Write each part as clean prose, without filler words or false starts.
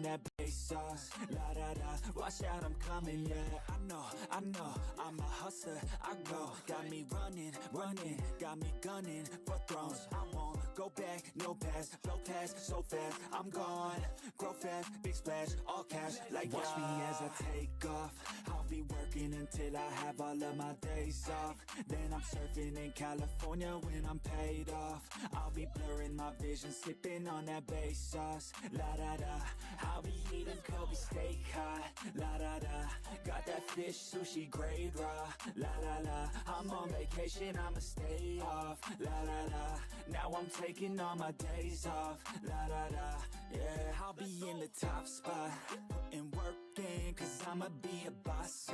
that bass sauce. La da da, watch out, I'm coming, yeah. I know, I'm a hustler, I go. Got me running, got me gunning for thrones. I won't go back, no pass, flow past so fast. I'm gone, grow fast, big splash, all cash. Like watch me as I take off. I'll be working until I have all of my days off. Then I'm surfing in California when I'm paid off. I'll be blurring my vision, sipping on that bass sauce. La da da, I'll be eating Kobe steak hot. La da da, got that fish sushi grade raw. La la la, I'm on vacation, I'ma stay off. La la la, now I'm taking all my days off. La da da, yeah, I'll be in the top spot, putting work in, cause I'ma be a boss,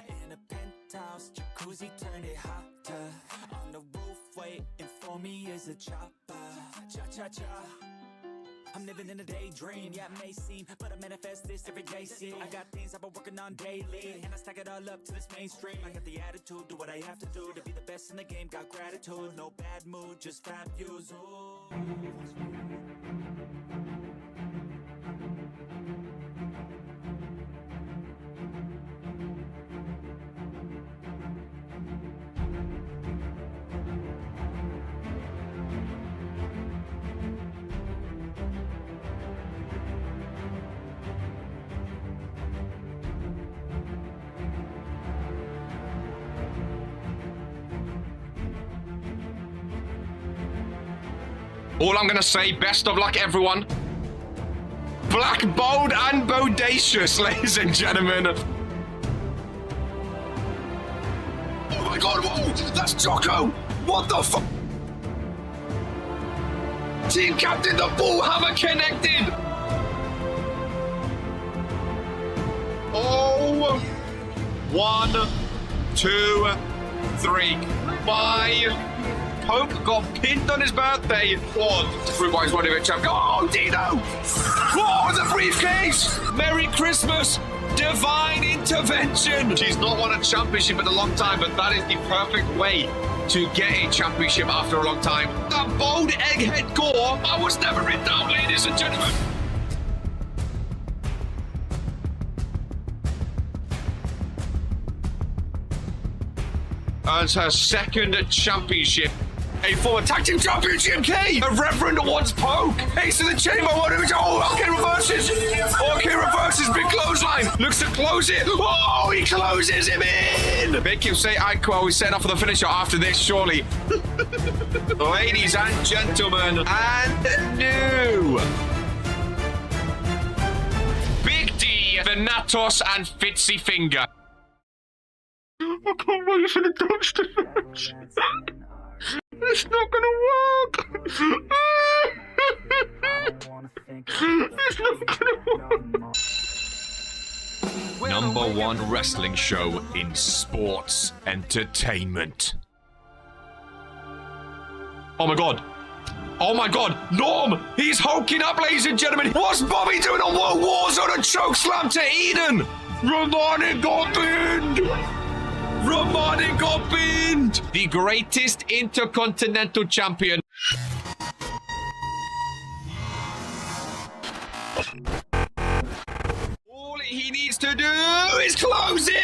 in a penthouse, jacuzzi, turn it hotter. On the roof, waiting for me is a chopper. Cha-cha-cha, I'm living in a daydream, yeah, it may seem, but I manifest this every day, see. I got things I've been working on daily, and I stack it all up to this mainstream. I got the attitude, do what I have to do to be the best in the game, got gratitude, no bad mood, just fab views, ooh. All I'm gonna say, best of luck, everyone. Black, bold, and bodacious, ladies and gentlemen. Oh my god, whoa! That's Jocko! What the fuck? Team captain, the Bullhammer connected! Oh! 1, 2, 3, 5. Pope got pinned on his birthday. Everybody's wanting a champ. Oh, Dino! Oh, the briefcase! Merry Christmas! Divine intervention! She's not won a championship in a long time, but that is the perfect way to get a championship after a long time. That bold egghead gore, I was never in doubt, ladies and gentlemen. Earns her second championship. A former tag team champion, GMK. A Reverend once Pope. Ace of the Chamber. Okay, reverses. Okay, reverses. Big clothesline. Looks to close it. Oh, he closes him in. Make him say, well, we set up for the finisher after this, surely. Ladies and gentlemen, and new. Big D, Venatos, and Fitzy Finger. I can't wait for the dumpster match. It's not gonna work. It's not gonna work. Number one wrestling show in sports entertainment. Oh my god. Oh my god. Norm! He's hulking up, ladies and gentlemen. What's Bobby doing on Warzone? A choke slam to Eden. Romani got pinned. Romani got pinned! The greatest intercontinental champion. All he needs to do is close it!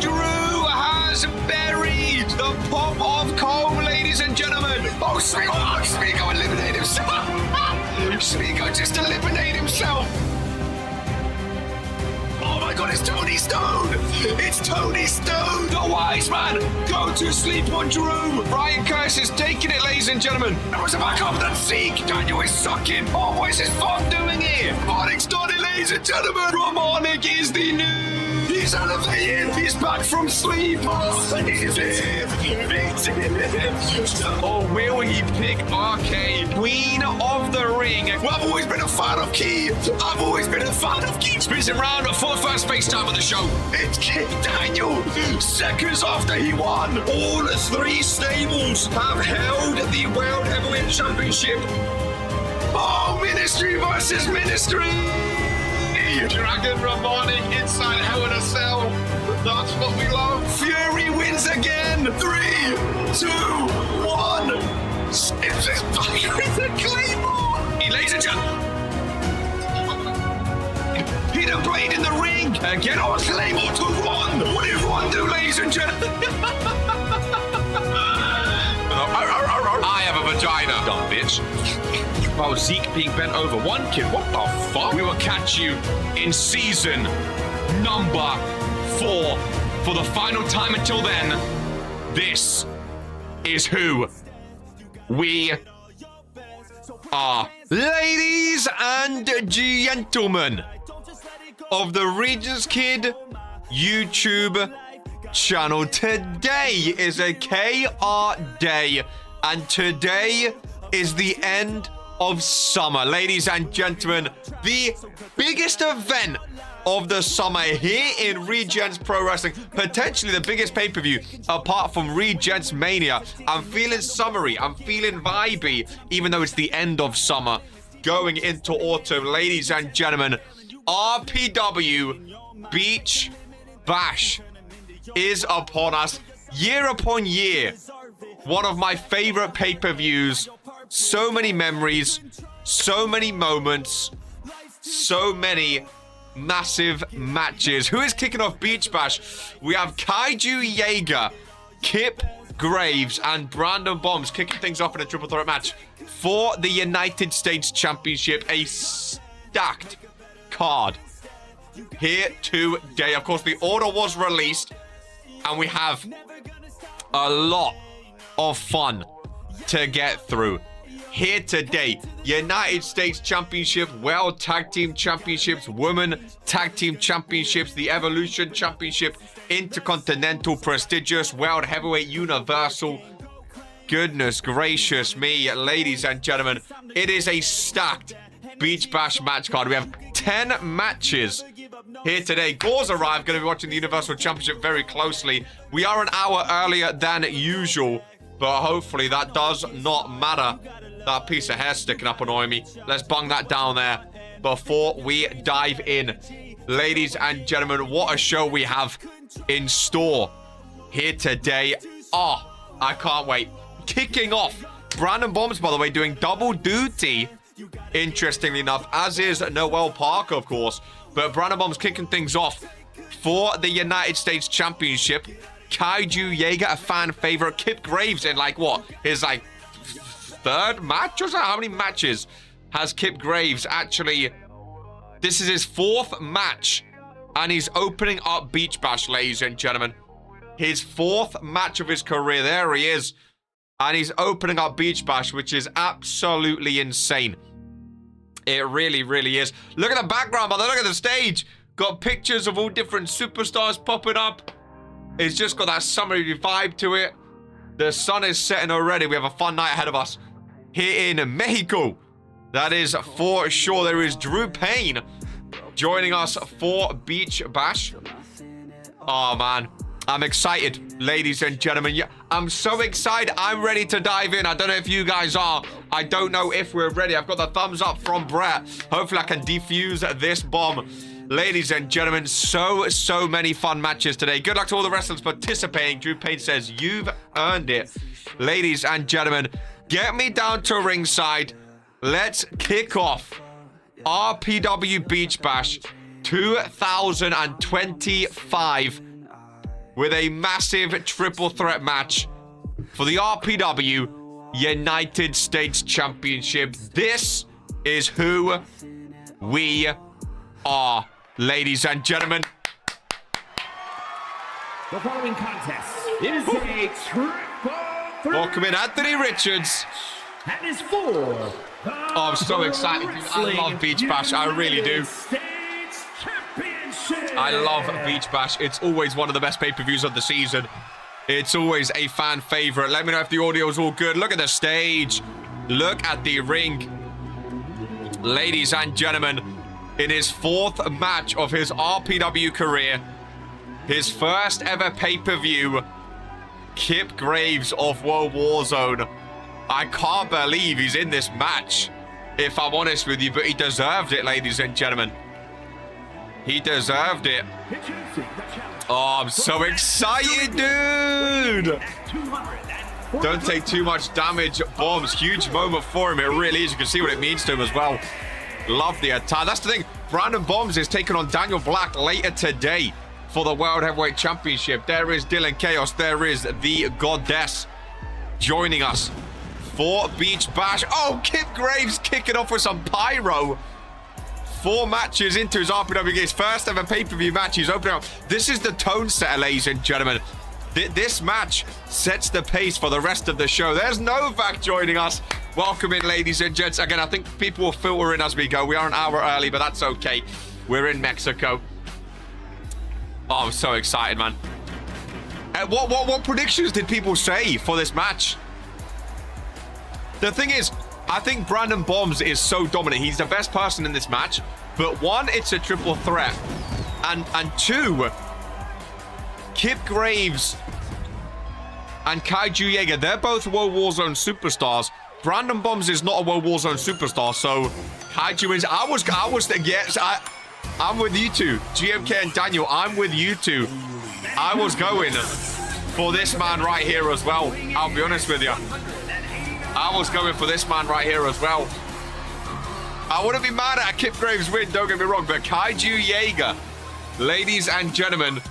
Drew has buried the pop of comb, ladies and gentlemen. Oh, Smigo eliminated himself. Smigo just eliminated himself. Oh my god, it's Tony Stone! It's Tony Stone! The wise man! Go to sleep on Drew! Brian Curse is taking it, ladies and gentlemen! There was a back up that Zeke! Daniel is sucking! Oh, what is his fun doing here? Romanic's done it, ladies and gentlemen! Romanic is the new! He's elevated! He's back from sleep! Oh, he's here! Oh, will he pick RK? Queen of the Ring! Well, I've always been a fan of Key! I've always been a fan of Key! Spins around for the first FaceTime of the show. It's King Daniel. Seconds after he won, all three stables have held the World Heavyweight Championship. Oh, Ministry versus Ministry. Dragon Romani inside Hell in a Cell. That's what we love. Fury wins again. 3, 2, 1. It's a Claymore! Ladies and gentlemen, hit a blade in the ring and get on Claymore to one! What did one do, ladies and gentlemen? I have a vagina, dumb bitch. Oh, Zeke being bent over. One kid, what the fuck? We will catch you in season number 4 for the final time. Until then, this is who we are. Ladies and gentlemen of the Regentskid YouTube channel, today is a KR day, and today is the end of summer. Ladies and gentlemen, the biggest event of the summer here in Regents Pro Wrestling, potentially the biggest pay-per-view apart from Regents Mania. I'm feeling summery, I'm feeling vibey, even though it's the end of summer going into autumn. Ladies and gentlemen, RPW Beach Bash is upon us year upon year. One of my favorite pay-per-views. So many memories, so many moments, so many massive matches. Who is kicking off Beach Bash? We have Kaiju Jaeger, Kip Graves, and Brandon Bombs kicking things off in a triple threat match for the United States Championship. A stacked card here today. Of course, the order was released, and we have a lot of fun to get through here today. United States Championship, World Tag Team Championships, Women Tag Team Championships, the Evolution Championship, Intercontinental, Prestigious, World Heavyweight, Universal. Goodness gracious me, ladies and gentlemen. It is a stacked Beach Bash match card. We have 10 matches here today. Gore's arrived, going to be watching the Universal Championship very closely. We are an hour earlier than usual, but hopefully that does not matter. That piece of hair sticking up annoying me. Let's bung that down there before we dive in. Ladies and gentlemen, what a show we have in store here today. Oh, I can't wait. Kicking off, Brandon Bombs, by the way, doing double duty, interestingly enough, as is Noel Parker, of course. But Brandon Bombs kicking things off for the United States Championship. Kaiju Jaeger, a fan favorite. Kip Graves in, like, what? His, like, third match or so? How many matches has Kip Graves actually? This is his 4th match, and he's opening up Beach Bash, ladies and gentlemen. His 4th match of his career. There he is. And he's opening up Beach Bash, which is absolutely insane. It really, really is. Look at the background, brother. Look at the stage. Got pictures of all different superstars popping up. It's just got that summery vibe to it. The sun is setting already. We have a fun night ahead of us here in Mexico. That is for sure. There is Drew Payne joining us for Beach Bash. Oh, man. I'm excited, ladies and gentlemen. Yeah, I'm so excited. I'm ready to dive in. I don't know if you guys are. I don't know if we're ready. I've got the thumbs up from Brett. Hopefully, I can defuse this bomb. Ladies and gentlemen, so many fun matches today. Good luck to all the wrestlers participating. Drew Payne says, you've earned it. Ladies and gentlemen, get me down to ringside. Let's kick off RPW Beach Bash 2025 with a massive triple threat match for the RPW United States Championship. This is who we are, ladies and gentlemen. The following contest is a triple threat. Welcome in Anthony Richards. And is for Oh, I'm so excited, dude. I love Beach Bash. I really do. I love Beach Bash. It's always one of the best pay-per-views of the season. It's always a fan favorite. Let me know if the audio is all good. Look at the stage. Look at the ring. Ladies and gentlemen, in his 4th match of his RPW career, his first ever pay-per-view, Kip Graves of World Warzone. I can't believe he's in this match, if I'm honest with you, but he deserved it, ladies and gentlemen. He deserved it. Oh, I'm so excited, dude. Don't take too much damage. Bombs, huge moment for him. It really is. You can see what it means to him as well. Love the attack. That's the thing. Brandon Bombs is taking on Daniel Black later today for the World Heavyweight Championship. There is Dylan Chaos. There is the Goddess joining us for Beach Bash. Oh, Kip Graves kicking off with some pyro. 4 matches into his RPW games. First ever pay-per-view match. He's opening up. This is the tone setter, ladies and gentlemen. This match sets the pace for the rest of the show. There's Novak joining us. Welcome in, ladies and gents. Again, I think people will filter in as we go. We are an hour early, but that's okay. We're in Mexico. Oh, I'm so excited, man. What predictions did people say for this match? The thing is, I think Brandon Bombs is so dominant. He's the best person in this match. But 1, it's a triple threat. And 2, Kip Graves and Kaiju Jaeger, they're both World Warzone superstars. Brandon Bombs is not a World Warzone superstar, so Kaiju is... I'm with you two. GMK and Daniel, I'm with you two. I was going for this man right here as well. I'll be honest with you. I was going for this man right here as well. I wouldn't be mad at a Kip Graves win, don't get me wrong, but Kaiju Jaeger, ladies and gentlemen,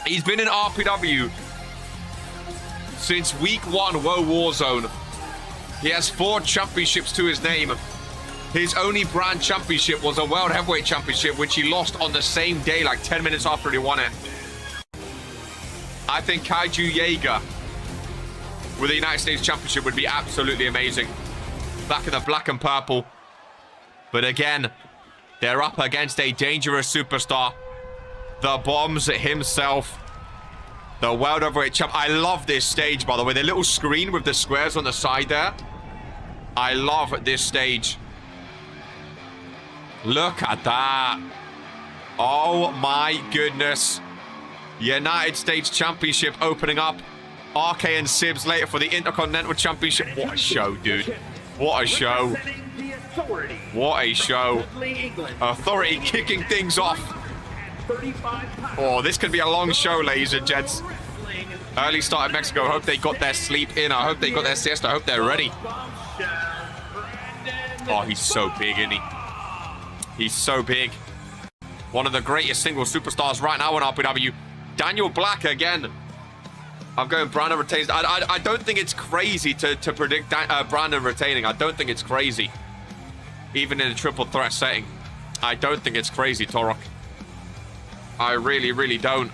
he's been in RPW since week 1 World Warzone. He has 4 championships to his name. His only brand championship was a World Heavyweight Championship, which he lost on the same day, like 10 minutes after he won it. I think Kaiju Jaeger with the United States Championship would be absolutely amazing. Back in the black and purple. But again, they're up against a dangerous superstar. The Bombs himself. The World Heavyweight Champ. I love this stage, by the way. The little screen with the squares on the side there. I love this stage. Look at that. Oh my goodness. United States Championship opening up. RK and Sibs later for the Intercontinental Championship. What a show, dude. What a show. What a show. Authority kicking things off. Oh, this could be a long show, ladies and gents. Early start in Mexico. I hope they got their sleep in. I hope they got their siesta. I hope they're ready. Oh, he's so big, isn't he? He's so big. One of the greatest single superstars right now in RPW. Daniel Black again. I'm going Brandon retains. I don't think it's crazy to predict Brandon retaining. I don't think it's crazy. Even in a triple threat setting. I don't think it's crazy, Torok. I really, really don't.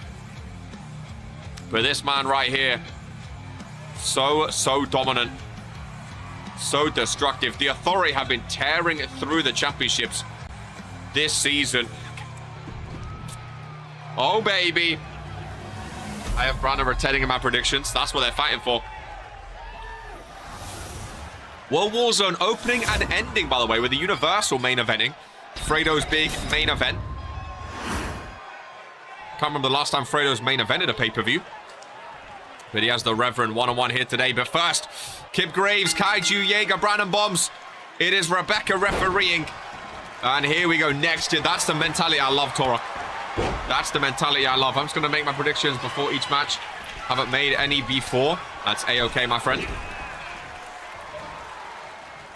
But this man right here, so dominant. So destructive. The Authority have been tearing through the championships this season. Oh, baby. I have Brandon retaining in my predictions. That's what they're fighting for. World Warzone opening and ending, by the way, with the Universal main eventing. Fredo's big main event. Can't remember the last time Fredo's main evented a pay-per-view. But he has the Reverend one-on-one here today. But first, Kip Graves, Kaiju Jaeger, Brandon Bombs. It is Rebecca refereeing. And here we go next. That's the mentality I love, Torok. That's the mentality I love. I'm just going to make my predictions before each match. Haven't made any before. That's A-okay, my friend.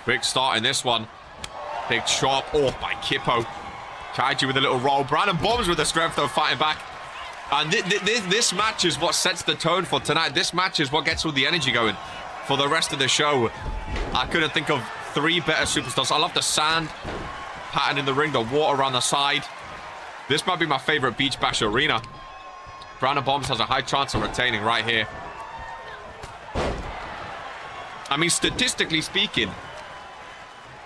Quick start in this one. Big chop. Oh, by Kippo. Kaiju with a little roll. Brandon Bombs with the strength, though, fighting back. And this match is what sets the tone for tonight. This match is what gets all the energy going for the rest of the show. I couldn't think of 3 better superstars. I love the sand pattern in the ring, the water around the side. This might be my favorite Beach Bash arena. Brandon Bombs has a high chance of retaining right here. I mean, statistically speaking,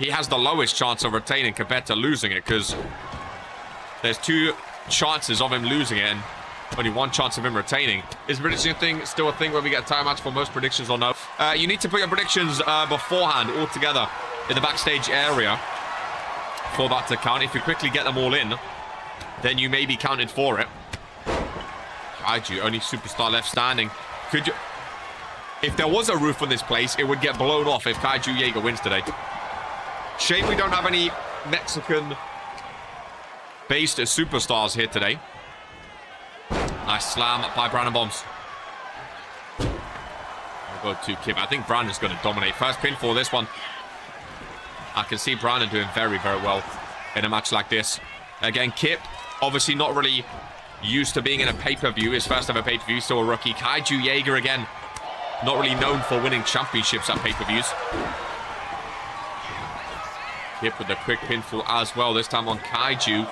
he has the lowest chance of retaining compared to losing it, because there's 2 chances of him losing it and only 1 chance of him retaining. Is prediction thing still a thing where we get a time match for most predictions or no? You need to put your predictions beforehand all together in the backstage area for that to count. If you quickly get them all in, then you may be counted for it. Kaiju, only superstar left standing. Could you... If there was a roof on this place, it would get blown off if Kaiju Jaeger wins today. Shame we don't have any Mexican-based superstars here today. Nice slam by Brandon Bombs. go to Kip. I think Brandon's going to dominate. First pinfall, this one. I can see Brandon doing very, very well in a match like this. Again, Kip, obviously not really used to being in a pay-per-view. His first ever pay-per-view, still a rookie. Kaiju Jaeger again, not really known for winning championships at pay-per-views. Kip with a quick pinfall as well, this time on Kaiju.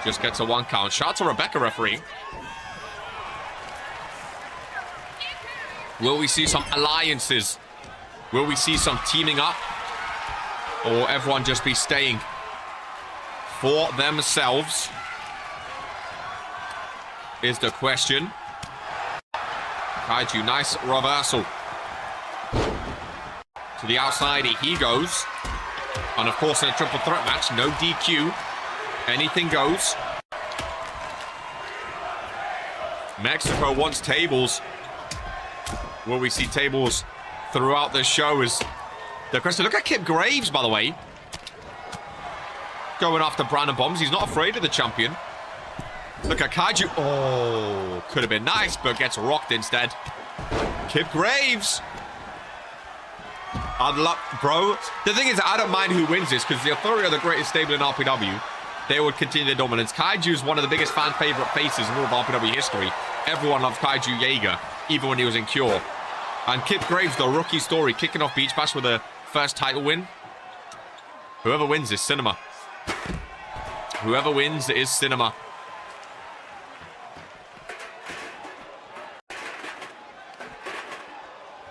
Just gets a 1 count. Shout out to Rebecca, referee. Will we see some alliances? Will we see some teaming up? Or everyone just be staying for themselves? Is the question. Kaiju, nice reversal. To the outside he goes. And of course in a triple threat match, no DQ. Anything goes. Mexico wants tables. Will we see tables throughout the show is the question. Look at Kip Graves, by the way. Going after Brandon Bombs. He's not afraid of the champion. Look at Kaiju. Oh, could have been nice, but gets rocked instead. Kip Graves. I'd love, bro. The thing is, I don't mind who wins this because the Authority are the greatest stable in RPW. They would continue their dominance. Kaiju is one of the biggest fan favorite faces in all of RPW history. Everyone loves Kaiju Jaeger, even when he was in Cure. And Kip Graves, the rookie story, kicking off Beach Bash with a first title win. Whoever wins is cinema. Whoever wins is cinema. I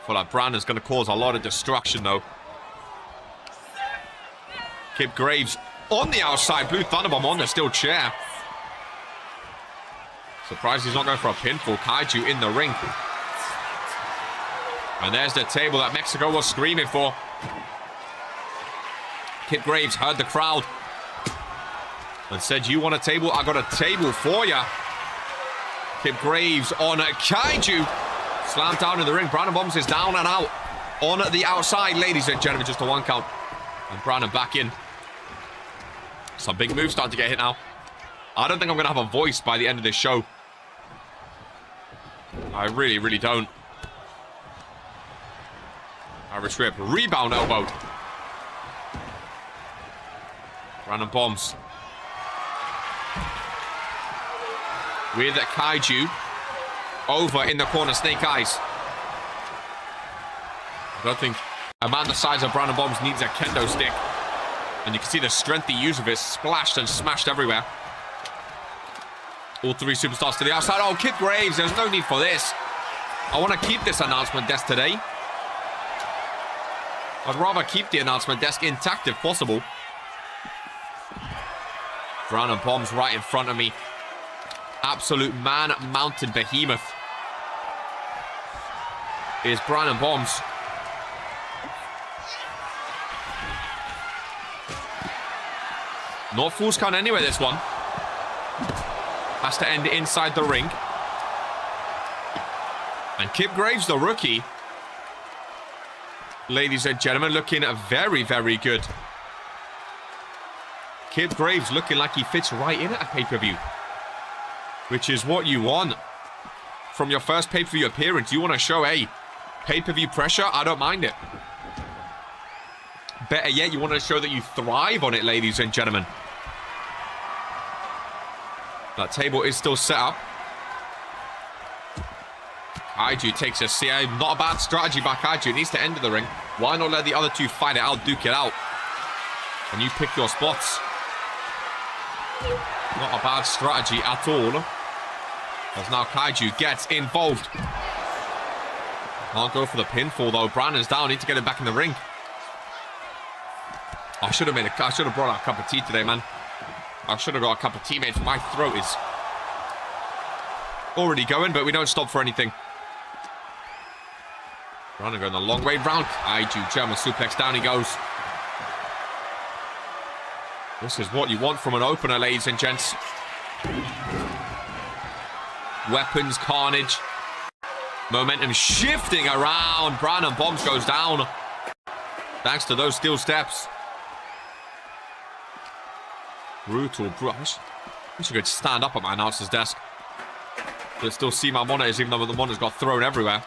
feel like Brandon's going to cause a lot of destruction, though. Kip Graves on the outside. Blue Thunderbomb on the steel chair. Surprised he's not going for a pinfall. Kaiju in the ring. And there's the table that Mexico was screaming for. Kip Graves heard the crowd and said, you want a table? I got a table for you. Kip Graves on Kaiju. Slammed down in the ring. Brandon Bombs is down and out. On the outside, ladies and gentlemen, just a 1 count. And Brandon back in. Some big moves starting to get hit now. I don't think I'm going to have a voice by the end of this show. I really, really don't. Irish whip. Rebound elbow. Brandon Bombs. With Kaiju. Over in the corner. Snake Eyes. I don't think a man the size of Brandon Bombs needs a kendo stick. And you can see the strength he used of it. Splashed and smashed everywhere. All three superstars to the outside. Oh, Kip Graves. There's no need for this. I want to keep this announcement desk today. I'd rather keep the announcement desk intact if possible. Brandon Bombs right in front of me. Absolute man-mounted behemoth is Brandon Bombs. Not Fool's Count anyway, this one. Has to end inside the ring. And Kip Graves, the rookie, ladies and gentlemen, looking very, very good. Kip Graves looking like he fits right in at a pay-per-view. Which is what you want from your first pay-per-view appearance. You want to show, hey, pay-per-view pressure? I don't mind it. Better yet, you want to show that you thrive on it, ladies and gentlemen. That table is still set up. Kaiju takes a CA. Not a bad strategy by Kaiju. It needs to end the ring. Why not let the other two fight it out, duke it out? And you pick your spots. Not a bad strategy at all. As now Kaiju gets involved. Can't go for the pinfall though. Brandon's down. Need to get him back in the ring. I should have brought out a cup of tea today, man. I should have got a cup of tea, mate. My throat is already going, but we don't stop for anything. Brandon going the long way round. Kaiju German suplex. Down he goes. This is what you want from an opener, ladies and gents. Weapons, carnage. Momentum shifting around. Brandon Bombs goes down. Thanks to those steel steps. Brutal. I wish I could stand up at my announcer's desk. But still see my monitors, even though the monitors got thrown everywhere.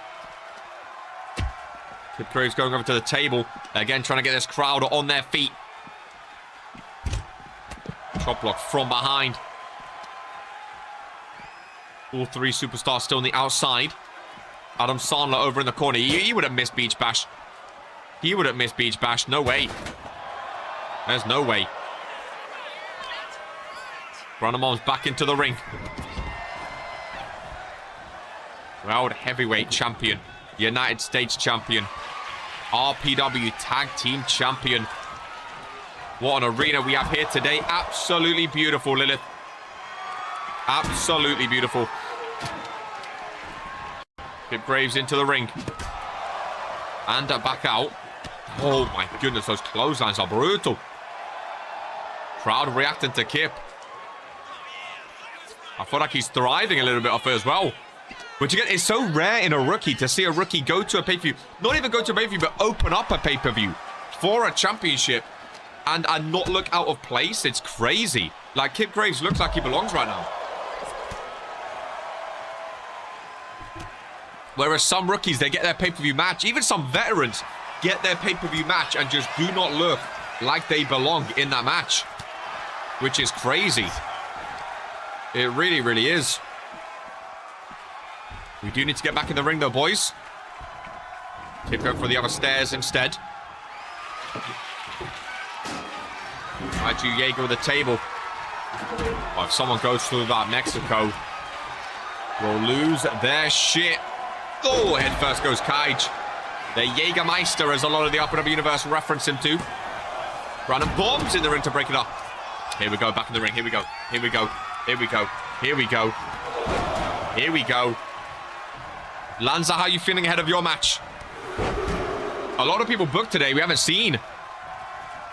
Kip Graves going over to the table. Again, trying to get this crowd on their feet. Chop block from behind. All three superstars still on the outside. Adam Sandler over in the corner. He would have missed Beach Bash. He would have missed Beach Bash. No way. There's no way. Brandon Mom's back into the ring. World Heavyweight Champion. United States Champion. RPW Tag Team Champion. What an arena we have here today. Absolutely beautiful, Lilith. Absolutely beautiful. Kip Graves into the ring. And back out. Oh my goodness, those clotheslines are brutal. Crowd reacting to Kip. I feel like he's thriving a little bit off it as well. Which again, is so rare in a rookie to see a rookie go to a pay-per-view. Not even go to a pay-per-view, but open up a pay-per-view for a championship and not look out of place. It's crazy. Like, Kip Graves looks like he belongs right now. Whereas some rookies, they get their pay-per-view match. Even some veterans get their pay-per-view match and just do not look like they belong in that match. Which is crazy. It really, really is. We do need to get back in the ring though, boys. Kip going for the other stairs instead. Kaiju Jaeger with the table. Oh, if someone goes through that, Mexico will lose their shit. Oh, head first goes Kaij. The Jägermeister, as a lot of the RPW universe reference him to. Brandon bombs in the ring to break it up. Here we go, back in the ring. Here we go. Here we go. Here we go. Here we go. Here we go. Lanza, how are you feeling ahead of your match? A lot of people booked today we haven't seen.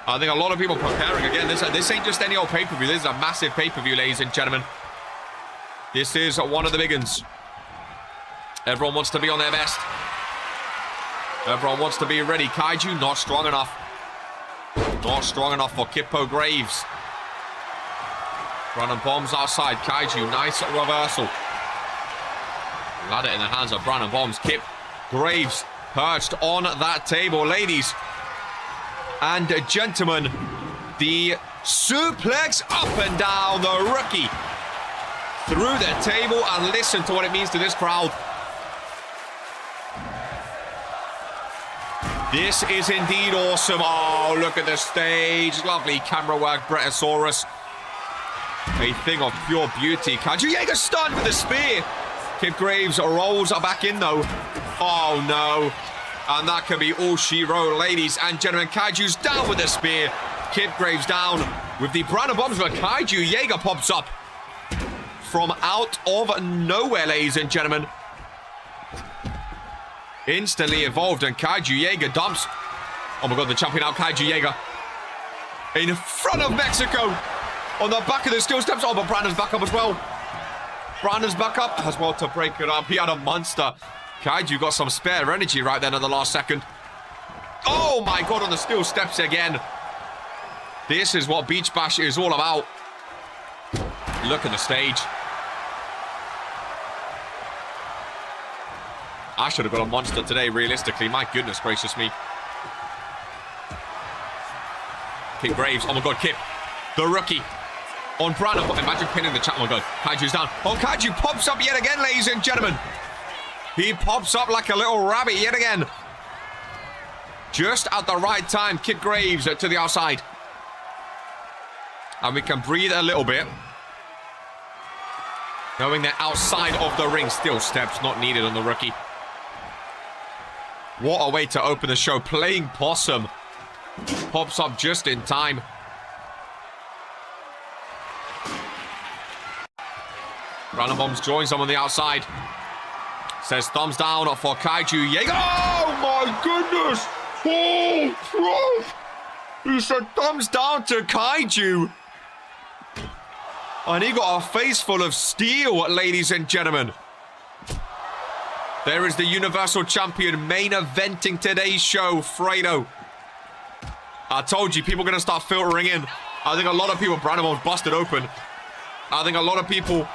I think a lot of people preparing. Again, this ain't just any old pay-per-view. This is a massive pay-per-view, ladies and gentlemen. This is one of the big ones. Everyone wants to be on their best. Everyone wants to be ready. Kaiju, not strong enough. Not strong enough for Kippo Graves. Brandon bombs outside. Kaiju, nice reversal. Ladder in the hands of Brandon Bombs. Kip Graves perched on that table. Ladies and gentlemen, the suplex up and down. The rookie through the table, and listen to what it means to this crowd. This is indeed awesome. Oh, look at the stage. Lovely camera work, Bretosaurus. A thing of pure beauty. Kaiju Jaeger stunned with a spear. Kip Graves rolls back in though. Oh no. And that can be all she wrote, ladies and gentlemen. Kaiju's down with a spear. Kip Graves down with the Brandon Bombs, but Kaiju Jaeger pops up from out of nowhere, ladies and gentlemen. Instantly evolved, and Kaiju Jaeger dumps. Oh my god, the champion out, Kaiju Jaeger. In front of Mexico. On the back of the steel steps. Oh, but Brandon's back up as well. Brandon's back up as well to break it up. He had a monster. Kaiju got some spare energy right then at the last second. Oh my god, on the steel steps again. This is what Beach Bash is all about. Look at the stage. I should have got a monster today, realistically. My goodness gracious me. Kip Graves. Oh my god, Kip. The rookie. On Brandon. Imagine pinning the chat. Oh my god. Kaiju's down. Oh, Kaiju pops up yet again, ladies and gentlemen. He pops up like a little rabbit yet again. Just at the right time. Kip Graves to the outside. And we can breathe a little bit. Knowing they're outside of the ring. Still steps not needed on the rookie. What a way to open the show. Playing possum. Pops up just in time. Brandon Bombs joins them on the outside. Says thumbs down for Kaiju Jaeger. Oh my goodness! Oh, bro! He said thumbs down to Kaiju. And he got a face full of steel, ladies and gentlemen. There is the Universal Champion main eventing today's show, Fredo. I told you, people are going to start filtering in. I think a lot of people, Brandon Bombs busted open. I think a lot of people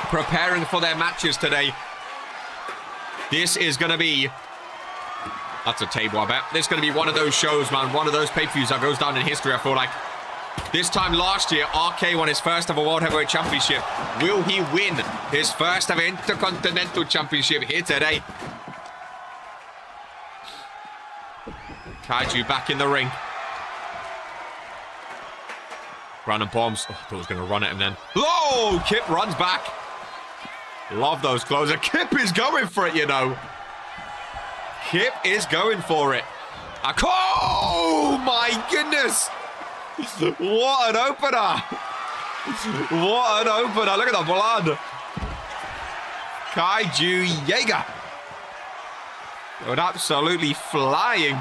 preparing for their matches today. This is going to be That's a table, I bet. This is going to be one of those shows, man. One of those pay-per-views that goes down in history, I feel like. This time last year, RK won his first ever World Heavyweight Championship. Will he win his first ever Intercontinental Championship here today? Kaiju back in the ring. Brandon bombs. Oh, I thought he was going to run at him then. Oh, Kip runs back. Love those closer. Kip is going for it, you know. Kip is going for it. Oh, my goodness. What an opener. What an opener. Look at the blood. Kaiju Jaeger. Going absolutely flying.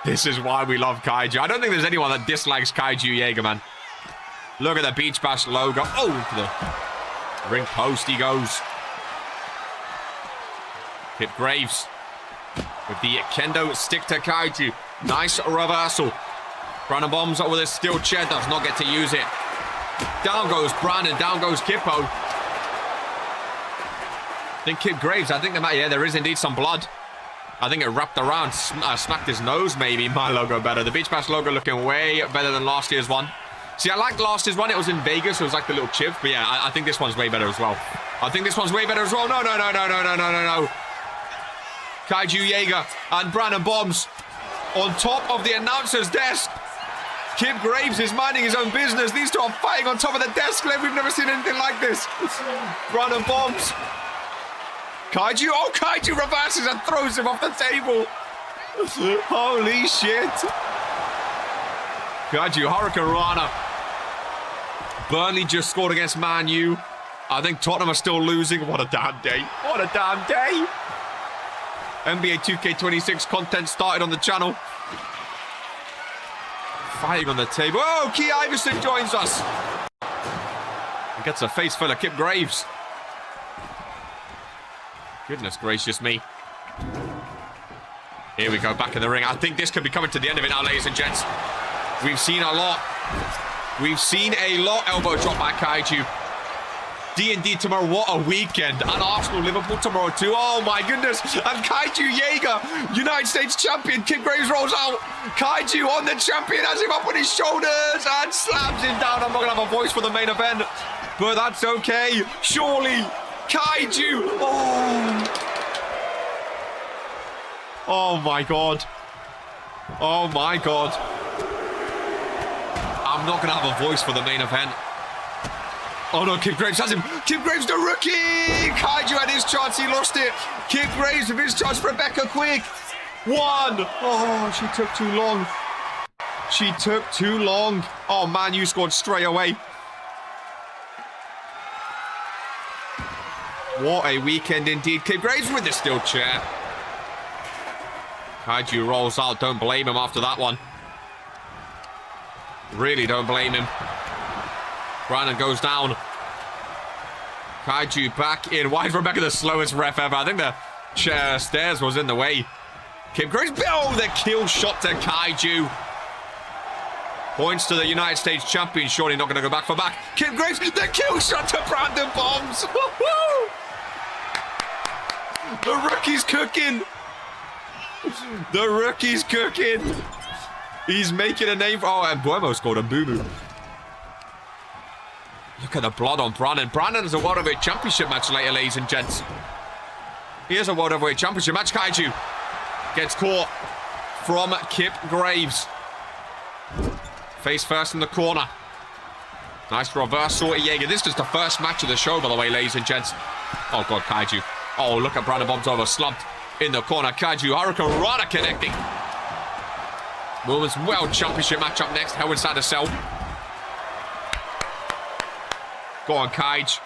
This is why we love Kaiju. I don't think there's anyone that dislikes Kaiju Jaeger, man. Look at the Beach Bash logo. Oh, into the ring post he goes. Kip Graves with the kendo stick to Kaiju. Nice reversal. Brandon bombs up with a steel chair. Does not get to use it. Down goes Brandon. Down goes Kippo. I think Kip Graves. I think there is indeed some blood. I think it wrapped around, smacked his nose maybe. My logo better. The Beach Bash logo looking way better than last year's one. See, I liked last year's one. It was in Vegas. It was like the little chips. But yeah, I think this one's way better as well. I think this one's way better as well. No. Kaiju Jaeger and Brandon Bombs on top of the announcer's desk. Kip Graves is minding his own business. These two are fighting on top of the desk. We've never seen anything like this. Brandon Bombs. Kaiju. Oh, Kaiju reverses and throws him off the table. Holy shit. Kaiju Hurricane Rana. Burnley just scored against Man U. I think Tottenham are still losing. What a damn day. What a damn day. NBA 2K25 content started on the channel. Fighting on the table. Oh, Key Iverson joins us. He gets a face full of Kip Graves. Goodness gracious me. Here we go, back in the ring. I think this could be coming to the end of it now, ladies and gents. We've seen a lot. We've seen a lot. Elbow drop by Kaiju. D&D tomorrow, what a weekend. And Arsenal, Liverpool tomorrow too. Oh my goodness. And Kaiju Jaeger, United States champion. Kip Graves rolls out. Kaiju on the champion, has him up on his shoulders and slams him down. I'm not going to have a voice for the main event, but that's okay. Surely, Kaiju. Oh my God. Oh my God. I'm not going to have a voice for the main event. Oh no, Kip Graves has him. Kip Graves, the rookie! Kaiju had his chance, he lost it. Kip Graves with his chance, Rebecca Quick. One. Oh, she took too long. She took too long. Oh man, you scored straight away. What a weekend indeed. Kip Graves with the steel chair. Kaiju rolls out. Don't blame him after that one. Really don't blame him. Brandon goes down. Kaiju back in. Why is Rebecca the slowest ref ever? I think the chair stairs was in the way. Kip Graves. Oh, the kill shot to Kaiju. Points to the United States champion. Surely not going to go back for back. Kip Graves. The kill shot to Brandon Bombs. The rookie's cooking. The rookie's cooking. He's making a name for... Oh, and Buemo scored a boo-boo. Look at the blood on Brandon. Brandon has a World Heavyweight Championship match later, ladies and gents. Here's a World Heavyweight Championship match. Kaiju gets caught from Kip Graves. Face first in the corner. Nice reversal to Jaeger. This is just the first match of the show, by the way, ladies and gents. Oh, God, Kaiju. Oh, look at Brandon Bombs over. Slumped in the corner. Kaiju Hurricane Rana connecting. Women's World Championship match up next. Hell inside the cell. Go on, Kaiju.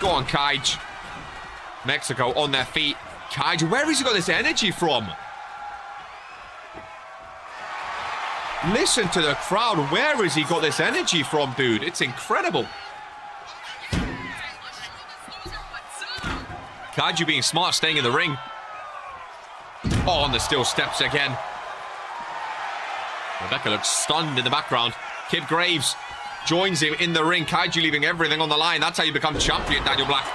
Go on, Kaiju. Mexico on their feet. Kaiju, where has he got this energy from? Listen to the crowd. Where has he got this energy from, dude? It's incredible. Kaiju being smart, staying in the ring. Oh, on the steel steps again. Rebecca looks stunned in the background. Kip Graves joins him in the ring. Kaiju leaving everything on the line. That's how you become champion, Daniel Black.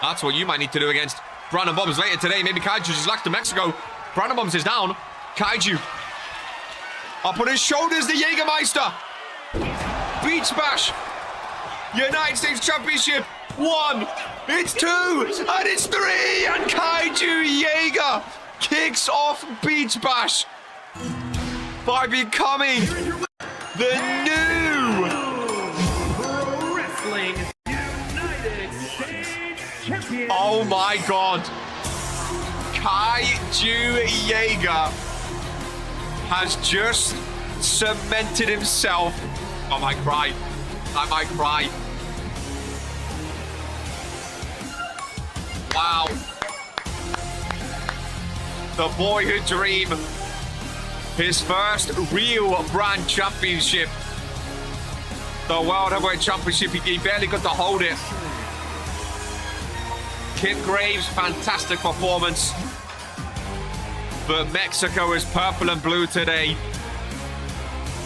That's what you might need to do against Brandon Bombs later today. Maybe Kaiju just left to Mexico. Brandon Bombs is down. Kaiju. Up on his shoulders, the Jägermeister. Beach Bash. United States Championship. 1. It's 2. And it's 3. And Kaiju Jaeger kicks off Beach Bash by becoming the new Pro Wrestling United States Champion. Oh my God. Kaiju Jaeger has just cemented himself. I might cry. I might cry. Wow. The boyhood dream. His first real brand championship. The World Heavyweight Championship. He barely got to hold it. Kip Graves, fantastic performance. But Mexico is purple and blue today.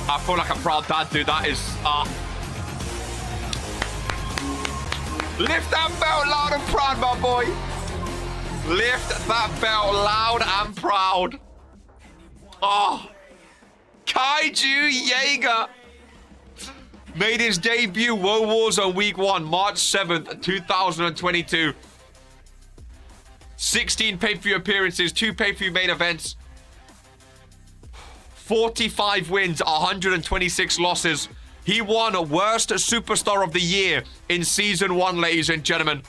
I feel like a proud dad, dude. That is... Lift that belt loud and proud, my boy. Lift that belt loud and proud. Oh. Kaiju Jaeger made his debut World Warzone Week 1, March 7th, 2022. 16 pay-per-view appearances, 2 pay-per-view main events. 45 wins, 126 losses. He won Worst Superstar of the Year in Season 1, ladies and gentlemen.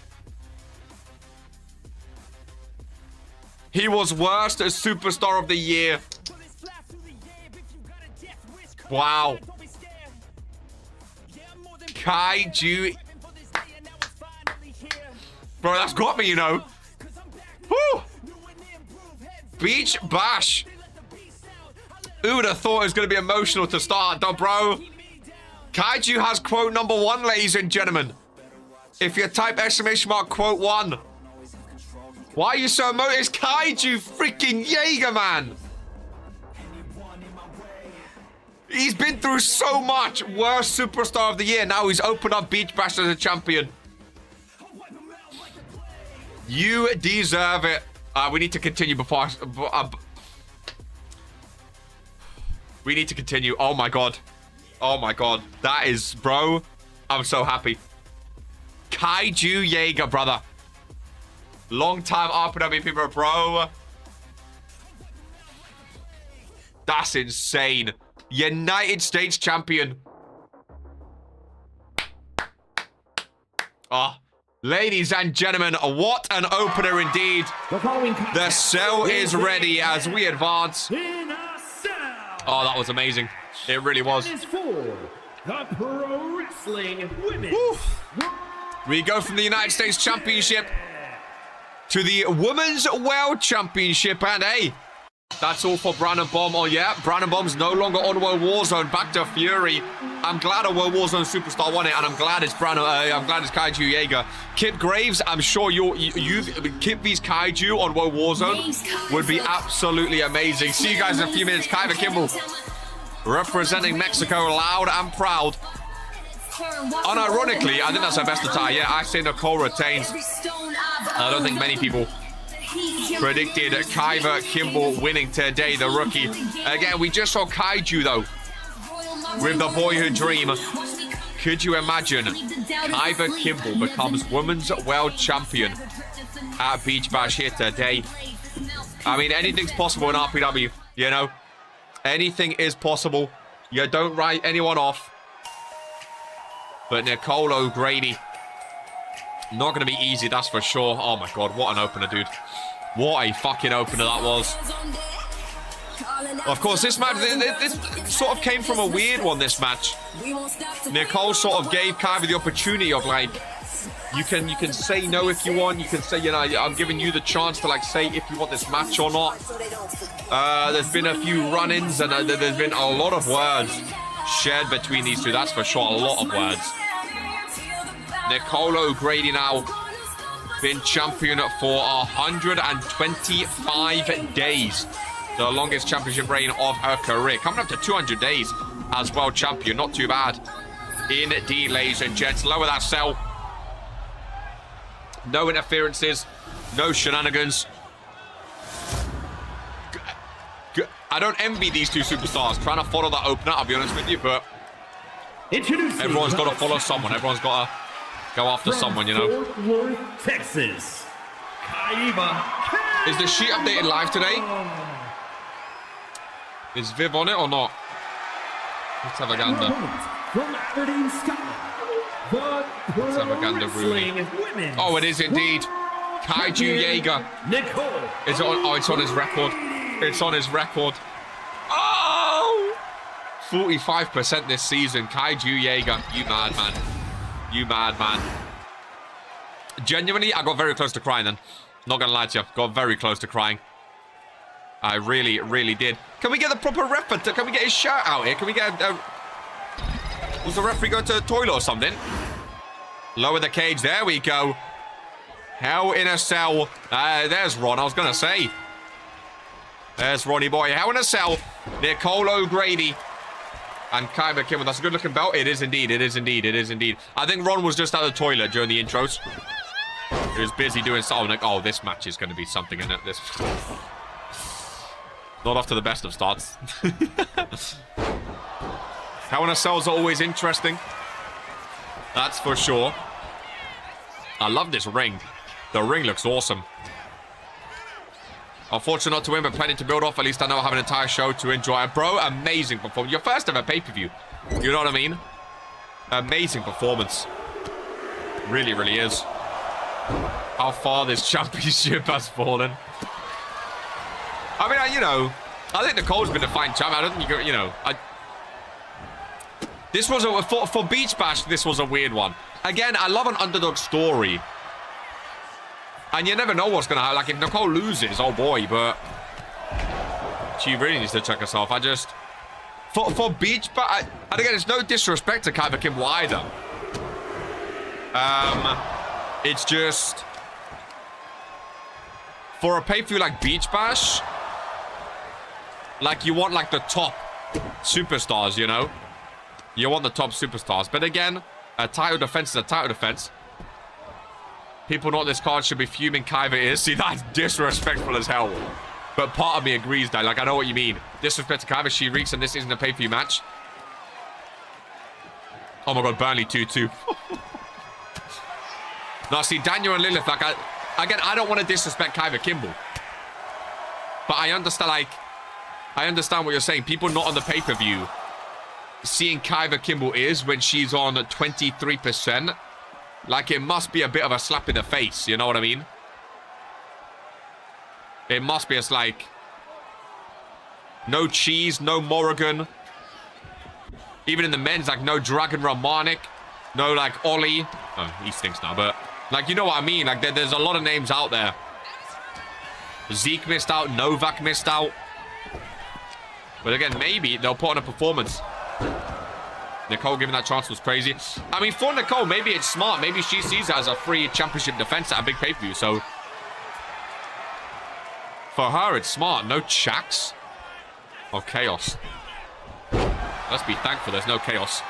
He was Worst Superstar of the Year. Wow. Kaiju. Bro, that's got me, you know. Woo! Beach Bash. Who would have thought it was going to be emotional to start, though, bro? Kaiju has quote number 1, ladies and gentlemen. If you type exclamation mark quote 1. Why are you so emotional? It's Kaiju freaking Jaeger, man. He's been through so much. Worst Superstar of the Year. Now he's opened up Beach Bash as a champion. You deserve it. We need to continue before... we need to continue. Oh, my God. Oh, my God. That is... Bro, I'm so happy. Kaiju Jaeger, brother. Long time RPW people, bro. That's insane. United States champion. Ladies and gentlemen, what an opener indeed. The cell is ready as we advance. Oh, that was amazing. It really was. The Pro Wrestling Women's. We go from the United States Championship to the Women's World Championship, and hey, that's all for Brandon Bomb. Oh yeah, Brandon Bomb's no longer on World Warzone, back to Fury. I'm glad a World Warzone superstar won it, and I'm glad it's I'm glad it's Kaiju Jaeger. Kip Graves, I'm sure Kip vs Kaiju on World Warzone would be absolutely amazing. See you guys in a few minutes. Kyver Kimball representing Mexico loud and proud. Unironically, I think that's her best attire. Yeah, I say Nicole retains. I don't think many people predicted Kyver Kimball winning today, the rookie. Again, we just saw Kaiju, though, with the boyhood dream. Could you imagine Kyver Kimball becomes Women's World Champion at Beach Bash here today? I mean, anything's possible in RPW, you know? Anything is possible. You don't write anyone off. But Nicole O'Grady, not going to be easy, that's for sure. Oh my God, what an opener, dude. What a fucking opener that was. Of course, this match, this sort of came from a weird one, this match. Nicole sort of gave Kyver the opportunity of, like, you can say no if you want. You can say, you know, I'm giving you the chance to, like, say if you want this match or not. There's been a few run-ins, and there's been a lot of words shared between these two, that's for sure. A lot of words. Nicole O'Grady now been champion for 125 days. The longest championship reign of her career. Coming up to 200 days as world champion. Not too bad. Indeed, ladies and gents. Lower that cell. No interferences. No shenanigans. I don't envy these two superstars trying to follow that opener, I'll be honest with you, but everyone's got to follow someone. Everyone's got to go after someone, you know. Fort Worth, Texas. Is the sheet updated live today? Is Viv on it or not? Let's have a gander. From Aberdeen, Scotland. Let's have a gander, Rooney. Oh, it is indeed. Kaiju Jaeger. Nicole. It's on, oh, it's on his record. It's on his record. Oh! 45% this season. Kaiju Jaeger. You mad, man. You mad, man. Genuinely, I got very close to crying then. Not gonna lie to you. Got very close to crying. I really, really did. Can we get the proper ref? Can we get his shirt out here? Can we get a... Was the referee going to the toilet or something? Lower the cage. There we go. Hell in a Cell. There's Ron, I was going to say. There's Ronnie boy. Hell in a Cell. Nicole O'Grady. And Kyber Kimmel. That's a good looking belt. It is indeed. It is indeed. It is indeed. I think Ron was just at the toilet during the intros. He was busy doing something. Like, oh, this match is going to be something in it. This... Not off to the best of starts. Hell in a Cells are always interesting. That's for sure. I love this ring. The ring looks awesome. Unfortunate not to win, but planning to build off. At least I know I have an entire show to enjoy. Bro, amazing performance. Your first ever pay-per-view. You know what I mean? Amazing performance. Really, really is. How far this championship has fallen. I mean, you know, I think Nicole's been a fine champ. I don't think you know, this was a, for Beach Bash, this was a weird one. Again, I love an underdog story. And you never know what's going to happen. Like, if Nicole loses, oh boy, but she really needs to check herself. I just, for Beach Bash, and again, it's no disrespect to Kyber Kimball either. It's just, for a pay-per-view like Beach Bash, like, you want, like, the top superstars, you know? You want the top superstars. But again, a title defense is a title defense. People not this card should be fuming. Kyber is. See, that's disrespectful as hell. But part of me agrees, that. Like, I know what you mean. Disrespect to Kyber. She reeks, and this isn't a pay-per-view match. Oh my god, Burnley 2-2. Now, see, Daniel and Lilith, like, again, I don't want to disrespect Kyber Kimball. But I understand, like, I understand what you're saying. People not on the pay-per-view seeing Kyber Kimball is when she's on 23%. Like, it must be a bit of a slap in the face. You know what I mean? It must be a, like, no Cheese, no Morrigan. Even in the men's, like, no Dragon Romanik. No, like, Ollie. Oh, he stinks now, but, like, you know what I mean? Like, there's a lot of names out there. Zeke missed out. Novak missed out. But again, maybe they'll put on a performance. Nicole giving that chance was crazy. I mean, for Nicole, maybe it's smart. Maybe she sees it as a free championship defense at a big pay-per-view. So, for her, it's smart. No Chaks or Chaos. Let's be thankful there's no Chaos.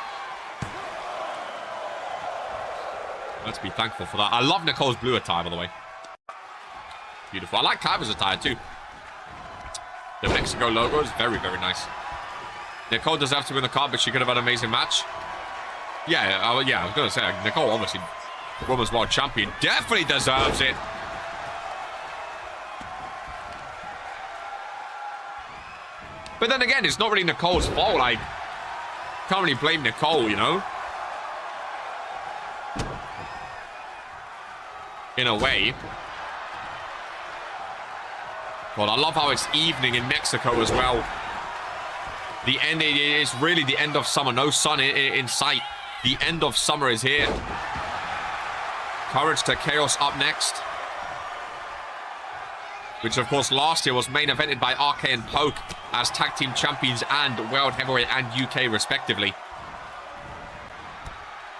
Let's be thankful for that. I love Nicole's blue attire, by the way. Beautiful. I like Kyber's attire, too. The Mexico logo is very, very nice. Nicole deserves to win the card, but she could have had an amazing match. Yeah, I was going to say, Nicole, obviously, Women's World Champion, definitely deserves it. But then again, it's not really Nicole's fault. Like, can't really blame Nicole, you know? In a way. God, I love how it's evening in Mexico as well. The end, it is really the end of summer. No sun in sight. The end of summer is here. Courage to Chaos up next. Which, of course, last year was main evented by RK and Poke as tag team champions and World Heavyweight and UK, respectively.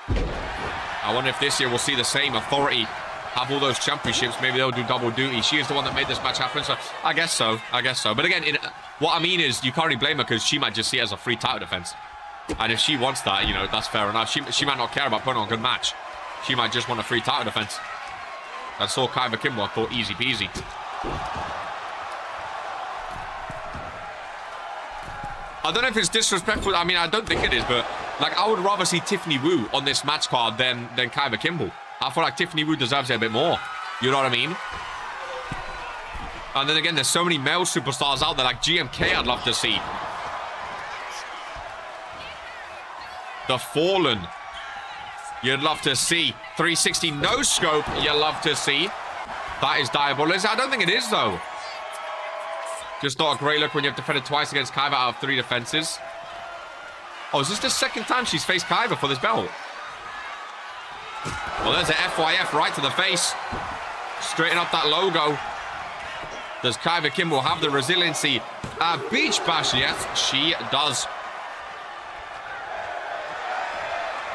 I wonder if this year we'll see the same. Authority have all those championships. Maybe they'll do double duty. She is the one that made this match happen, so I guess so. I guess so. But again, what I mean is you can't really blame her because she might just see it as a free title defense. And if she wants that, you know, that's fair enough. She might not care about putting on a good match. She might just want a free title defense. I saw Kyber Kimball. I thought easy peasy. I don't know if it's disrespectful. I mean, I don't think it is, but like, I would rather see Tiffany Wu on this match card than Kyber Kimball. I feel like Tiffany Wu deserves it a bit more. You know what I mean? And then again, there's so many male superstars out there, like GMK I'd love to see. The Fallen, you'd love to see. 360 no scope, you'd love to see. That is diabolical. I don't think it is, though. Just not a great look when you have defended twice against Kyber out of 3 defenses. Oh, is this the second time she's faced Kyber for this belt? Well, there's an FYF right to the face. Straighten up that logo. Does Kyber Kimball have the resiliency? Beach Bash, yes, she does.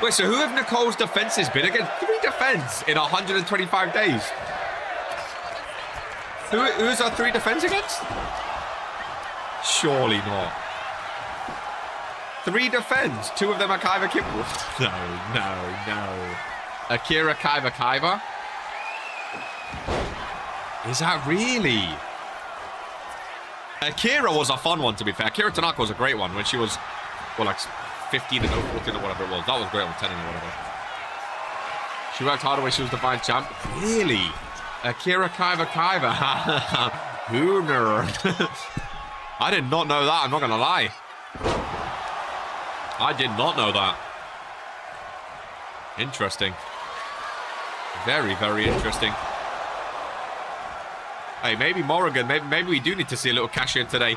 Wait, so who have Nicole's defenses been against? 3 defense in 125 days. Who's our 3 defense against? Surely not. 3 defense. 2 of them are Kyber Kimball. No. Akira Kyber. Is that really? Akira was a fun one, to be fair. Akira Tanaka was a great one when she was, well, like 15 and 014 or whatever it was. That was great on 10 or whatever. She worked harder when she was the Defiant Champ. Really? Akira Kyber. Hooner. I did not know that. I'm not going to lie. I did not know that. Interesting. Very, very interesting. Hey, maybe Morrigan, maybe we do need to see a little cash in today.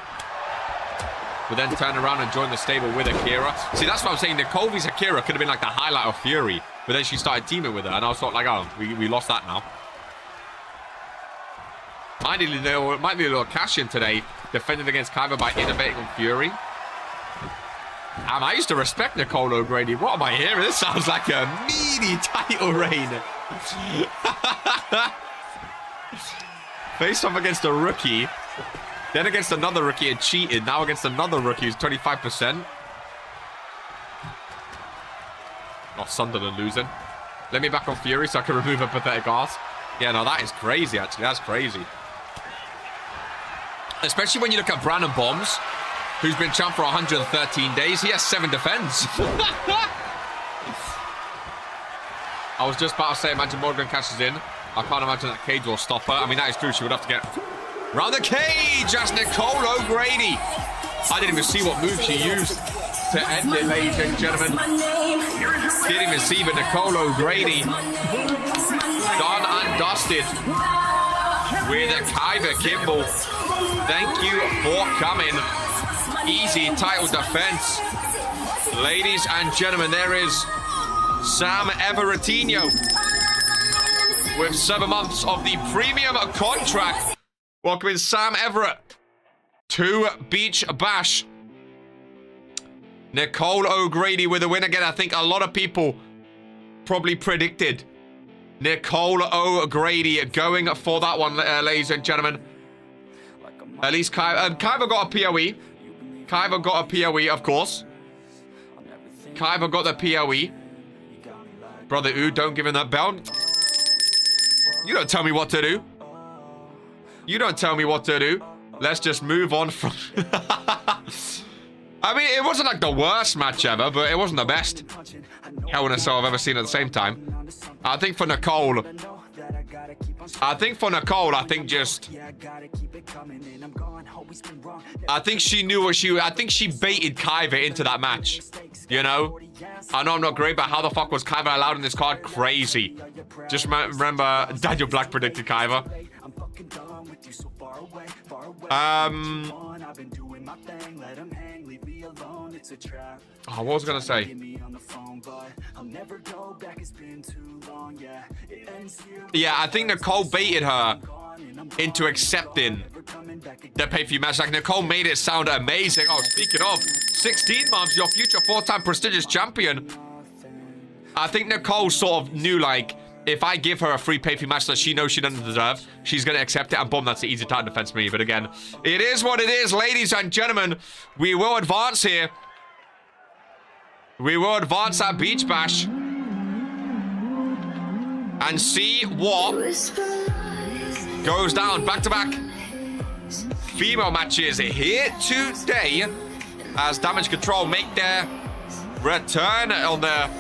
But then turn around and join the stable with Akira. See, that's what I'm saying. Nicole vs. Akira could have been like the highlight of Fury. But then she started teaming with her. And I was sort of like, oh, we lost that now. Might need a little cash in today. Defended against Kyber by innovating on Fury. I used to respect Nicole O'Grady. What am I hearing? This sounds like a meaty title reign. Faced off against a rookie. Then against another rookie and cheated. Now against another rookie who's 25%. Oh, Sunderland losing. Let me back on Fury so I can remove a pathetic ass. Yeah, no, that is crazy, actually. That's crazy. Especially when you look at Brandon Bombs, who's been champ for 113 days. He has 7 defense. I was just about to say, imagine Morgan cashes in. I can't imagine that cage will stop her. I mean, that is true. She would have to get round the cage as Nicole O'Grady. I didn't even see what move she used to end it, ladies and gentlemen. Didn't even see, but Nicole O'Grady done and dusted with a Kyber Kimball. Thank you for coming. Easy title defense. Ladies and gentlemen, there is Sam Everettino with 7 months of the premium contract. Welcoming Sam Everett to Beach Bash. Nicole O'Grady with a win again. I think a lot of people probably predicted Nicole O'Grady going for that one, ladies and gentlemen. At least Kyber got a PoE. Kyber got a PoE, of course. Kyber got the PoE. Brother Ooh, don't give him that belt. You don't tell me what to do. You don't tell me what to do. Let's just move on from... I mean, it wasn't like the worst match ever, but it wasn't the best Hell in a Cell I've ever seen at the same time. I think for Nicole... I think she knew what she... I think she baited Kyber into that match. You know? I know I'm not great, but how the fuck was Kyber allowed in this card? Crazy. Just remember, Daniel Black predicted Kyber. Oh, what was I gonna say? Yeah, I think Nicole baited her into accepting the pay-per-view match. Like, Nicole made it sound amazing. Oh, speaking of, 16 months, your future 4-time prestigious champion. I think Nicole sort of knew, like, if I give her a free pay-per-view match that she knows she doesn't deserve, she's going to accept it, and boom, that's the easy title defense for me. But again, it is what it is, ladies and gentlemen. We will advance here. We will advance at Beach Bash. and see what goes down. Back-to-back female matches here today as Damage Control make their return on the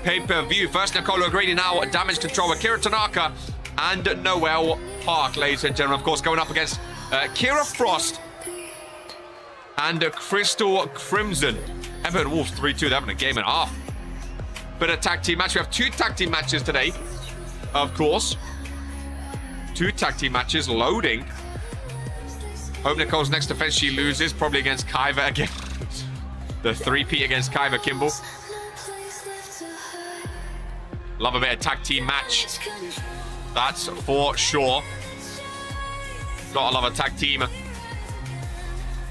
pay-per-view. First, Nicole O'Grady, now Damage Control with Kira Tanaka and Noelle Park, ladies and gentlemen. Of course, going up against Kira Frost and Crystal Crimson. Everett Wolves 3-2. They're having a game and a half. But a tag team match. We have 2 tag team matches today, of course. 2 tag team matches loading. Hope Nicole's next defense she loses, probably against Kyva again. The 3-peat against Kyva Kimball. Love a bit of tag team match. That's for sure. Gotta love a tag team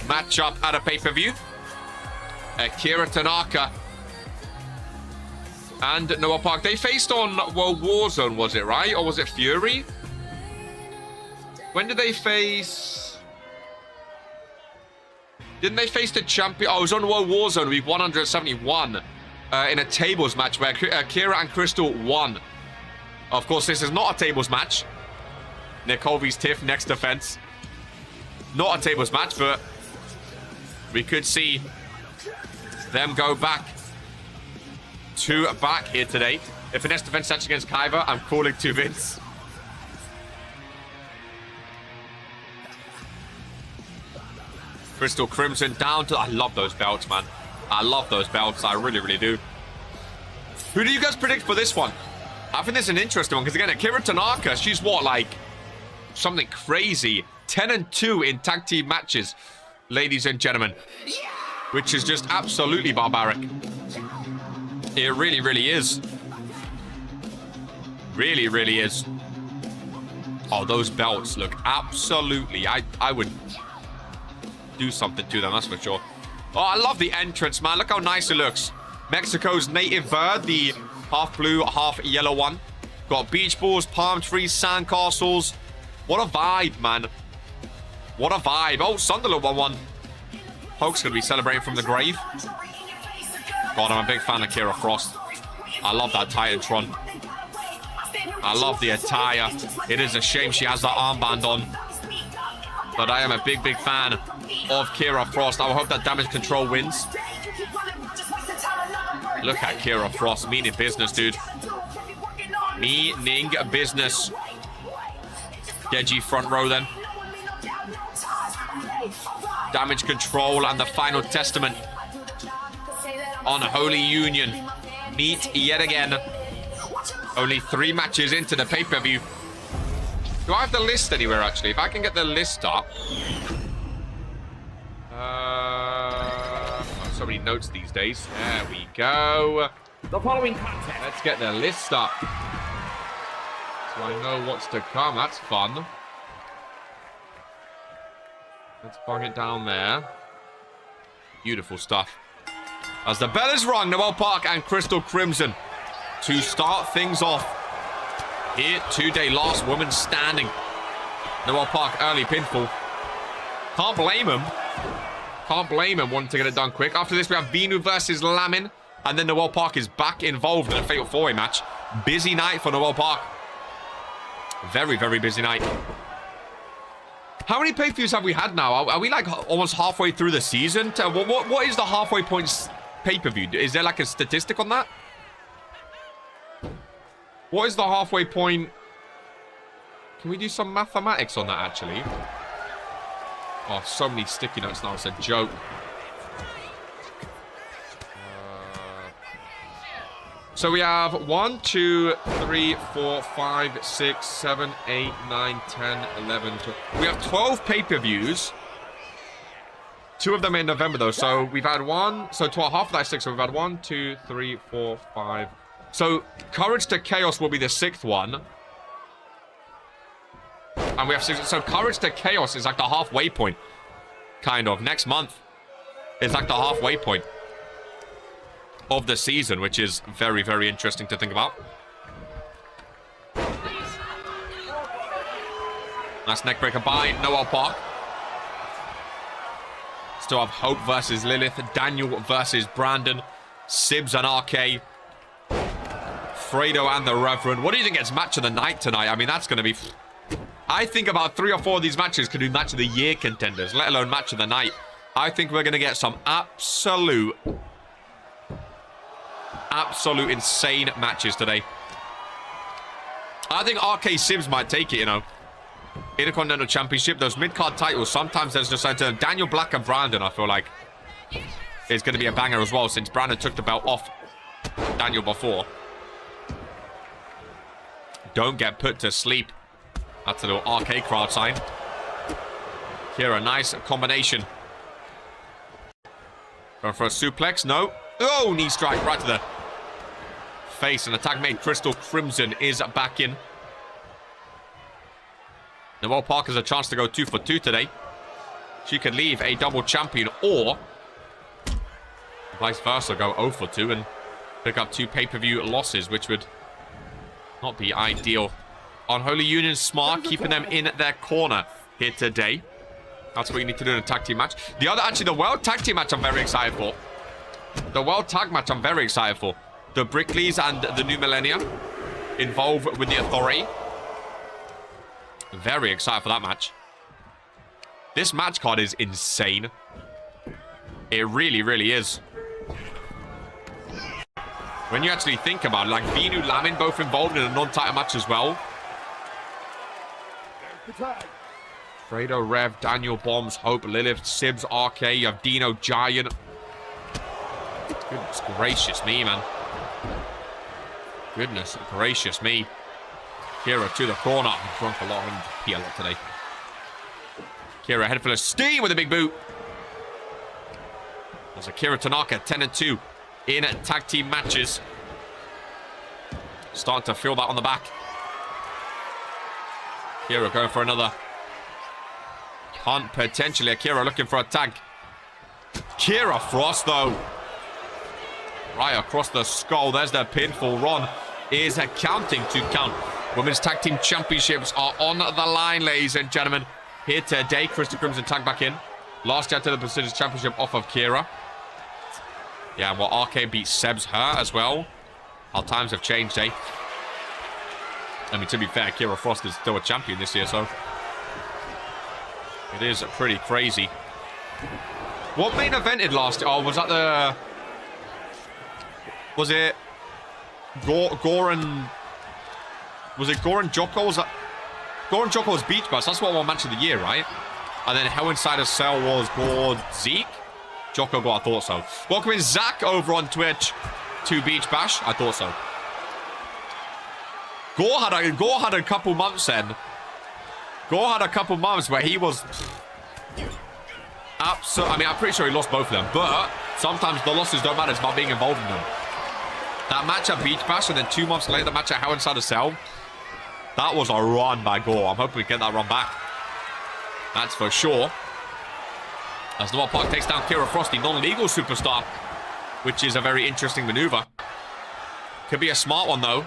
matchup at a pay-per-view. Kira Tanaka and Noelle Park. They faced on Warzone, was it, right? Or was it Fury? When did they face? Didn't they face the champion? Oh, it was on Warzone week 171 in a tables match where Kira and Crystal won. Of course, this is not a tables match. Nicole vs Tiff, next defense. Not a tables match, but we could see them go back to back here today. If a next defense match against Kyva, I'm calling to Vince. Crystal Crimson down to... I love those belts, man. I love those belts. I really, really do. Who do you guys predict for this one? I think this is an interesting one because, again, Kira Tanaka, she's what, like, something crazy. 10-2 in tag team matches, ladies and gentlemen. Which is just absolutely barbaric. It really, really is. Really, really is. Oh, those belts look absolutely... I would do something to them, that's for sure. Oh, I love the entrance, man. Look how nice it looks. Mexico's native bird, the half blue, half yellow one. Got beach balls, palm trees, sandcastles. What a vibe, man. What a vibe. Oh, Sunderland 1-1. Hoke's going to be celebrating from the grave. God, I'm a big fan of Kira Frost. I love that Titantron. I love the attire. It is a shame she has that armband on. But I am a big, big fan of Kira Frost. I hope that Damage Control wins. Look at Kira Frost. Meaning business, dude. Meaning business. Deji front row then. Damage Control and the Final Testament on Holy Union meet yet again. Only 3 matches into the pay-per-view. Do I have the list anywhere, actually? If I can get the list up. So many notes these days. There we go. The following contest. Let's get the list up. So I know what's to come. That's fun. Let's bung it down there. Beautiful stuff. As the bell is rung, Noelle Park and Crystal Crimson to start things off here today. Last woman standing. Noelle Park early pinfall. Can't blame him. Can't blame him wanting to get it done quick. After this, we have Vinu versus Lamin. And then Noelle Park is back involved in a fatal 4-way match. Busy night for Noelle Park. Very, very busy night. How many pay-per-views have we had now? Are we like almost halfway through the season? What is the halfway point pay-per-view? Is there like a statistic on that? What is the halfway point? Can we do some mathematics on that, actually? Oh, so many sticky notes now. It's a joke. So we have 1, 2, 3, 4, 5, 6, 7, 8, 9, 10, 11, 12. We have 12 pay-per-views. 2 of them in November, though. So we've had 1. So 12, half of that is 6. So we've had 1, 2, 3, 4, 5. So Courage to Chaos will be the 6th one. And we have 6. So Courage to Chaos is like the halfway point. Kind of. Next month is like the halfway point of the season, which is very, very interesting to think about. Nice neckbreaker by Noelle Park. Still have Hope versus Lilith, Daniel versus Brandon, Sibs and RK Fredo and the Reverend. What do you think gets match of the night tonight? I mean, that's going to be... I think about 3 or 4 of these matches could be match of the year contenders, let alone match of the night. I think we're going to get some absolute insane matches today. I think RK Sims might take it, you know. Intercontinental Championship, those mid-card titles, sometimes there's just like Daniel Black and Brandon, I feel like, is going to be a banger as well, since Brandon took the belt off Daniel before. Don't get put to sleep. That's a little RK crowd sign. Here, a nice combination. Going for a suplex, no. Oh, knee strike right to the face. An attack made. Crystal Crimson is back in. Noelle Parker's a chance to go 2 for 2 today. She could leave a double champion, or vice versa, go 0 for 2 and pick up 2 pay-per-view losses, which would not be ideal. Unholy Union smart, keeping them in their corner here today. That's what you need to do in a tag team match. The World Tag Team match I'm very excited for. The World Tag match I'm very excited for. The Brickleys and the New Millennia involved with the Authority. Very excited for that match. This match card is insane. It really, really is. When you actually think about it, like Vinu, Lamin both involved in a non-title match as well. Fredo, Rev, Daniel, Bombs, Hope, Lilith, Sibs, RK, you have Dino, Giant. Goodness gracious me, man. Goodness gracious me. Kira to the corner. I've drunk a lot. I'm going to pee a lot today. Kira head full of steam with a big boot. There's Akira Tanaka, 10-2 in tag team matches. Starting to feel that on the back. Kira going for another hunt, potentially. Akira looking for a tag. Kira Frost, though. Right across the skull. There's the pinfall. Ron is counting to count. Women's Tag Team Championships are on the line, ladies and gentlemen. Here today, Crystal Crimson tag back in. Last year to the Prestigious Championship off of Kira. Yeah, well, RK beat Seb's her as well. Our times have changed, eh? I mean, to be fair, Kira Frost is still a champion this year, so... It is pretty crazy. What main evented last year? Oh, was that the... Was it... Goran... Was it Goran Joko? Was that... Goran Joko's Beach Bash. That's what won match of the year, right? And then Hell Inside a Cell was Gord Zeke. Joko Go, I thought so. Welcome in Zach over on Twitch to Beach Bash. I thought so. Gore had a couple months then. Gore had a couple months where he was... Absolutely. I mean, I'm pretty sure he lost both of them. But sometimes the losses don't matter. It's about being involved in them. That match at Beach Bash and then 2 months later, the match at Hell Inside a Cell. That was a run by Gore. I'm hoping we get that run back. That's for sure. As Noelle Park takes down Kira Frost, the non-legal superstar, which is a very interesting maneuver. Could be a smart one, though.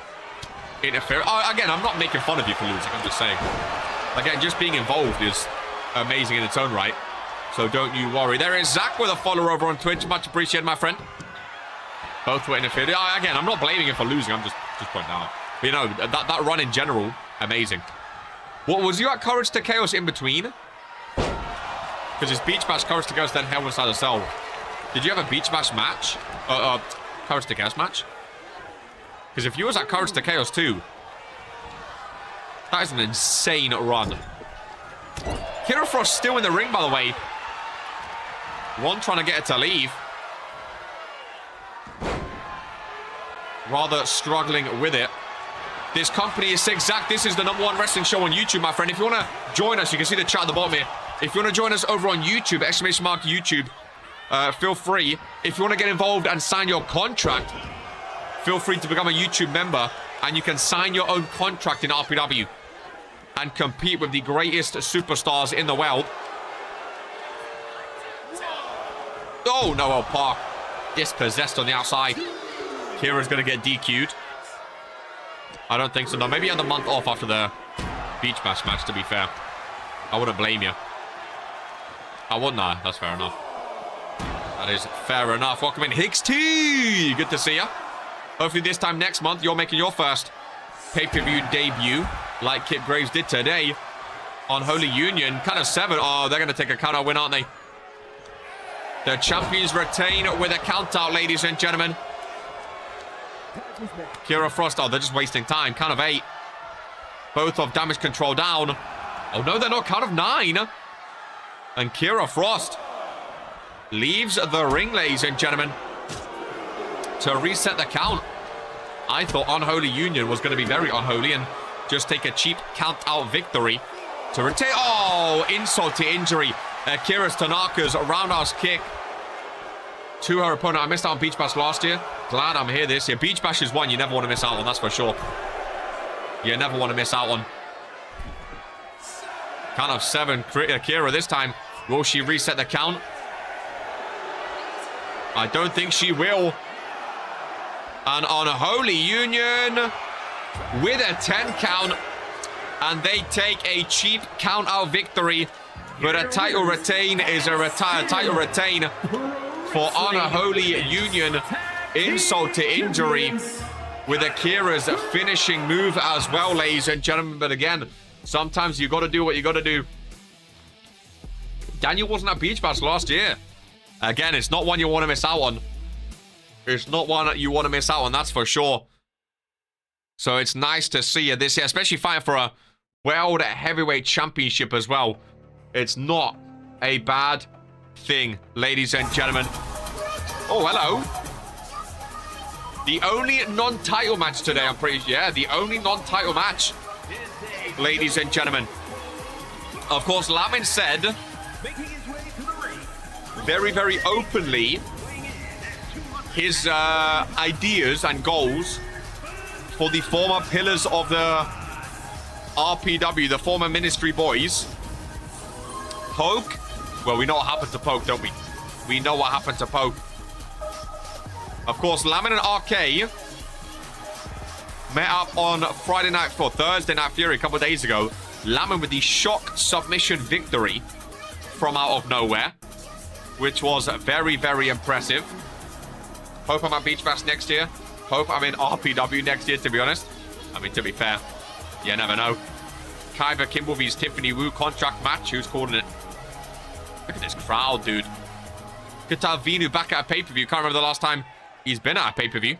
Interfere. Oh, again, I'm not making fun of you for losing. I'm just saying. Again, just being involved is amazing in its own right. So don't you worry. There is Zach with a follower over on Twitch. Much appreciated, my friend. Both were interfered. Again, I'm not blaming him for losing. I'm just pointing out. But, you know, that run in general, amazing. What was you at Courage to Chaos in between? Because it's Beach Bash, Courage to Chaos, then Hell Inside a Cell. Did you have a Beach Bash match? Courage to Chaos match? Because if you was at Courage to Chaos too, that is an insane run. Kira Frost still in the ring, by the way. One trying to get her to leave. Rather struggling with it. This company is Zach. This is the #1 wrestling show on YouTube, my friend. If you want to join us, you can see the chat at the bottom here. If you want to join us over on YouTube, !YouTube, feel free. If you want to get involved and sign your contract, feel free to become a YouTube member, and you can sign your own contract in RPW and compete with the greatest superstars in the world. Oh, Noelle Park dispossessed on the outside. Kira's going to get DQ'd. I don't think so. No, maybe he had the month off after the Beach Bash match, to be fair. I wouldn't blame you. I wouldn't. Nah, that's fair enough. That is fair enough. Welcome in, Hicks T. Good to see you. Hopefully this time next month, you're making your first pay-per-view debut, like Kit Graves did today on Holy Union. Count of 7. Oh, they're going to take a count-out win, aren't they? The champions retain with a count-out, ladies and gentlemen. Kira Frost. Oh, they're just wasting time. Count of 8. Both of damage control down. Oh, no, they're not. Count of 9. And Kira Frost leaves the ring, ladies and gentlemen, to reset the count. I thought Unholy Union was going to be very unholy and just take a cheap count-out victory to retain. Oh, insult to injury. Akira Tanaka's roundhouse kick to her opponent. I missed out on Beach Bash last year. Glad I'm here this year. Beach Bash is one you never want to miss out on, that's for sure. You never want to miss out on. Count of 7. Akira this time. Will she reset the count? I don't think she will. And Unholy Union with a 10 count. And they take a cheap count-out victory. But a title retain is a title retain for Unholy Union. Insult to injury with Akira's finishing move as well, ladies and gentlemen. But again, sometimes you got to do what you got to do. Daniel wasn't at Beach Bash last year. Again, it's not one you want to miss out on. It's not one you want to miss out on, that's for sure. So it's nice to see you this year, especially fighting for a World Heavyweight Championship as well. It's not a bad thing, ladies and gentlemen. Oh, hello. The only non-title match today, I'm pretty sure. Yeah, the only non-title match, ladies and gentlemen. Of course, Lamin said very, very openly his ideas and goals for the former pillars of the RPW, the former Ministry Boys. Poke. Well, we know what happened to Poke, don't we? We know what happened to Poke. Of course, Lamin and RK met up on Thursday Night Fury a couple of days ago. Lamin with the shock submission victory from out of nowhere, which was very, very impressive. Hope I'm at Beach Bash next year. Hope I'm in RPW next year, to be honest. I mean, to be fair, you never know. Kyber Kimbleby's Tiffany Wu contract match. Who's calling it? Look at this crowd, dude. Good to have Vinu back at a pay-per-view. Can't remember the last time he's been at a pay-per-view.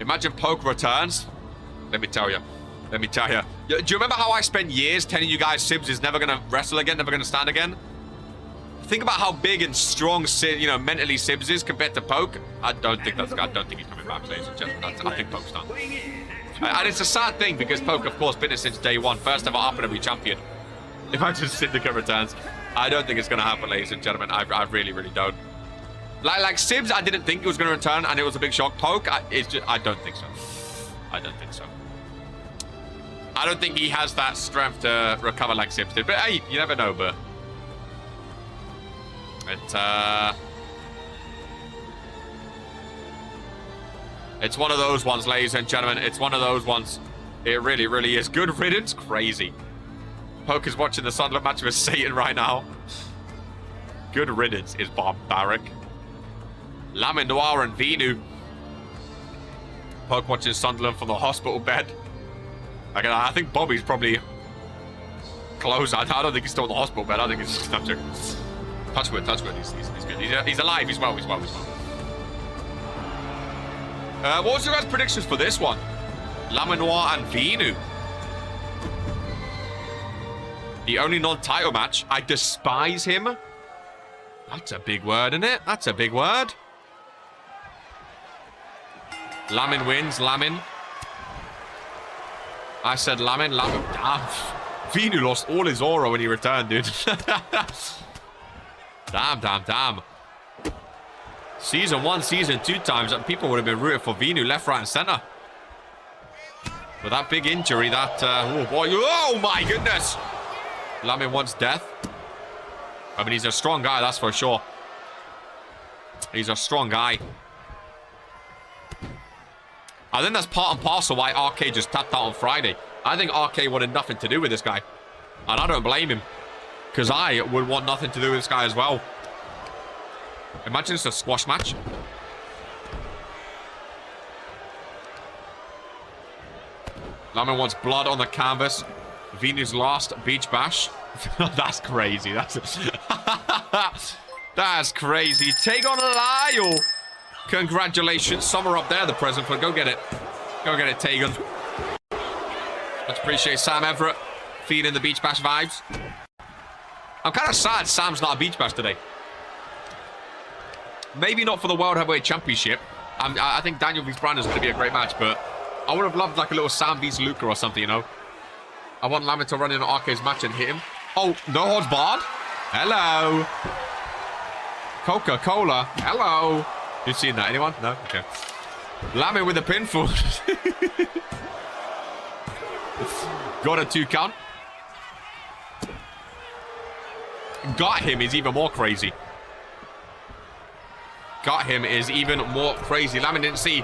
Imagine Poke returns. Let me tell you. Let me tell you. Do you remember how I spent years telling you guys Sibs is never going to wrestle again, never going to stand again? Think about how big and strong, mentally Sibs is compared to Poke. I don't think he's coming back, ladies and gentlemen. I think Poke's done. And it's a sad thing because Poke, of course, been it since day one. First ever RPW champion. Imagine Syndicate returns. I don't think it's going to happen, ladies and gentlemen. I really, really don't. Like Sibs, I didn't think it was going to return, and it was a big shock. Poke, I don't think so. I don't think so. I don't think he has that strength to recover like Sibs did. But hey, you never know, but... It's one of those ones, ladies and gentlemen. It's one of those ones. It really, really is. Good riddance. Crazy. Poke is watching the Sunderland match with Satan right now. Good riddance is barbaric. Lamin Noir and Vinu. Poke watching Sunderland from the hospital bed. I think Bobby's probably close. I don't think he's still in the hospital bed. I think he's just touch wood. He's good. He's alive. He's well. What was your guys' predictions for this one? Lamin Noir and Vinu. The only non-title match. I despise him. That's a big word, isn't it? That's a big word. Lamin wins. Lamin. I said Lamin. Damn. Vinu lost all his aura when he returned, dude. Damn. Season 1, Season 2 times, and people would have been rooting for Vinu left, right, and center. But that big injury, oh boy, oh my goodness! Lamin wants death. I mean, he's a strong guy, that's for sure. He's a strong guy. I think that's part and parcel why RK just tapped out on Friday. I think RK wanted nothing to do with this guy. And I don't blame him. Because I would want nothing to do with this guy as well. Imagine it's a squash match. Lamin wants blood on the canvas. Venu's last beach bash. That's crazy. That's crazy. Take on Lyle. Congratulations. Summer up there, the present for. Go get it. Go get it, Tegan. Let's appreciate Sam Everett feeding the beach bash vibes. I'm kind of sad Sam's not a beach bash today. Maybe not for the World Heavyweight Championship. I think Daniel vs. Brandon is going to be a great match, but I would have loved like a little Sam vs. Luca or something, you know? I want Lamin to run in an Arcade's match and hit him. Oh, no holds barred. Hello. Coca-Cola. Hello. You seen that? Anyone? No? Okay. Lamin with a pinfall. Got a 2 count. Got him is even more crazy. Got him is even more crazy. Lamin didn't see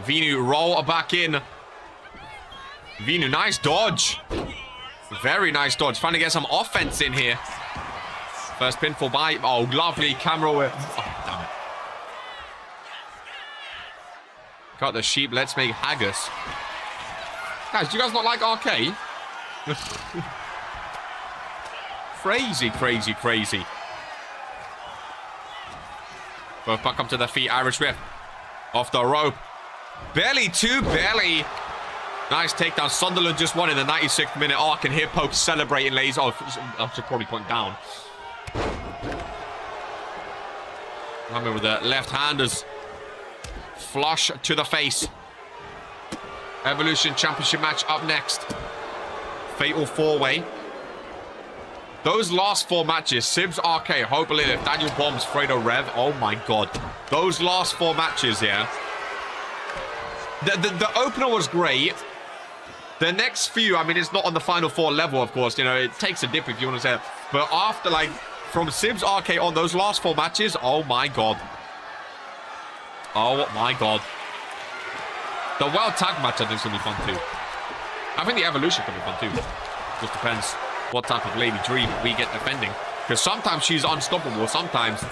Venu roll back in. Venu, nice dodge. Very nice dodge. Trying to get some offense in here. First pinfall by... Oh, lovely camera with... Oh, damn it. Got the sheep. Let's make haggis. Guys, do you guys not like RK? Crazy, crazy, crazy. Both back up to their feet. Irish whip. Off the rope. Belly to belly. Nice takedown. Sunderland just won in the 96th minute. Oh, I can hear Pope celebrating, ladies. Oh, I should probably point down. Lamin with the left-handers. Flush to the face. Evolution Championship match up next. Fatal 4-way. Those last 4 matches, Sibs, RK, Hope Lilith, Daniel Bombs, Fredo Rev. Oh my god. Those last 4 matches, yeah. The opener was great. The next few, I mean, it's not on the final 4 level, of course. You know, it takes a dip if you want to say it. But after, like, from Sibs, RK on those last 4 matches, oh my god. Oh my god. The World Tag match, I think, is going to be fun too. I think the Evolution can be fun too. Just depends what type of Lady Dream we get defending. Because sometimes she's unstoppable. Sometimes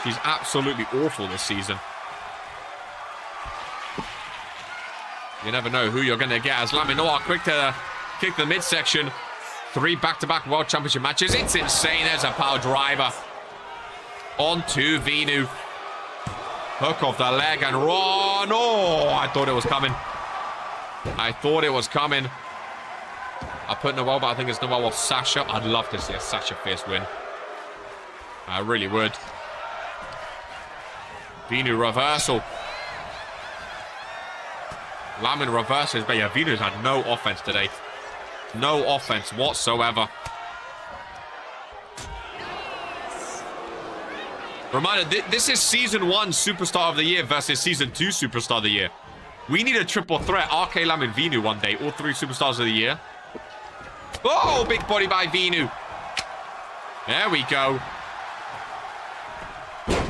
she's absolutely awful this season. You never know who you're going to get. As Lamin Noir quick to kick the midsection. 3 back-to-back World Championship matches. It's insane. There's a power driver. On to Venu. Hook off the leg and run. Oh, I thought it was coming. I thought it was coming. I put Noel, but I think it's Noel off Sasha. I'd love to see a Sasha Fierce win. I really would. Venu reversal. Lamin reverses, but yeah, Venu's had no offense today. No offense whatsoever. Reminder, this is Season 1 Superstar of the Year versus Season 2 Superstar of the Year. We need a triple threat. RK, Lamin, Venu one day. All 3 Superstars of the Year. Oh, big body by Venu. There we go.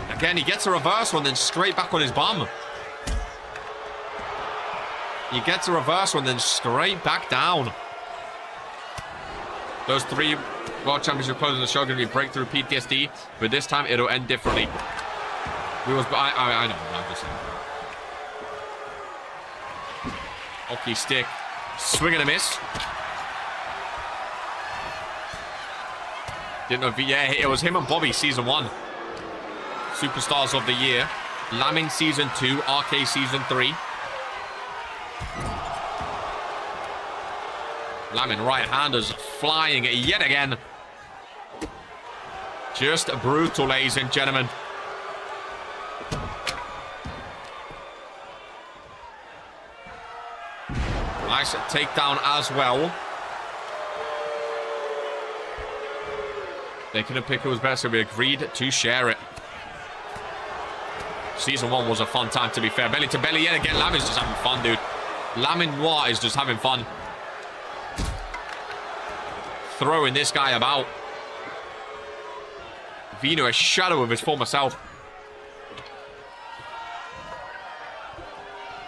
Again, he gets a reversal and then straight back on his bum. He gets a reversal and then straight back down. Those 3 World Championship closing the show are going to be Breakthrough PTSD, but this time it'll end differently. I know, I'm just saying. Hockey stick. Swing and a miss. Didn't know if yeah, it was him and Bobby Season 1. Superstars of the Year. Lamin Season 2, RK Season 3. Lamin right-handers flying yet again. Just brutal, ladies and gentlemen. Nice takedown as well. They couldn't pick who was better, so we agreed to share it. Season 1 was a fun time, to be fair. Belly to belly yet again. Lamin's just having fun, dude. Lamin Noir is just having fun. Throwing this guy about. Venu, a shadow of his former self.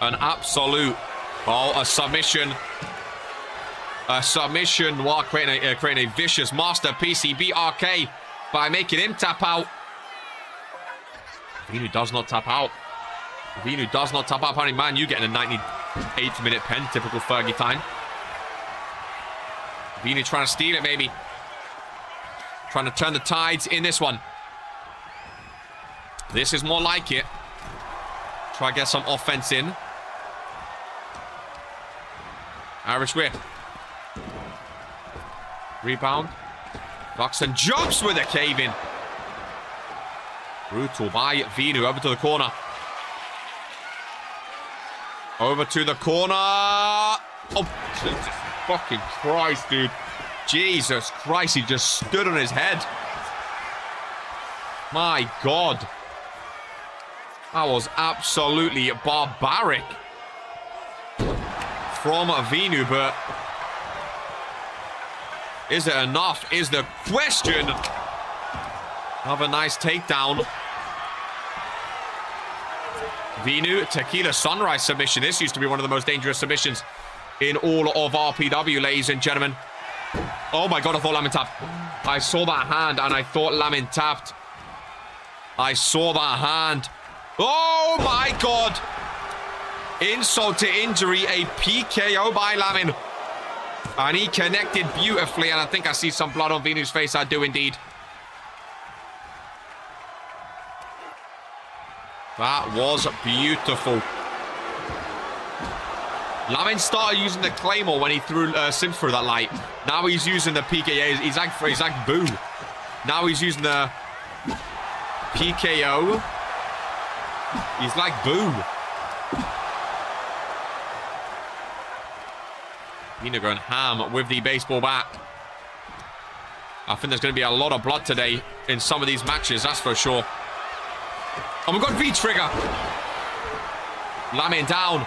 An absolute... Oh, a submission. A submission. Noir creating a vicious masterpiece. He beat RK by making him tap out. Venu does not tap out. Venu does not tap out. Apparently, man, you getting a 8-minute pen, typical Fergie time. Vinu trying to steal it, maybe. Trying to turn the tides in this one. This is more like it. Try to get some offense in. Irish whip. Rebound. Buxton jumps with a cave in. Brutal by Vinu. Over to the corner. Over to the corner. Oh, Jesus fucking Christ, dude. Jesus Christ, he just stood on his head. My God. That was absolutely barbaric from Vinu, but is it enough? Is the question. Have a nice takedown. Vinu, Tequila Sunrise submission. This used to be one of the most dangerous submissions in all of RPW, ladies and gentlemen. Oh my God, I thought Lamin tapped. I saw that hand and I thought Lamin tapped. I saw that hand. Oh my God. Insult to injury, a PKO by Lamin. And he connected beautifully, and I think I see some blood on Vinu's face. I do indeed. That was beautiful. Lamin started using the Claymore when he threw Sims through that light. Now he's using the PKO. He's like boo. Now he's using the PKO. He's like boo. Vinu going ham with the baseball bat. I think there's going to be a lot of blood today in some of these matches, that's for sure. Oh my God, V-trigger. Lamin down.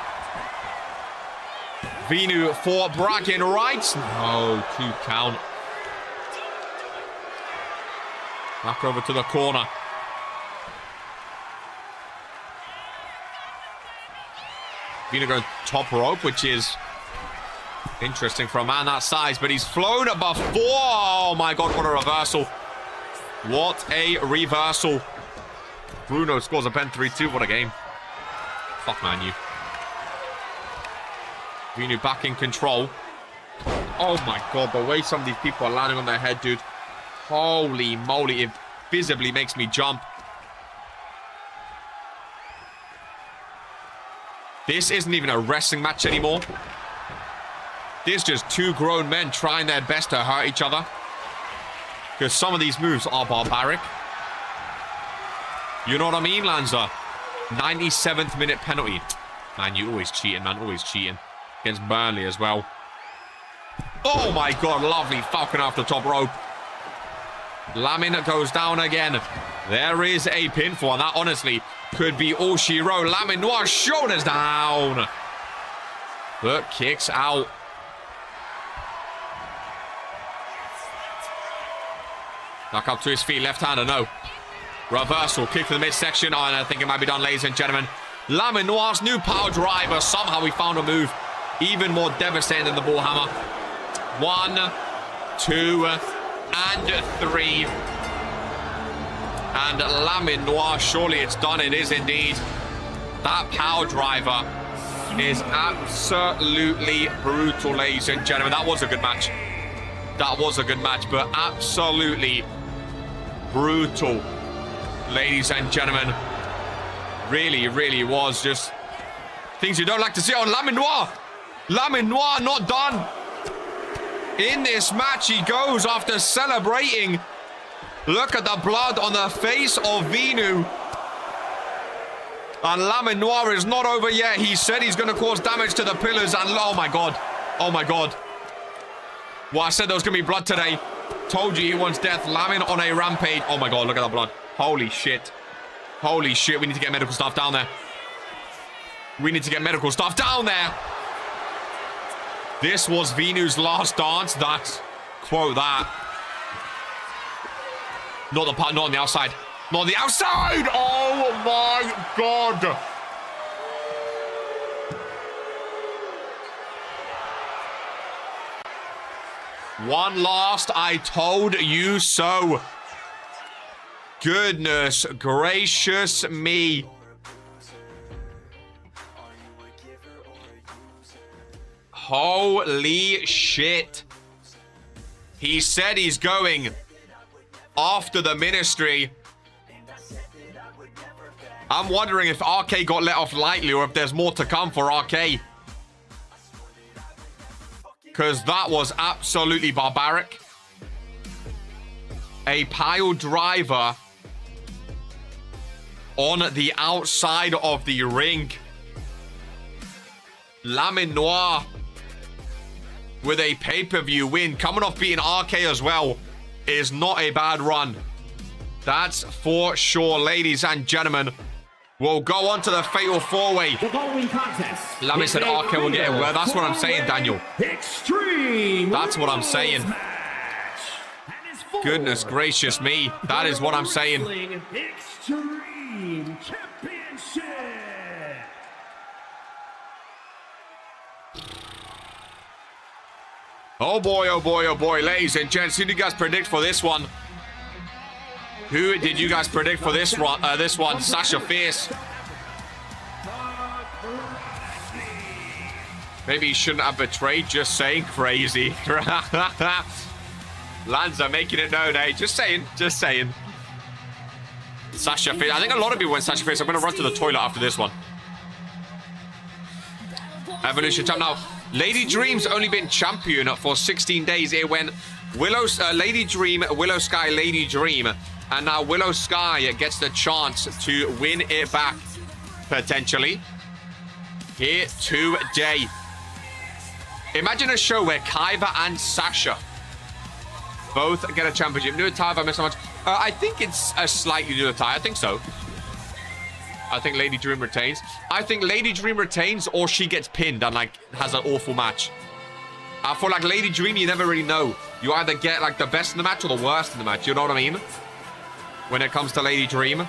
Vinu for bragging rights. No, 2 count. Back over to the corner. Vinu going top rope, which is interesting for a man that size, but he's flown above 4. Oh my God, what a reversal. What a reversal. Bruno scores a pen 3-2. What a game. Fuck, man, you. Vinu back in control. Oh my God, the way some of these people are landing on their head, dude. Holy moly, it visibly makes me jump. This isn't even a wrestling match anymore. This is just 2 grown men trying their best to hurt each other. Because some of these moves are barbaric. You know what I mean, Lanza? 97th minute penalty. Man, you always cheating, man. Always cheating. Against Burnley as well. Oh my God, lovely falcon off the top rope. Lamin goes down again. There is a pinfall, and that honestly could be all she wrote. Lamin Noir shoulders down. But kicks out. Back up to his feet, left-hander, no. Reversal, kick to the midsection. Oh, and I think it might be done, ladies and gentlemen. Lamin Noir's new power driver. Somehow he found a move even more devastating than the ball hammer. 1, 2, and 3. And Lamin Noir, surely it's done. It is indeed. That power driver is absolutely brutal, ladies and gentlemen. That was a good match. That was a good match, but absolutely brutal, ladies and gentlemen. Really, really was just things you don't like to see on Lamin Noir. Lamin Noir not done. In this match he goes after celebrating. Look at the blood on the face of Vinu. And Lamin Noir is not over yet. He said he's going to cause damage to the pillars. And oh my God. Oh my God. Well, I said there was going to be blood today. Told you he wants death. Lamin on a rampage. Oh my God, look at that blood. Holy shit. Holy shit, we need to get medical staff down there. We need to get medical staff down there. This was Vinu's last dance. That's, quote that. Not on the outside. Not on the outside! Oh my God! One last, I told you so. Goodness gracious me. Holy shit. He said he's going after the ministry. I'm wondering if RK got let off lightly or if there's more to come for RK. Because that was absolutely barbaric. A pile driver on the outside of the ring. Lamin Noir with a pay-per-view win. Coming off beating RK as well is not a bad run. That's for sure, ladies and gentlemen. We'll go on to the Fatal 4-Way. The following contest. Lamin said RK will get it. Well, that's what I'm saying, Daniel. Extreme. That's what I'm saying. Goodness gracious me. That is what I'm saying. Extreme Championship. Oh boy, oh boy, oh boy. Ladies and gents, who do you guys predict for this one? Who did you guys predict for this one? Sasha Fierce. Maybe he shouldn't have betrayed. Just saying, crazy. Lanza making it known, eh? Just saying, just saying. Sasha Fierce. I think a lot of people went Sasha Fierce. I'm going to run to the toilet after this one. Evolution champ now. Lady Dream's only been champion for 16 days. It went Lady Dream, Willow Sky, Lady Dream. And now Willow Sky gets the chance to win it back, potentially, here today. Imagine a show where Kaiva and Sasha both get a championship. New attire, if I missed so much. I think it's a slightly new attire. I think so. I think Lady Dream retains. I think Lady Dream retains or she gets pinned and, like, has an awful match. I feel like Lady Dream, you never really know. You either get, like, the best in the match or the worst in the match. You know what I mean? When it comes to Lady Dream.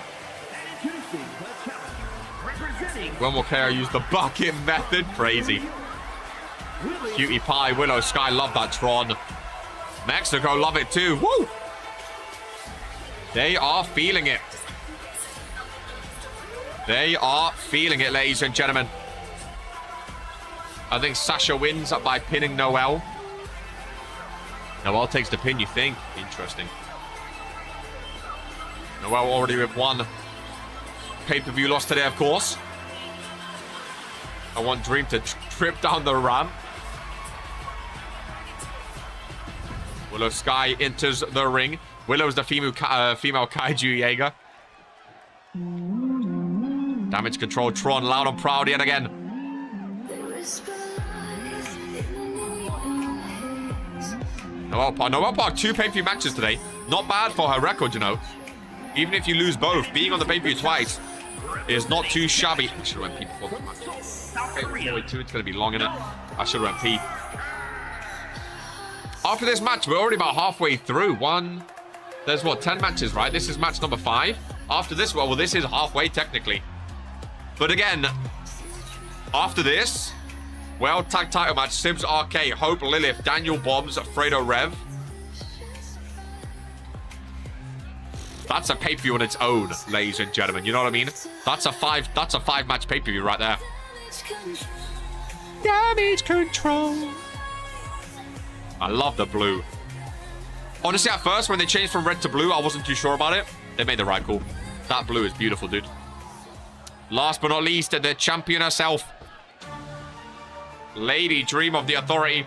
When will KO use the bucket method? Crazy. Cutie Pie, Willow Sky, love that Tron. Mexico, love it too. Woo! They are feeling it. They are feeling it, ladies and gentlemen. I think Sasha wins by pinning Noelle. Noelle takes the pin, you think? Interesting. Noelle already with one pay-per-view loss today, of course. I want Dream to trip down the ramp. Willow Sky enters the ring. Willow's the female Kaiju Jaeger. Damage control, Tron, loud and proud yet again. Noelle Park, 2 pay-per-view matches today. Not bad for her record, you know. Even if you lose both, being on the pay-per-view twice is not too shabby. I should have went P before the match. Okay, it's going to be long, innit? I should have went P. After this match, we're already about halfway through. There's what, 10 matches, right? This is match number 5. After this, well, this is halfway, technically. But again, after this, well, tag title match, Sibs RK, Hope Lilith, Daniel Bombs, Fredo Rev. That's a pay-per-view on its own, ladies and gentlemen. You know what I mean? That's a 5-match pay-per-view right there. Damage control. I love the blue. Honestly, at first, when they changed from red to blue, I wasn't too sure about it. They made the right call. That blue is beautiful, dude. Last but not least, the champion herself. Lady Dream of the Authority.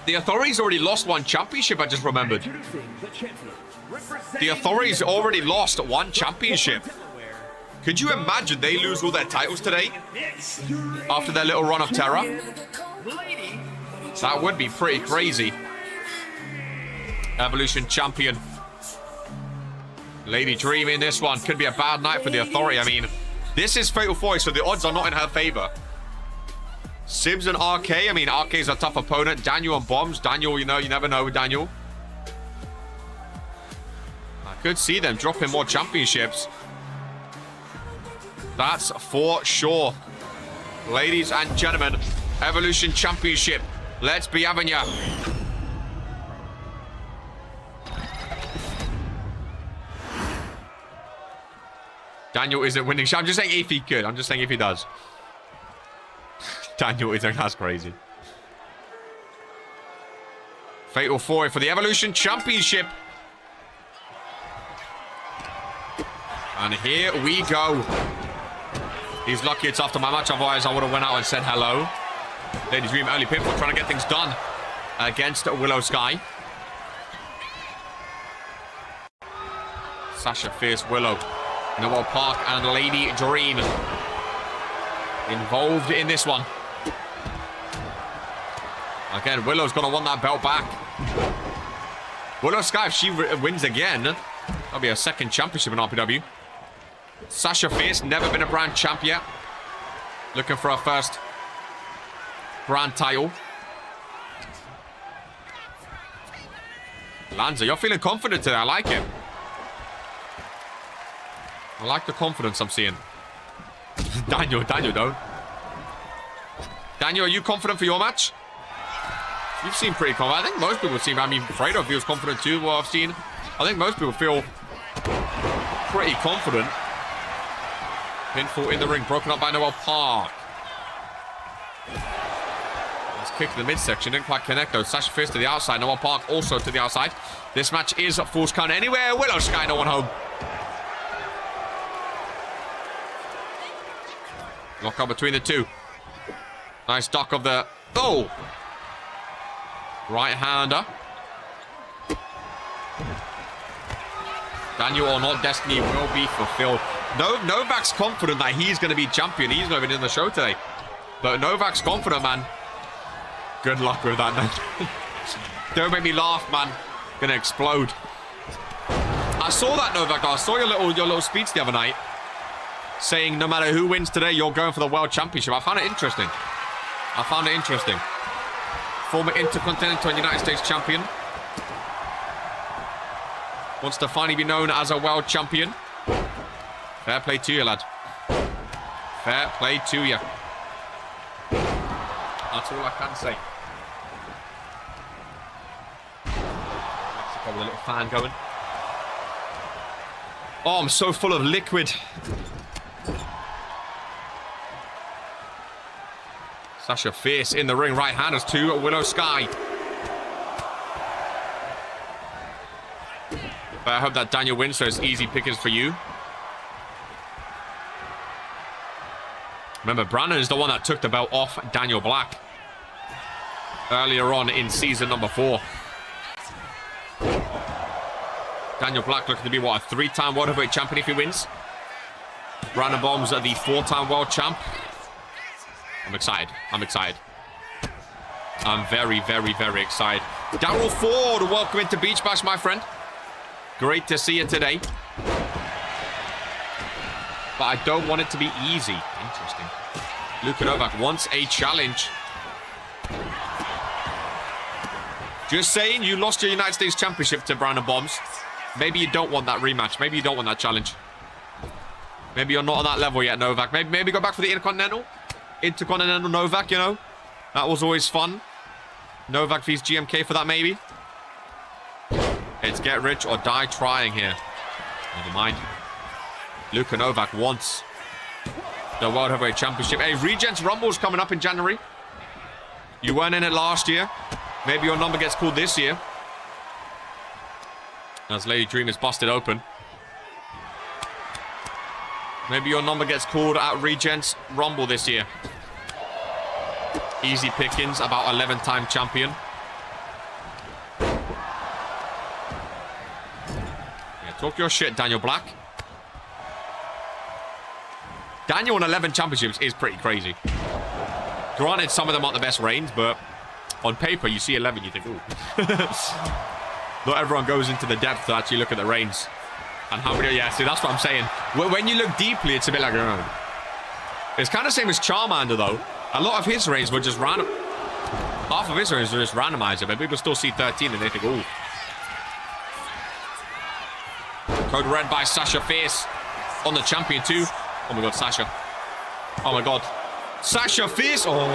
The Authority's already lost 1 championship, I just remembered. The Authority's already lost 1 championship. Could you imagine they lose all their titles today? After their little run of terror? That would be pretty crazy. Evolution champion. Lady Dream in this one. Could be a bad night for the Authority. I mean, this is Fatal 4, so the odds are not in her favor. Sibs and RK. I mean, RK's a tough opponent. Daniel and Bombs. Daniel, you know, you never know with Daniel. I could see them dropping more championships. That's for sure. Ladies and gentlemen, Evolution Championship. Let's be having ya. Daniel isn't winning. I'm just saying if he could. I'm just saying if he does. Daniel is like, that's crazy. Fatal 4 for the Evolution Championship. And here we go. He's lucky it's after my match, otherwise I would have went out and said hello. Lady Dream early pinfall, trying to get things done against Willow Sky. Sasha Fierce, Willow, Noel Park, and Lady Dream involved in this one. Again, Willow's going to want that belt back. Willow Sky, if she wins again, that'll be her second championship in RPW. Sasha Fierce, never been a brand champ yet. Looking for her first brand title. Lanza, you're feeling confident today. I like it. I like the confidence I'm seeing. Daniel don't. Daniel, are you confident for your match? You seem pretty confident. I think most people seem, I mean, Fredo feels confident too, what I've seen. I think most people feel pretty confident. Pinfall in the ring, broken up by Noel Park. Let's kick to the midsection, didn't quite connect though. Sasha Fierce to the outside, Noel Park also to the outside. This match is Fool's Count anywhere. Willow Sky, no one home. Lock up between the two. Nice duck of the... Oh! Right-hander. Daniel or not, destiny will be fulfilled. Novak's confident that he's going to be champion. He's not even in the show today. But Novak's confident, man. Good luck with that, man. Don't make me laugh, man. Gonna explode. I saw that, Novak. I saw your little speech the other night, saying no matter who wins today, you're going for the World Championship. I found it interesting. Former Intercontinental and United States champion. Wants to finally be known as a world champion. Fair play to you, lad. Fair play to you. That's all I can say. Let's got a little fan going. Oh, I'm so full of liquid. Sasha Fierce in the ring, right-handers to Willow Sky. But I hope that Daniel wins, so it's easy pickings for you. Remember, Brandon is the one that took the belt off Daniel Black earlier on in season number 4. Daniel Black looking to be, what, a 3-time World Heavyweight Champion if he wins. Brandon Bombs are the 4-time World Champ. I'm excited. I'm very, very, very excited. Daryl Ford, welcome into Beach Bash, my friend. Great to see you today. But I don't want it to be easy. Interesting. Luka Novak wants a challenge. Just saying, you lost your United States Championship to Brandon Bombs. Maybe you don't want that rematch. Maybe you don't want that challenge. Maybe you're not on that level yet, Novak. Maybe go back for the Intercontinental. Intercontinental Novak, you know. That was always fun. Novak vs GMK for that, maybe. It's get rich or die trying here. Never mind. Luka Novak wants the World Heavyweight Championship. Hey, Regents Rumble's coming up in January. You weren't in it last year. Maybe your number gets called this year. As Lady Dream is busted open. Maybe your number gets called at Regents Rumble this year. Easy pickings, about 11-time champion. Yeah, talk your shit, Daniel Black. Daniel on 11 championships is pretty crazy. Granted, some of them aren't the best reigns, but on paper, you see 11, you think, ooh. Not everyone goes into the depth to actually look at the reigns. And how many, yeah, see, that's what I'm saying. When you look deeply, it's a bit like, It's kind of the same as Charmander, though. A lot of his reigns were just random. Half of his reigns were just randomizer, but people still see 13 and they think, ooh. Code red by Sasha Fierce on the champion, too. Oh my god, Sasha. Oh my god. Sasha Fierce. Oh.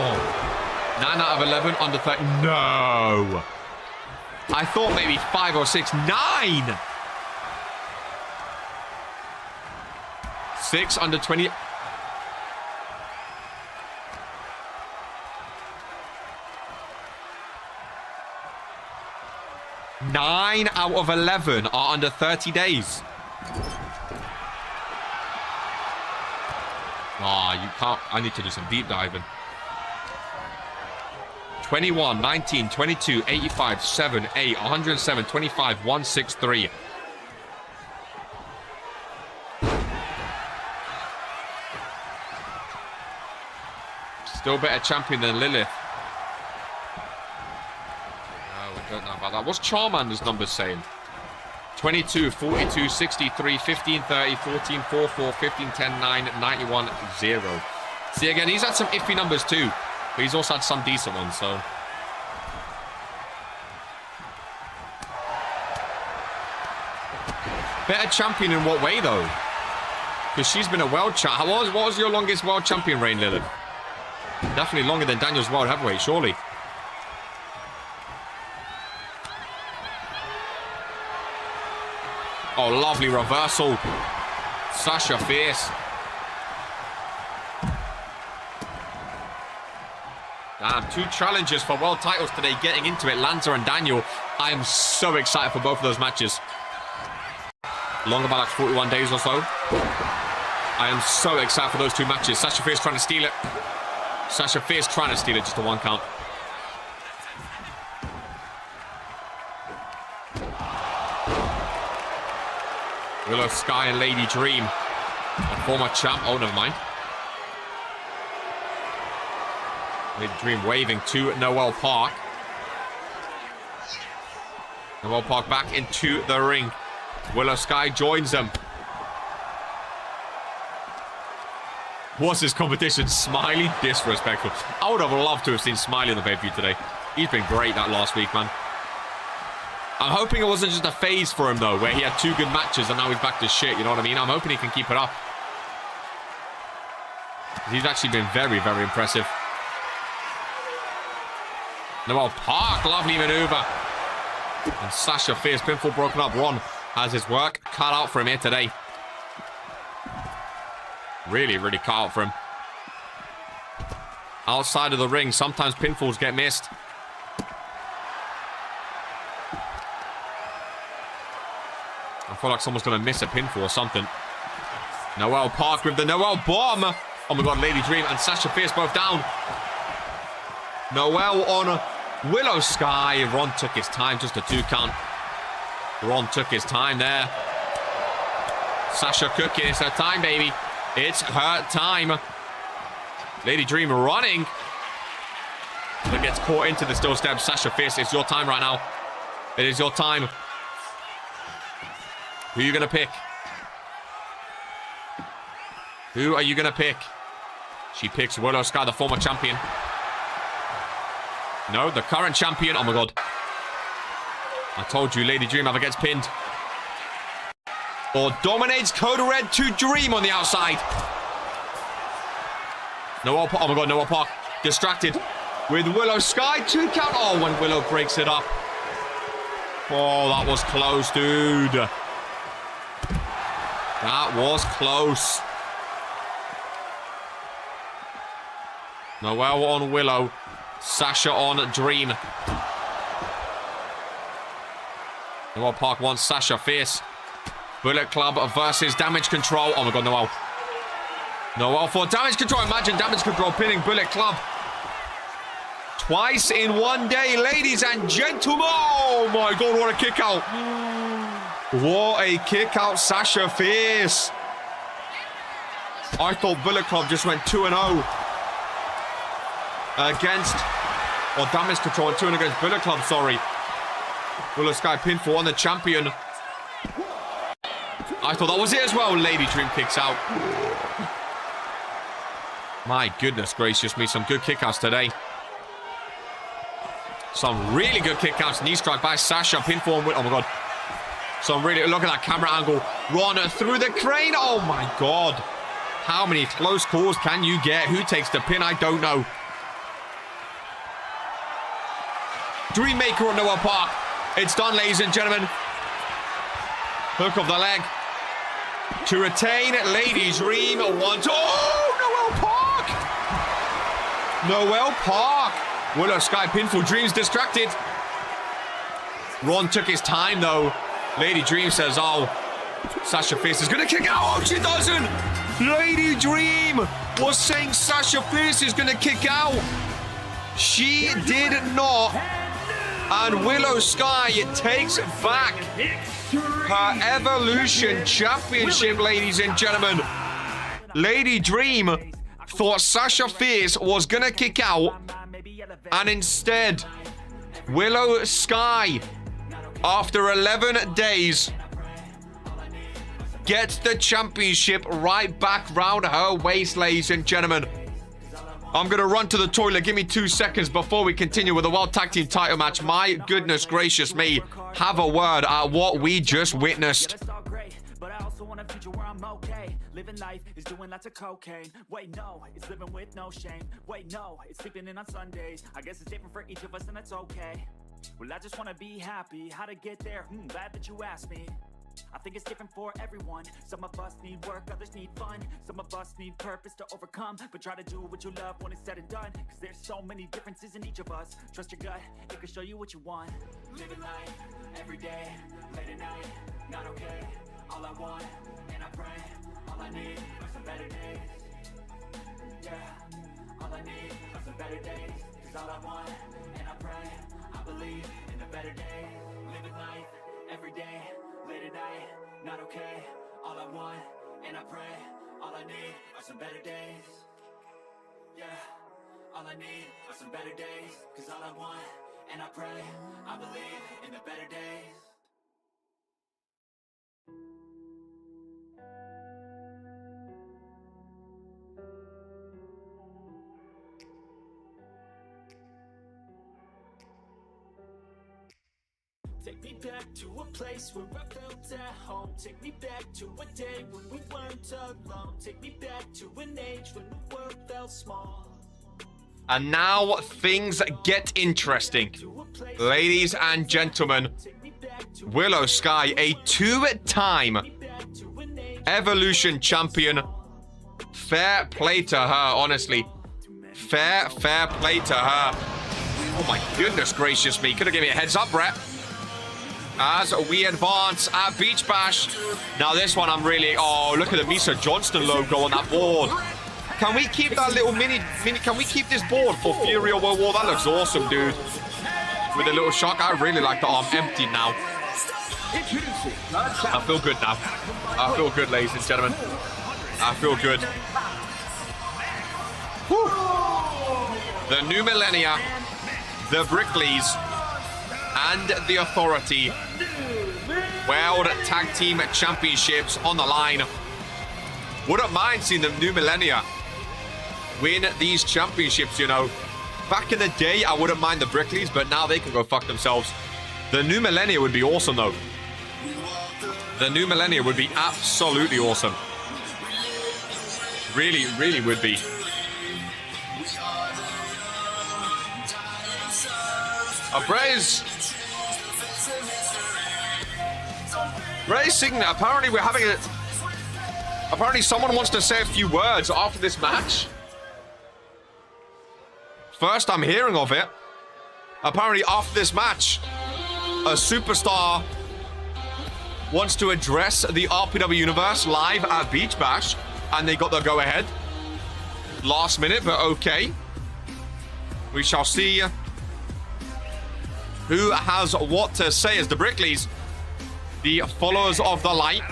9 out of 11 under 30. No. I thought maybe 5 or 6. 9. 6 under 20. 9 out of 11 are under 30 days. You can't. I need to do some deep diving. 21, 19, 22, 85, 7, 8, 107, 25, 163. Still better champion than Lilith. Oh, we don't know about that. What's Charmander's numbers saying? 22, 42, 63, 15, 30, 14, 4, 4, 15, 10, 9, 91, 0. See, again, he's had some iffy numbers too. But he's also had some decent ones, so... Better champion in what way, though? Because she's been a world champ. What was your longest world champion reign, Lilith? Definitely longer than Daniel's world heavyweight, surely. Oh, lovely reversal. Sasha Fierce. Damn, 2 challenges for world titles today getting into it. Lanza and Daniel. I am so excited for both of those matches. Longer by like 41 days or so. I am so excited for those 2 matches. Sasha Fierce trying to steal it. Sasha Fierce trying to steal it, just a 1 count. Willow Sky and Lady Dream. A former champ. Oh, never mind. Lady Dream waving to Noelle Park. Noelle Park back into the ring. Willow Sky joins them. What's his competition? Smiley? Disrespectful. I would have loved to have seen Smiley on the pay-per-view today. He's been great that last week, man. I'm hoping it wasn't just a phase for him, though, where he had 2 good matches and now he's back to shit, you know what I mean? I'm hoping he can keep it up. He's actually been very, very impressive. Noelle Park, lovely maneuver. And Sasha Fierce, pinfall broken up. Ron has his work cut out for him here today. Really, really cut out for him. Outside of the ring, sometimes pinfalls get missed. I feel like someone's going to miss a pinfall or something. Noelle Park with the Noelle bomb. Oh my god, Lady Dream and Sasha Fierce both down. Noelle on Willow Sky. Ron took his time, just a 2 count. Ron took his time there. Sasha cooking, it's her time, baby. It's her time. Lady Dream running. But gets caught into the steel step. Sasha Fierce, it's your time right now. It is your time. Who are you going to pick? Who are you going to pick? She picks Willow Sky, the former champion. No, the current champion. Oh my god. I told you, Lady Dream either gets pinned or dominates Code Red to Dream on the outside. Noelle Park. Oh my god, Noelle Park distracted with Willow Sky. 2 count. Oh, when Willow breaks it up. Oh, that was close, dude. That was close. Noelle on Willow. Sasha on Dream. Noelle Park wants Sasha Fierce. Bullet Club versus Damage Control. Oh my god, Noelle. Noelle for Damage Control. Imagine Damage Control pinning Bullet Club. Twice in 1 day, ladies and gentlemen. Oh my god, what a kick out. What a kick out, Sasha Fierce. I thought Bullet Club just went 2-0 against, or Damage Control, and 2-0 against Bullet Club, sorry. Willow Sky pinfall on the champion. I thought that was it as well. Lady Dream kicks out. My goodness gracious me, some good kickouts today. Some really good kickouts. Knee strike by Sasha, pinfall. Oh my god. Some really, look at that camera angle. Ron through the crane. Oh my god. How many close calls can you get? Who takes the pin? I don't know. Dreammaker on Noelle Park. It's done, ladies and gentlemen. Hook of the leg. To retain, Lady Dream. 1, 2. Oh, Noelle Park. Noelle Park. Willow Sky pinfall. Dream's distracted. Ron took his time, though. Lady Dream says, oh, Sasha Fierce is going to kick out. Oh, she doesn't. Lady Dream was saying Sasha Fierce is going to kick out. She did not. And Willow Sky takes back her Evolution Championship, ladies and gentlemen. Lady Dream thought Sasha Fierce was going to kick out. And instead, Willow Sky, after 11 days, gets the championship right back round her waist, ladies and gentlemen. I'm going to run to the toilet. Give me 2 seconds before we continue with the World Tag Team title match. My goodness gracious me. Have a word at what we just witnessed. Living life is doing lots of cocaine. Wait, no, it's living with no shame. Wait, no, it's sleeping in on Sundays. I guess it's different for each of us and that's okay. Well, I just want to be happy. How to get there? Glad that you asked me. I think it's different for everyone. Some of us need work, others need fun. Some of us need purpose to overcome. But try to do what you love when it's said and done. Cause there's so many differences in each of us. Trust your gut, it can show you what you want. Living life, every day, late at night, not okay. All I want, and I pray, all I need are some better days. Yeah, all I need are some better days. Cause all I want, and I pray, I believe in the better days. Living life, every day, late at night, not okay. All I want, and I pray, all I need are some better days. Yeah, all I need are some better days. Cause all I want, and I pray, I believe in the better days. Take me back to a place where I felt at home. Take me back to a day when we weren't alone. Take me back to an age when the world felt small. And now things get interesting. Ladies and gentlemen, Willow Sky, a 2-time Evolution champion. Fair play to her, honestly. Fair play to her. Oh my goodness gracious me. Could have given me a heads up, Brett. As we advance at Beach Bash. Now this one I'm really... Oh, look at the Misa Johnston logo on that board. Can we keep that little mini... Can we keep this board for Fury or World War? That looks awesome, dude. With a little shock. I really like the arm empty now. I feel good now. I feel good, ladies and gentlemen. I feel good. Whew. The New Millennia, the Brickleys, and the Authority. World Tag Team Championships on the line. Wouldn't mind seeing the New Millennia win these championships, you know. Back in the day, I wouldn't mind the Brickleys, but now they can go fuck themselves. The New Millennia would be awesome, though. The New Millennia would be absolutely awesome. Really, really would be. Bray's singing. Apparently we're having a... Apparently someone wants to say a few words after this match. First I'm hearing of it. Apparently after this match, a superstar wants to address the RPW Universe live at Beach Bash. And they got the go-ahead. Last minute, but okay. We shall see who has what to say as the Brickleys, the followers of the light,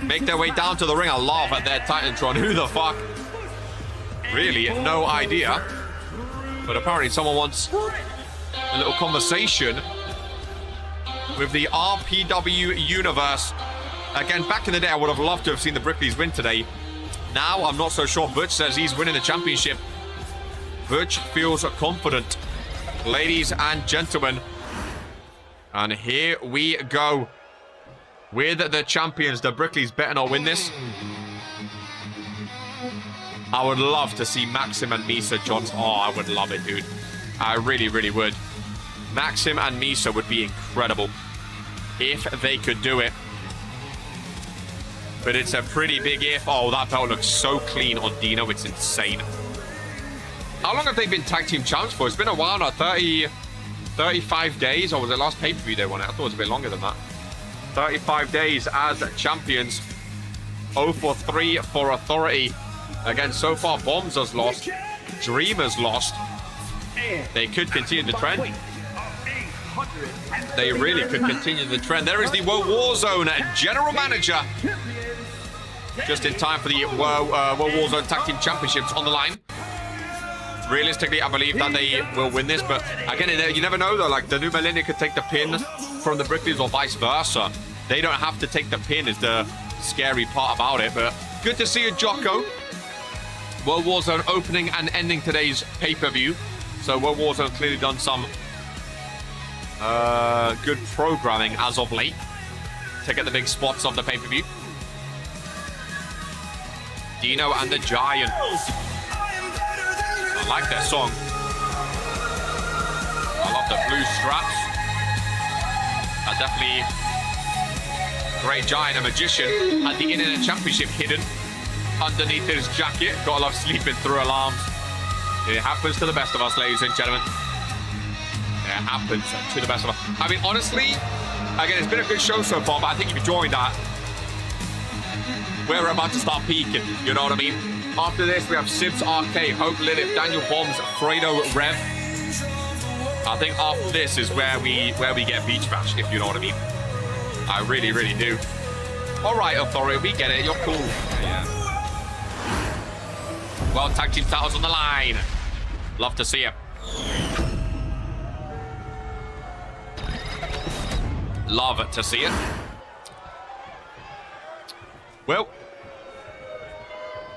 make their way down to the ring. I laugh at their Titantron. Who the fuck? Really, no idea. But apparently someone wants a little conversation with the RPW Universe. Again, back in the day, I would have loved to have seen the Brickleys win today. Now, I'm not so sure. Butch says he's winning the championship. Butch feels confident. Ladies and gentlemen. And here we go. With the champions, the Brickleys better not win this. I would love to see Maxim and Misa Johnson. Oh, I would love it, dude. I really, really would. Maxim and Misa would be incredible if they could do it. But it's a pretty big if. Oh, that belt looks so clean on Dino. It's insane. How long have they been tag team champs for? It's been a while now. 30 35 days, or was it last pay-per-view they won it? I thought it was a bit longer than that. 35 days as champions. 0 for 3 for Authority. Again, so far, Bombs has lost. Dreamers lost. They could continue the trend. They really could continue the trend. There is the World Warzone General Manager. Just in time for the World Warzone Tag Team Championships on the line. Realistically, I believe that they will win this, but again, you never know though. Like, the New Millennium could take the pin from the Brickleys or vice versa. They don't have to take the pin, is the scary part about it. But good to see you, Jocko. World Warzone opening and ending today's pay-per-view. So World Warzone clearly done some good programming as of late to get the big spots of the pay-per-view. Dino and the Giant. I like their song. I love the blue straps. Definitely great. Giant, a magician, had the Internet Championship hidden underneath his jacket. Gotta love sleeping through alarms. It happens to the best of us, ladies and gentlemen. It happens to the best of us. I mean, honestly, again, it's been a good show so far, but I think if you joined that, we're about to start peaking, you know what I mean? After this, we have Sibs RK, Hope Lilith, Daniel Bombs, Fredo Rev. I think after this is where we get Beach Bash, if you know what I mean. I really, really do. All right, Authority, we get it. You're cool. Yeah. Well, tag team titles on the line. Love to see it. Love to see it. Well.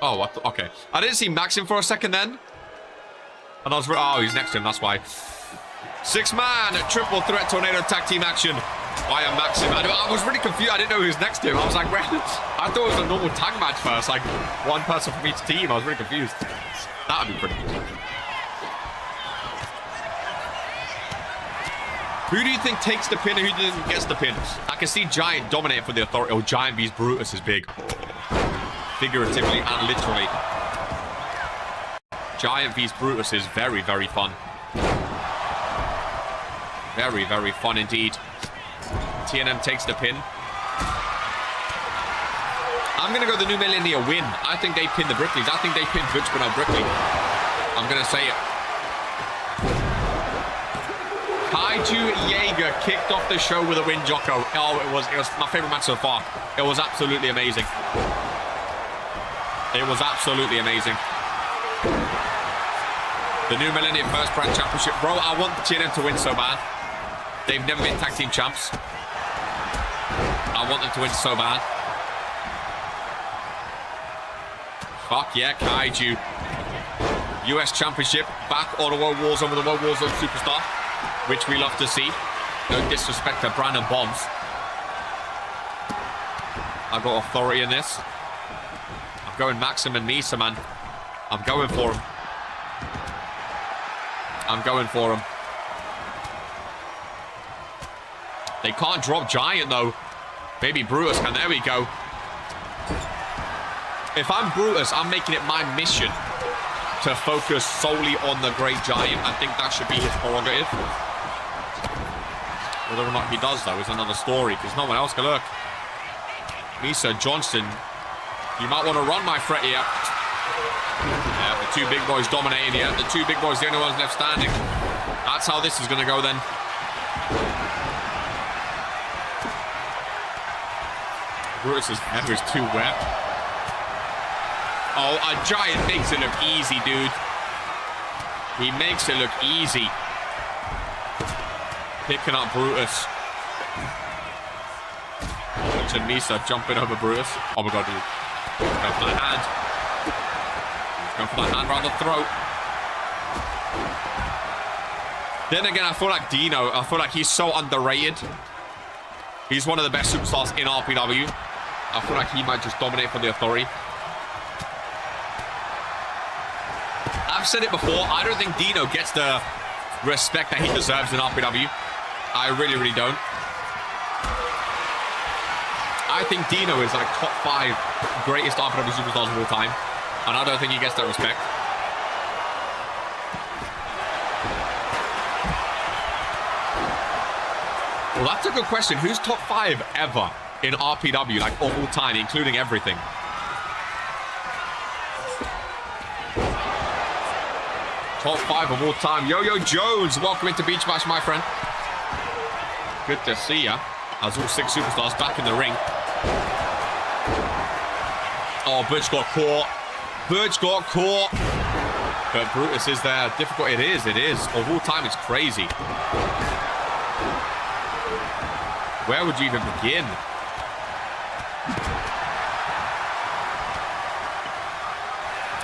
Oh, what? Okay. I didn't see Maxim for a second then. And I was... Oh, he's next to him. That's why. 6-man triple threat tornado tag team action. Why am Maxim? I was really confused. I didn't know who was next to him. I was like, where? I thought it was a normal tag match first. Like, one person from each team. I was really confused. That would be pretty cool. Who do you think takes the pin and who didn't get the pin? I can see Giant dominate for the Authority. Oh, Giant vs Brutus is big. Figuratively and literally. Giant vs Brutus is very, very fun. Very, very fun indeed. TNM takes the pin. I'm going to go the New Millennia win. I think they pin the Brickleys. I think they pin Butch Bernard Brickley. I'm going to say it. Kaiju Jaeger kicked off the show with a win, Jocko. Oh, it was my favorite match so far. It was absolutely amazing. It was absolutely amazing. The New Millennium First Brand Championship. Bro, I want TNM to win so bad. They've never been tag team champs. I want them to win so bad. Fuck yeah, Kaiju. US Championship back on the World Warzone with the World Warzone Superstar, which we love to see. No disrespect to Brandon Bombs. I've got Authority in this. I'm going Maxim and Misa, man. I'm going for him. I'm going for him. They can't drop Giant, though. Maybe Brutus can. There we go. If I'm Brutus, I'm making it my mission to focus solely on the Great Giant. I think that should be his prerogative. Whether or not he does, though, is another story, because no one else can look. Misa Johnson, you might want to run, my friend here. Yeah, the two big boys dominating here. The two big boys, the only ones left standing. That's how this is going to go, then. Brutus's hair is too wet. Oh, a Giant makes it look easy, dude. He makes it look easy. Picking up Brutus. Watching Misa jumping over Brutus. Oh my god, dude. He's going for that hand. He's going for that hand around the throat. Then again, I feel like Dino, I feel like he's so underrated. He's one of the best superstars in RPW. I feel like he might just dominate for the Authority. I've said it before, I don't think Dino gets the respect that he deserves in RPW. I really, really don't. I think Dino is like top 5 greatest RPW superstars of all time. And I don't think he gets that respect. Well, that's a good question. Who's top 5 ever in RPW, like of all time, including everything? Top 5 of all time. Yo-Yo Jones, welcome into Beach Bash, my friend. Good to see ya. As all 6 superstars back in the ring. Oh, Butch got caught. Butch got caught. But Brutus is there. Difficult. It is. Of all time, it's crazy. Where would you even begin?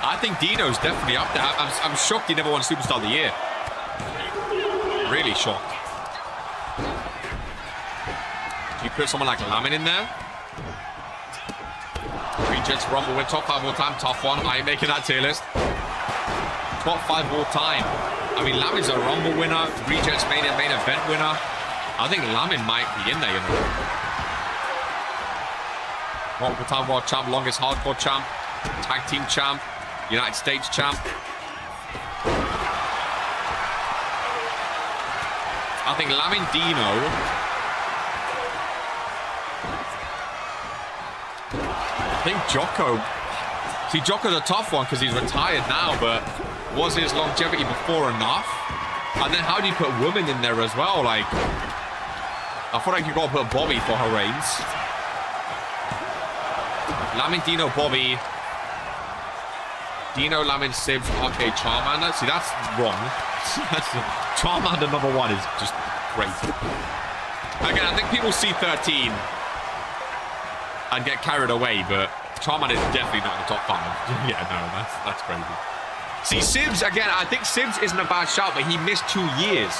I think Dino's definitely up there. I'm shocked he never won Superstar of the Year. Really shocked. Do you put someone like Lamin in there? Regents Rumble win top 5 all time. Tough one. I ain't making that tier list. Top 5 all time. I mean, Lamin's a Rumble winner. Regents main event winner. I think Lamin might be in there, you know. Multiple time world champ, longest hardcore champ, tag team champ, United States champ. I think Lamin Dino. I think Jocko. See, Jocko's a tough one because he's retired now, but was his longevity before enough? And then how do you put women in there as well? Like, I thought I could go and put Bobby for her reigns. Lamin, Dino, Bobby. Dino, Lamin, Sibs, RK, Charmander. See, that's wrong. Charmander number 1 is just crazy. Again, I think people see 13 and get carried away, but Charmander is definitely not in the top 5. Yeah, no, that's crazy. See, Sibs, again, I think Sibs isn't a bad shout, but he missed 2 years.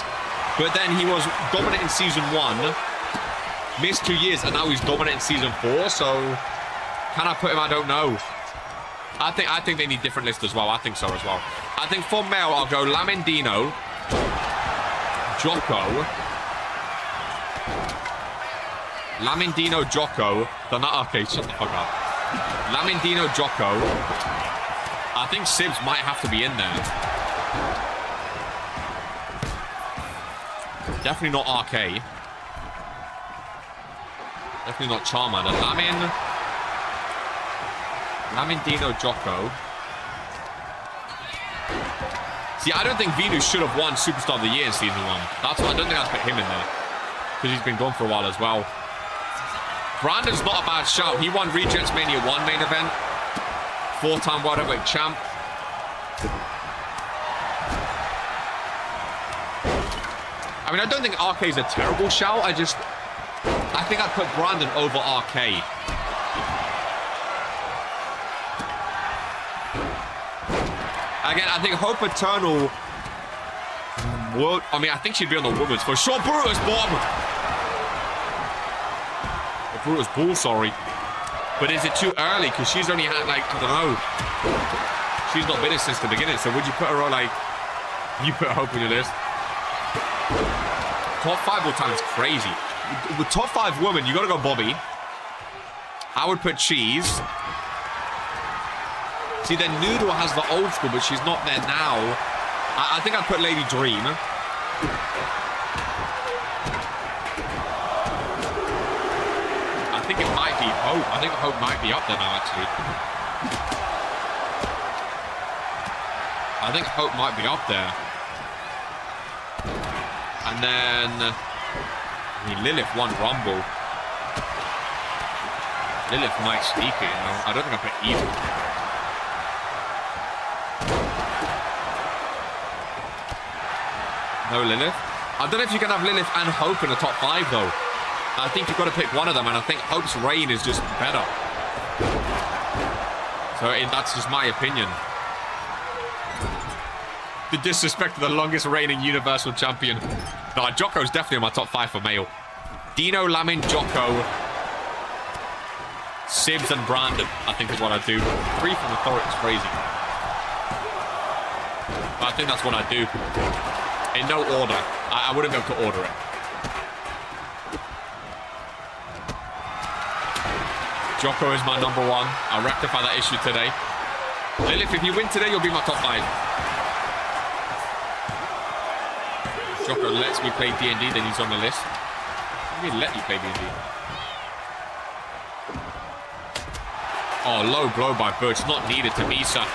But then he was dominant in season 1, missed 2 years, and now he's dominant in season 4. So, can I put him? I don't know. I think they need different lists as well. I think so as well. I think for male, I'll go Lamin Dino, Jocko, Lamin Dino, Jocko. They're not okay. Shut the fuck up. Lamin Dino, Jocko. I think Sibs might have to be in there. Definitely not RK. Definitely not Charmander. Lamin Dino, Jocko. See, I don't think Venus should have won Superstar of the Year in season 1. That's why I don't think I'd put him in there. Because he's been gone for a while as well. Brandon's not a bad shout. He won Regents Mania 1 main event. 4-time World Heavyweight Champ. I mean, I don't think RK is a terrible shout. I think I'd put Brandon over RK. Again, I think Hope Eternal would... I mean, I think she'd be on the women's for sure. Brutus Bomb! Brutus Bull, sorry. But is it too early? Because she's only had, like, I don't know. She's not been it since the beginning. So would you put her on, like... You put Hope on your list? Top 5 all time is crazy. With top 5 women, you got to go Bobby. I would put Cheese. See, then Noodle has the old school, but she's not there now. I think I'd put Lady Dream. I think it might be Hope. I think Hope might be up there now, actually. I think Hope might be up there. And then... I mean, Lilith won Rumble. Lilith might sneak it, you know. I don't think I put Evil. No Lilith. I don't know if you can have Lilith and Hope in the top 5, though. I think you've got to pick one of them, and I think Hope's reign is just better. So that's just my opinion. The disrespect of the longest reigning Universal Champion. No, Jocko's definitely in my top 5 for male. Dino, Lamin, Jocko, Sibs, and Brandon, I think is what I do. 3 from Authority is crazy. But I think that's what I do. In no order. I wouldn't be able to order it. Jocko is my number 1. I'll rectify that issue today. Lilith, if you win today, you'll be my top 5. Jocko lets me play D&D, then he's on the list. Let me let you play PPV. Oh, low blow by Butch. Not needed to Misa.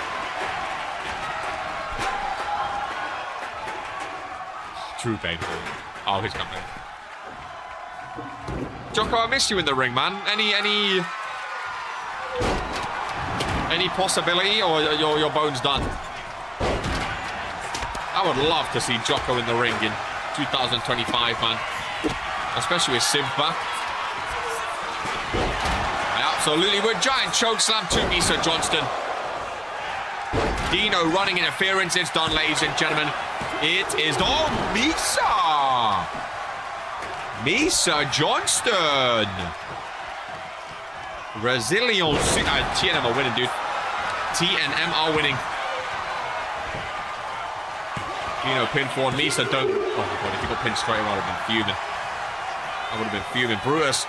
True, baby. Oh, he's coming. Jocko, I miss you in the ring, man. Any possibility, or your bones done? I would love to see Jocko in the ring in 2025, man. Especially with Civ back. I absolutely would. Giant choke slam to Misa Johnston. Dino running interference. It's done, ladies and gentlemen. It is done. Misa! Misa Johnston. Resilience. TNM are winning, dude. TNM are winning. Dino pin for Misa. Don't. Oh my god, if he got pinned straight away, I would have been fuming. I would have been fuming. Brutus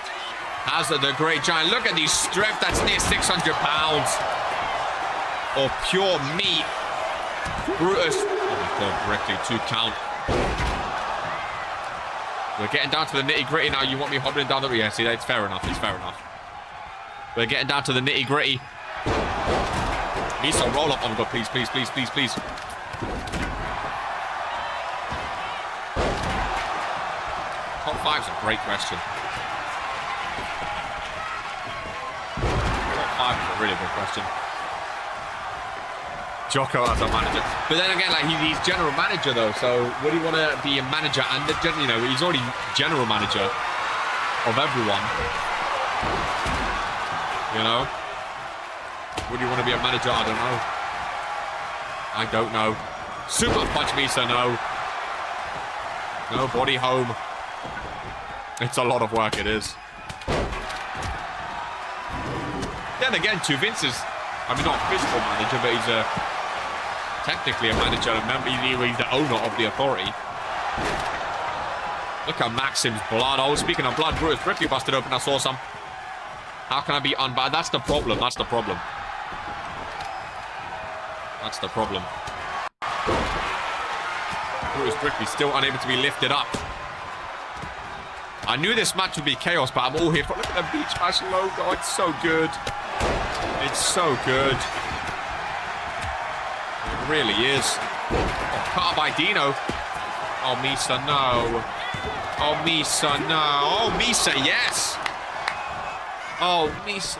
has the great giant. Look at these strength. That's near 600 pounds of pure meat. Brutus. Oh my god, directly 2 count. We're getting down to the nitty gritty now. You want me hobbling down the... Yeah, see, it's fair enough. It's fair enough. We're getting down to the nitty gritty. Misa, roll up. Oh my god, please, please, please, please, please. Top 5's a great question. Top 5 is a really good question. Jocko as a manager. But then again, like, he's general manager, though. So would he want to be a manager and the you know, he's already general manager of everyone. You know? Would you want to be a manager? I don't know. I don't know. Super punch Misa, no. No body home. It's a lot of work, it is. Then again, too, Vince is, I mean, not a physical manager, but he's technically a manager, and remember, he's the owner of the authority. Look at Maxim's blood. Oh, speaking of blood, Brutus briefly busted open. I saw some. How can I be unbad? That's the problem. That's the problem. That's the problem. Brutus Brickley still unable to be lifted up. I knew this match would be chaos, but I'm all here for... Look at the Beach Bash logo. It's so good. It's so good. It really is. Oh, cut by Dino. Oh, Misa, no. Oh, Misa, no. Oh, Misa, yes. Oh, Misa.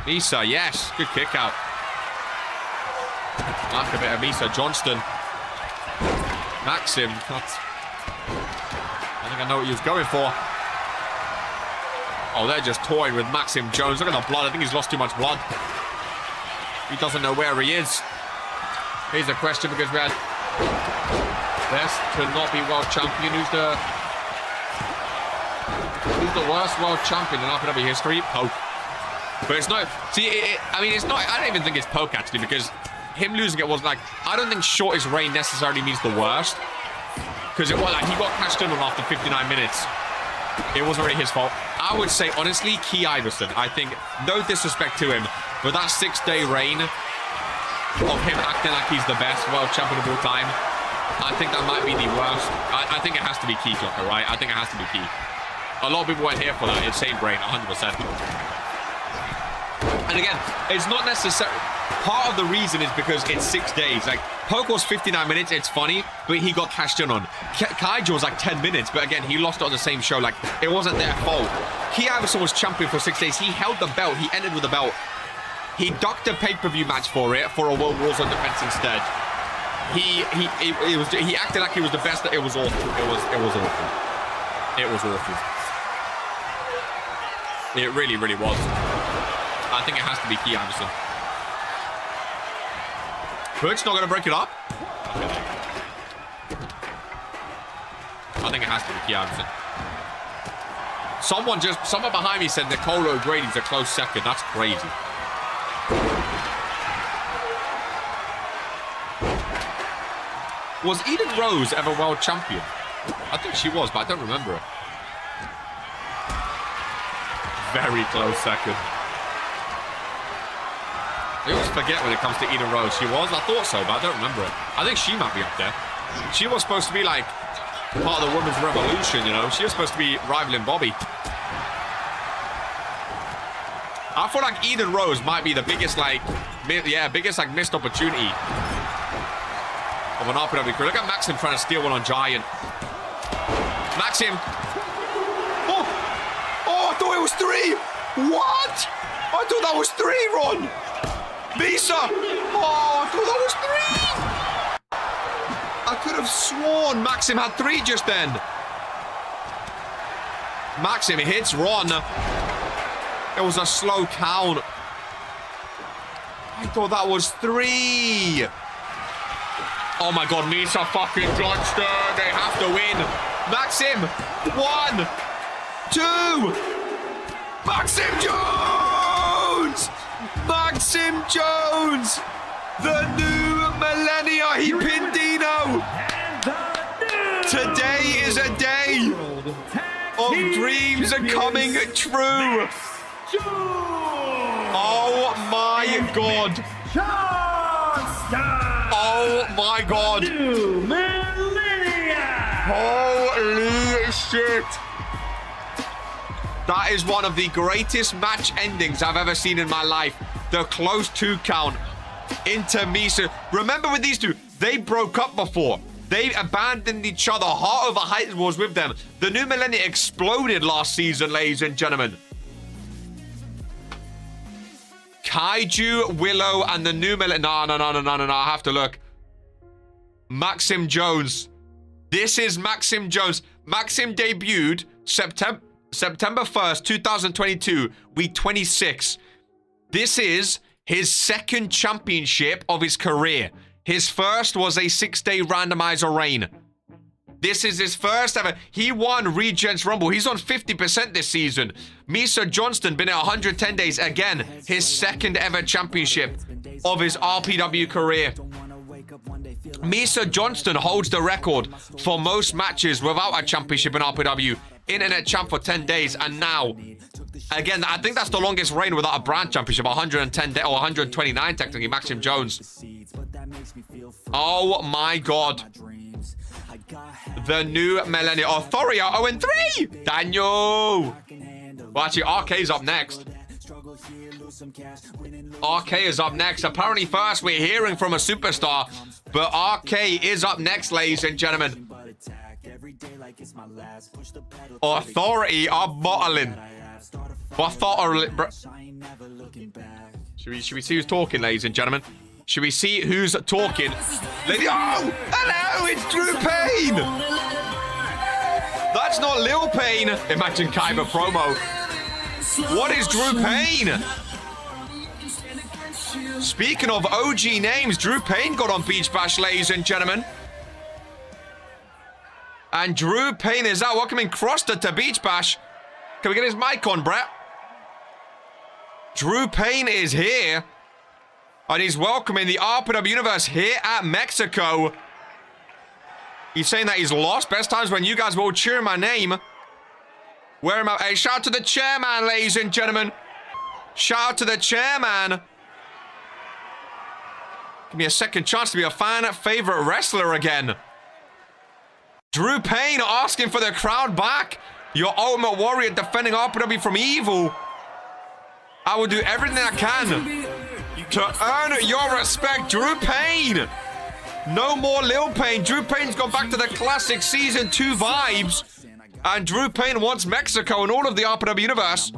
Misa, yes. Good kick out. Like a bit of Misa Johnston. Maxim. I think I know what he was going for. Oh, they're just toying with Maxim Jones. Look at the blood. I think he's lost too much blood. He doesn't know where he is. Here's a question, because we had best to not be world champion. Who's the worst world champion in WWE history? Poke. But it's not. See, I mean, it's not. I don't even think it's Poke, actually, because him losing it was like, I don't think shortest reign necessarily means the worst. Because it was like he got cashed in on after 59 minutes. It wasn't really his fault. I would say, honestly, Key Iverson. I think, no disrespect to him, but that 6-day reign of him acting like he's the best world champion of all time, I think that might be the worst. I think it has to be Key, Jocko, right? I think it has to be Key. A lot of people weren't here for that. Insane brain, 100%. And again, it's not necessarily... Part of the reason is because it's 6 days. Like, Poke was 59 minutes, it's funny, but he got cashed in on. Kaiju was like 10 minutes, but again, he lost it on the same show. Like, it wasn't their fault. Key Iverson was champion for 6 days. He held the belt. He ended with the belt. He ducked a pay-per-view match for it, for a World Warzone defense instead. He acted like he was the best. It was awful. It was awful. It was awful. It really, really was. I think it has to be Key Iverson. Burt's not going to break it up. Okay. I think it has to be Key Iverson. Someone behind me said Nicolo O'Grady's a close second. That's crazy. Was Eden Rose ever world champion? I think she was, but I don't remember her. Very close second. I always forget when it comes to Eden Rose. She was? I thought so, but I don't remember it. I think she might be up there. She was supposed to be like part of the women's revolution, you know. She was supposed to be rivaling Bobby. I feel like Eden Rose might be the biggest, like, missed opportunity of an RPW career. Look at Maxim trying to steal one on Giant. Maxim. Oh, I thought it was 3. What? I thought that was 3, Ron. Misa. Oh, I thought that was 3. I could have sworn Maxim had 3 just then. Maxim hits Ron. It was a slow count. I thought that was 3. Oh my God, Misa fucking Johnston. They have to win. Maxim, 1, 2. Maxim Jones! Maxim Jones! The new millennia. He pinned Dino. Today is a day of dreams are coming true. Oh my God. Oh my God. Holy shit. That is one of the greatest match endings I've ever seen in my life. The close 2 count into Misa. Remember with these two, they broke up before. They abandoned each other. Heart over height was with them. The new millennia exploded last season, ladies and gentlemen. Kaiju, Willow, and the new millennia. No. I have to look. Maxim Jones. This is Maxim Jones. Maxim debuted September 1st, 2022, week 26. This is his 2nd championship of his career. His first was a 6-day randomizer reign. This is his first ever. He won Regents Rumble. He's on 50% this season. Misa Johnston been at 110 days. Again, his 2nd ever championship of his RPW career. Misa Johnston holds the record for most matches without a championship in RPW. Internet champ for 10 days. And now, again, I think that's the longest reign without a brand championship. 110 days, or 129 technically, Maxim Jones. Oh my God. The new millennia. Authority 0-3. Daniel. Well, actually, RK's up next. RK is up next. Apparently, first we're hearing from a superstar, but RK is up next, ladies and gentlemen. Authority are bottling. Should we see who's talking, ladies and gentlemen? Should we see who's talking? Oh, hello, it's Drew Payne. That's not Lil Payne. Imagine Kaiba promo. What is Drew Payne? Speaking of OG names, Drew Payne got on Beach Bash, ladies and gentlemen. And Drew Payne is out welcoming Croster to Beach Bash. Can we get his mic on, Brett? Drew Payne is here. And he's welcoming the RPW Universe here at Mexico. He's saying that he's lost. Best times when you guys were all cheering my name. Wear him out. Hey, shout out to the chairman, ladies and gentlemen. Shout out to the chairman. Give me a second chance to be a fan favorite wrestler again. Drew Payne asking for the crowd back. Your Ultimate Warrior defending RPW from evil. I will do everything I can to earn your respect, Drew Payne. No more Lil Payne. Drew Payne's gone back to the classic Season 2 vibes. And Drew Payne wants Mexico and all of the RPW Universe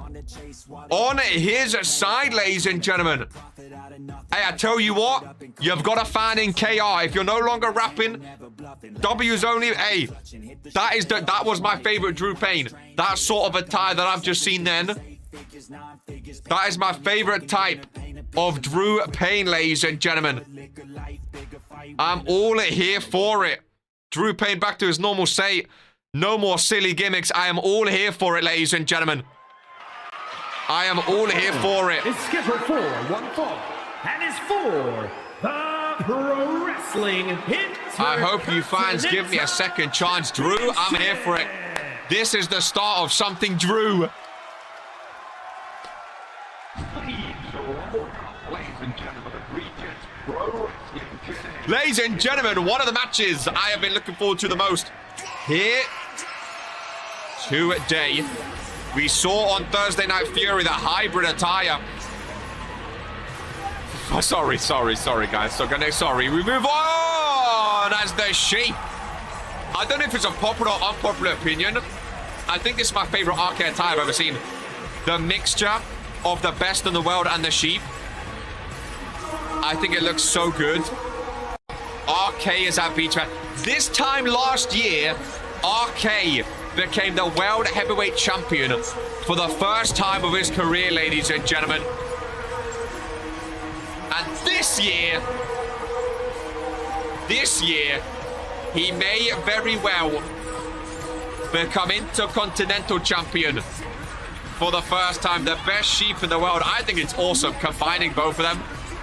on his side, ladies and gentlemen. Hey, I tell you what, you've got a fan in KR. If you're no longer rapping, W's only. Hey, that was my favorite Drew Payne. That sort of attire that I've just seen then. That is my favorite type of Drew Payne, ladies and gentlemen. I'm all here for it. Drew Payne back to his normal state. No more silly gimmicks. I am all here for it, ladies and gentlemen. I am all here for it. It's scheduled for one fall, and is for the Pro Wrestling Hit. I hope you fans give me a second chance, Drew. I'm here for it. This is the start of something, Drew. Ladies and gentlemen, one of the matches I have been looking forward to the most. here today. We saw on Thursday Night Fury the hybrid attire. Oh, sorry, guys. Sorry. We move on as the Sheep. I don't know if it's a popular or unpopular opinion. I think this is my favorite RK attire I've ever seen. The mixture of the best in the world and the Sheep. I think it looks so good. RK is at Beach Bash. This time last year, RK became the World Heavyweight Champion for the first time of his career, ladies and gentlemen. And this year, he may very well become Intercontinental Champion for the first time. The best Sheep in the world. I think it's awesome combining both of them.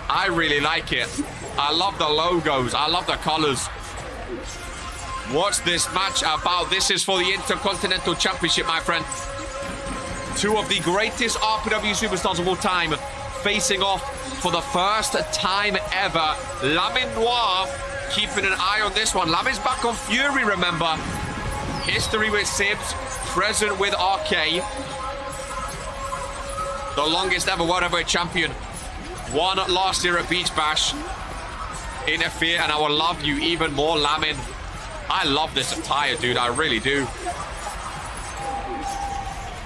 I really like it. I love the logos. I love the colors. What's this match about? This is for the Intercontinental Championship, my friend. Two of the greatest RPW superstars of all time facing off for the first time ever. Lamin Noir keeping an eye on this one. Lamin's back on Fury, remember. History with Sibs, present with RK. The longest ever World Heavyweight Champion. Won last year at Beach Bash. Interfere, and I will love you even more, Lamin. I love this attire, dude. I really do.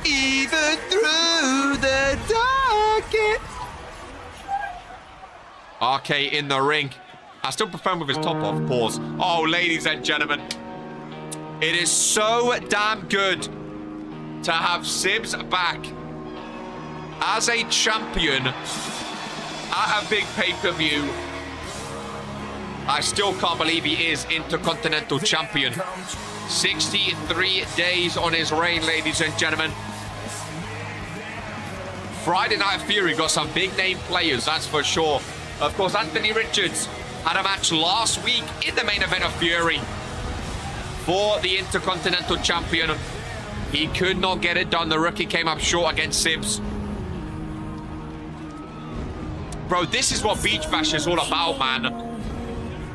Even through the darkest. RK in the ring. I still prefer him with his top off. Pause. Oh, ladies and gentlemen. It is so damn good to have Sibs back as a champion at a big pay-per-view. I still can't believe he is Intercontinental Champion. 63 days on his reign, ladies and gentlemen. Friday Night Fury got some big-name players, that's for sure. Of course, Anthony Richards had a match last week in the main event of Fury for the Intercontinental Champion. He could not get it done. The rookie came up short against Sibs. Bro, this is what Beach Bash is all about, man.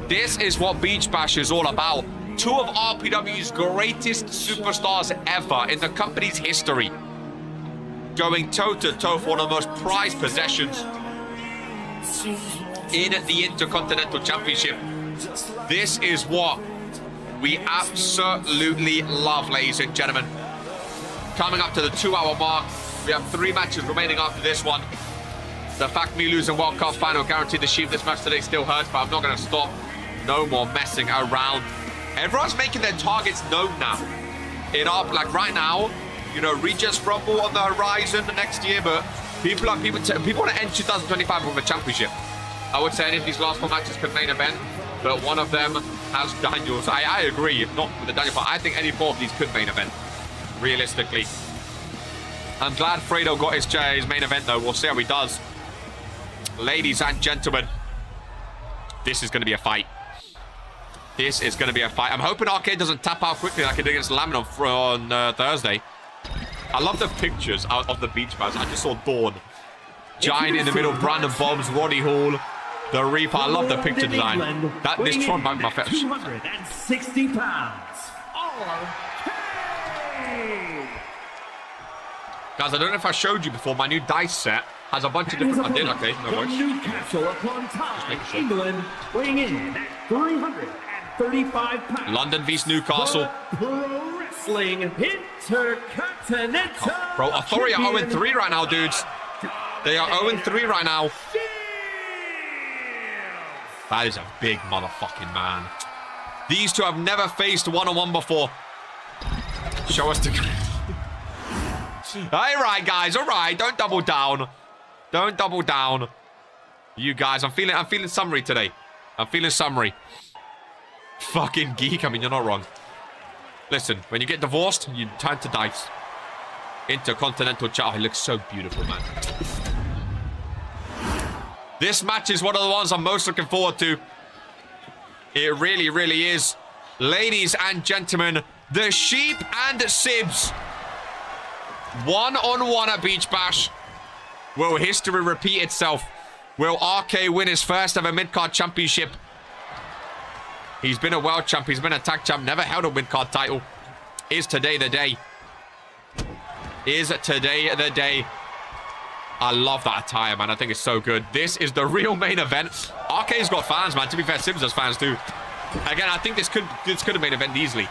This is what Beach Bash is all about. Two of RPW's greatest superstars ever in the company's history. Going toe-to-toe for one of the most prized possessions in the Intercontinental Championship. This is what we absolutely love, ladies and gentlemen. Coming up to the 2-hour mark. We have 3 matches remaining after this one. The fact me losing World Cup final guaranteed the Sheep this match today still hurts, but I'm not going to stop. No more messing around. Everyone's making their targets known now. Like right now, you know, Regents Rumble on the horizon next year, but people want to end 2025 with a championship. I would say any of these last 4 matches could main event, but one of them has Daniels. I agree, not with the Daniel, but I think any 4 of these could main event, realistically. I'm glad Fredo got his main event, though. We'll see how he does. Ladies and gentlemen, this is going to be a fight. This is going to be a fight. I'm hoping RK doesn't tap out quickly like he did against Lamin on Thursday. I love the pictures out of the Beach Bash. I just saw Dawn. Giant in the middle, Brandon Bombs, Roddy Hall, the Reaper. I love the picture design. This Tron might be my favorite. 260 pounds. RK. Guys, I don't know if I showed you before. My new dice set has a bunch of different... I did, okay. No worries. Newcastle upon time, England, weighing in at 335 pounds. London vs Newcastle. Pro Wrestling Intercontinental. Bro, Authority are 0-3 right now, dudes. They are 0-3 right now. That is a big motherfucking man. These two have never faced one-on-one before. Show us the... All right, guys. All right. Don't double down. Don't double down. You guys, I'm feeling summary today. I'm feeling summary. Fucking geek. I mean, you're not wrong. Listen, when you get divorced, you turn to dice. Intercontinental Chow. He looks so beautiful, man. This match is one of the ones I'm most looking forward to. It really, really is. Ladies and gentlemen, the Sheep and Sibs. One-on-one at Beach Bash. Will history repeat itself? Will RK win his first ever mid-card championship? He's been a world champ. He's been a tag champ. Never held a mid-card title. Is today the day? Is today the day? I love that attire, man. I think it's so good. This is the real main event. RK's got fans, man. To be fair, Sims has fans too. Again, I think this could have main event easily.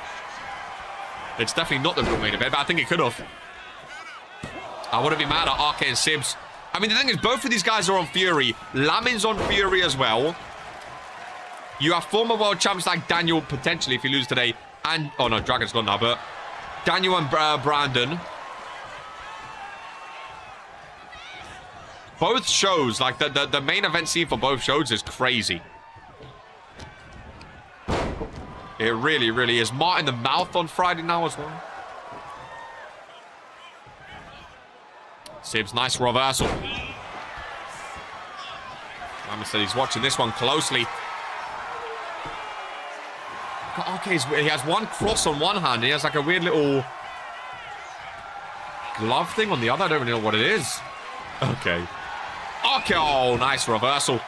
It's definitely not the real main event, but I think it could have. I wouldn't be mad at RK and Sims. I mean, the thing is, both of these guys are on Fury. Lamin's on Fury as well. You have former world champs like Daniel, potentially, if he loses today. And, oh no, Dragon's gone now, but Daniel and Brandon. Both shows, like the main event scene for both shows is crazy. It really, really is. Martin the Mouth on Friday now as well. Sims, nice reversal. Lamin said he's watching this one closely. Okay, he has one cross on one hand. He has like a weird little glove thing on the other. I don't really know what it is. Okay. Okay, oh, nice reversal.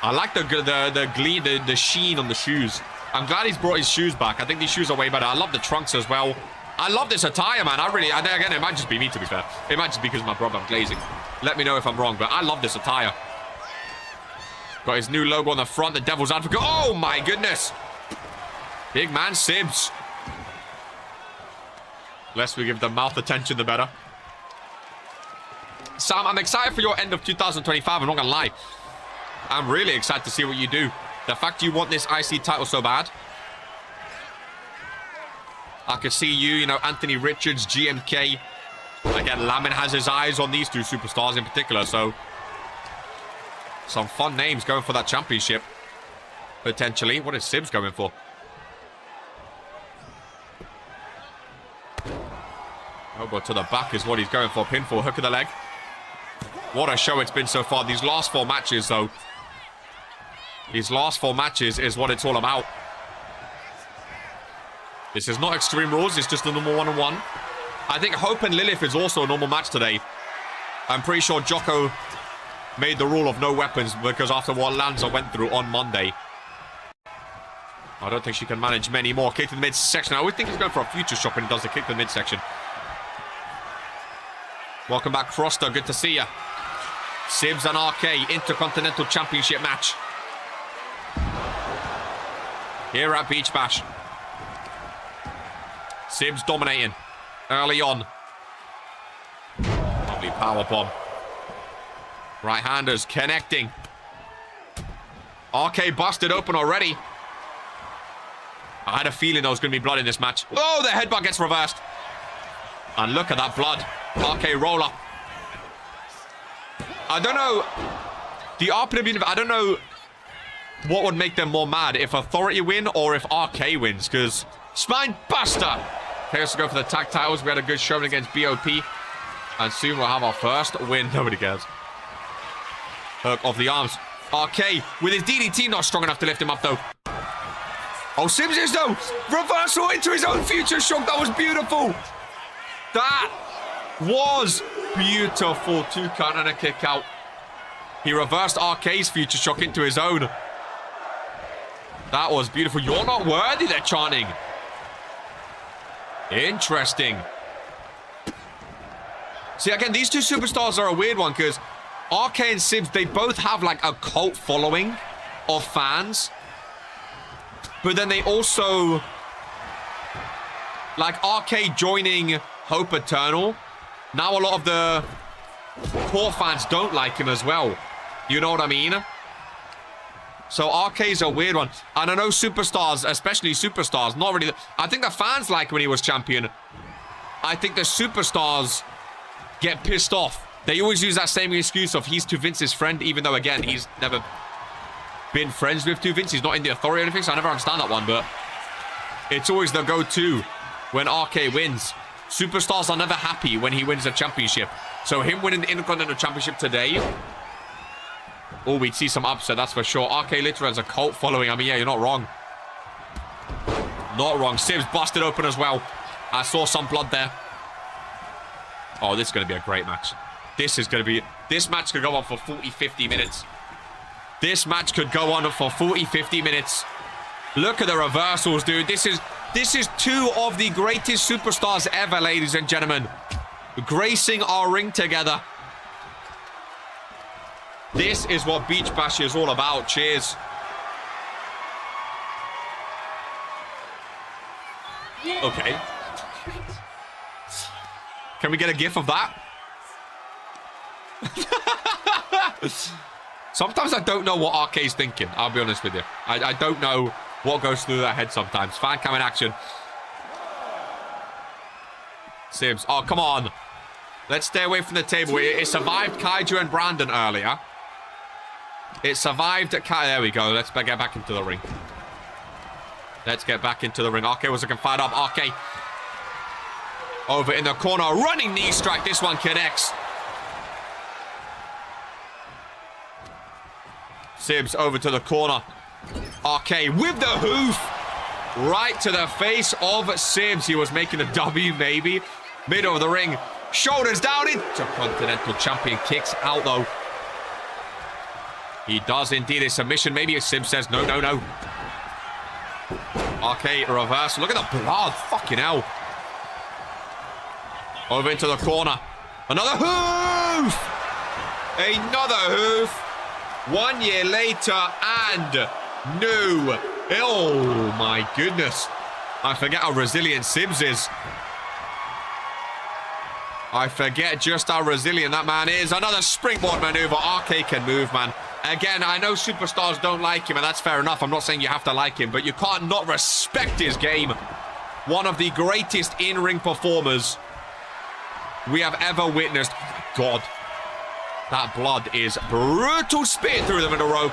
I like the sheen on the shoes. I'm glad he's brought his shoes back. I think these shoes are way better. I love the trunks as well. I love this attire, man. Again, it might just be me, to be fair. It might just be because of my brother, I'm glazing. Let me know if I'm wrong, but I love this attire. Got his new logo on the front, the Devil's Advocate. Oh, my goodness. Big man, Sims. Less we give the mouth attention, the better. Sam, I'm excited for your end of 2025. I'm not going to lie. I'm really excited to see what you do. The fact you want this IC title so bad. I could see you know, Anthony Richards, GMK. Again, Lamin has his eyes on these two superstars in particular, so some fun names going for that championship. Potentially. What is Sims going for? Elbow to the back is what he's going for. Pinfall, hook of the leg. What a show it's been so far. These last 4 matches, though. These last 4 matches is what it's all about. This is not Extreme Rules. It's just a normal one-on-one. I think Hope and Lilith is also a normal match today. I'm pretty sure Jocko made the rule of no weapons because after what Lanza went through on Monday. I don't think she can manage many more. Kick to the midsection. I always think he's going for a future shot when he does the kick to the midsection. Welcome back, Froster. Good to see you. Sims and RK Intercontinental Championship match. Here at Beach Bash. Sims dominating early on. Lovely powerbomb. Right-handers connecting. RK busted open already. I had a feeling there was going to be blood in this match. Oh, the headbutt gets reversed. And look at that blood. RK roll up. I don't know. The RPW, I don't know what would make them more mad. If Authority win or if RK wins. Because Spine Buster. Okay, let's go for the tag titles. We had a good showing against BOP. And soon we'll have our first win. Nobody cares. Hook off the arms. RK with his DDT not strong enough to lift him up though. Oh, Sims is though. Reversal into his own future shock. That was beautiful. That was beautiful. 2 count and a kick out. He reversed RK's future shock into his own. That was beautiful. You're not worthy, they're chanting. Interesting. See, again, these two superstars are a weird one because RK and Sims, they both have like a cult following of fans. But then they also, like RK joining Hope Eternal. Now a lot of the core fans don't like him as well. You know what I mean? So RK's a weird one. And I know superstars, especially superstars, not really. I think the fans like when he was champion. I think the superstars get pissed off. They always use that same excuse of he's 2 Vince's friend, even though, again, he's never been friends with 2 Vince. He's not in the Authority or anything, so I never understand that one. But it's always the go-to when RK wins. Superstars are never happy when he wins a championship. So him winning the Intercontinental Championship today, oh, we'd see some upset, that's for sure. RK literally has a cult following. I mean, yeah, you're not wrong. Not wrong. Sims busted open as well. I saw some blood there. Oh, this is going to be a great match. This is going to be... This match could go on for 40, 50 minutes. This match could go on for 40, 50 minutes. Look at the reversals, dude. This is... This is two of the greatest superstars ever, ladies and gentlemen, gracing our ring together. This is what Beach Bash is all about. Cheers. Okay. Can we get a gif of that? Sometimes I don't know what RK's thinking. I'll be honest with you. I don't know what goes through their head sometimes. Fan cam in action. Sibs. Oh, come on. Let's stay away from the table. It survived Kaiju and Brandon earlier. It survived at Kai. There we go. Let's get back into the ring. Let's get back into the ring. RK was looking fired up. RK over in the corner. Running knee strike. This one connects. Sibs over to the corner. RK with the hoof. Right to the face of Sibs. He was making a W maybe. Middle of the ring. Shoulders down into Continental Champion. Kicks out though. He does indeed a submission. Maybe if Sibs says no, no, no. RK reverse. Look at the blood. Fucking hell. Over into the corner. Another hoof. Another hoof. 1 year later and new. Oh my goodness. I forget how resilient Sibs is. I forget just how resilient that man is. Another springboard maneuver. RK can move, man. Again, I know superstars don't like him, and that's fair enough. I'm not saying you have to like him, but you can't not respect his game. One of the greatest in-ring performers we have ever witnessed. God, that blood is brutal. Spear through the middle rope.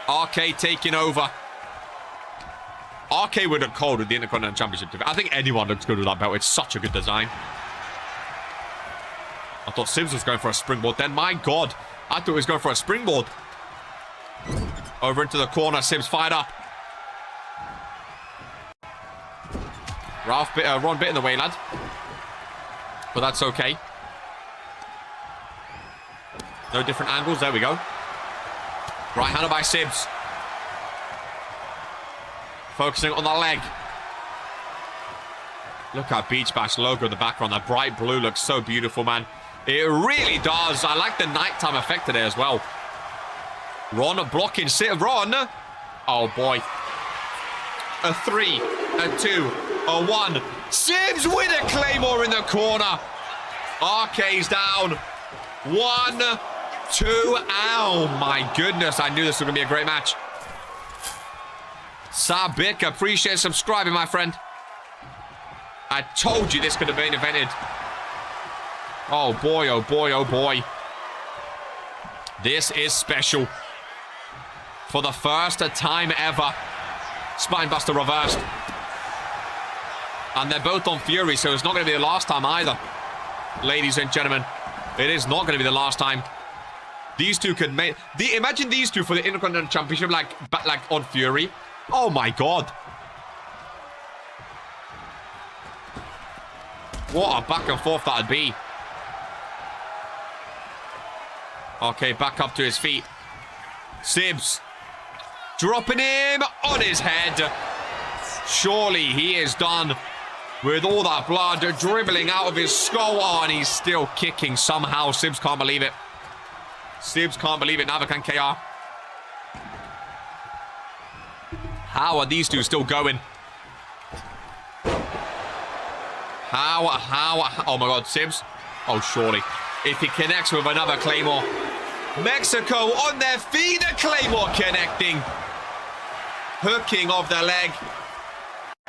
RK taking over. RK would look cold with the Intercontinental Championship. I think anyone looks good with that belt. It's such a good design. I thought Sibs was going for a springboard then. My God. I thought he was going for a springboard. Over into the corner. Sibs fired up. Ron bit in the way, lad. But that's okay. No different angles. There we go. Right hander by Sibs. Focusing on the leg. Look at Beach Bash logo in the background. That bright blue looks so beautiful, man. It really does. I like the nighttime effect today as well. Ron blocking. Ron. Oh, boy. A 3, a 2, a 1. Sibs with a Claymore in the corner. RK's down. 1, 2. Ow, my goodness. I knew this was going to be a great match. Sabik, appreciate subscribing, my friend. I told you this could have been invented. Oh boy, oh boy, oh boy. This is special. For the first time ever. Spinebuster reversed. And they're both on Fury, so it's not going to be the last time either. Ladies and gentlemen, it is not going to be the last time. These two could make... Imagine these two for the Intercontinental Championship, like on Fury. Oh my God. What a back and forth that'd be. Okay, back up to his feet. Sibs. Dropping him on his head. Surely he is done with all that blood dribbling out of his skull. Oh, and he's still kicking somehow. Sibs can't believe it. Sibs can't believe it. Neither can KR. How are these two still going? How? Oh my God, Sibs. Oh, surely. If he connects with another Claymore. Mexico on their feet. The Claymore connecting. Hooking of the leg.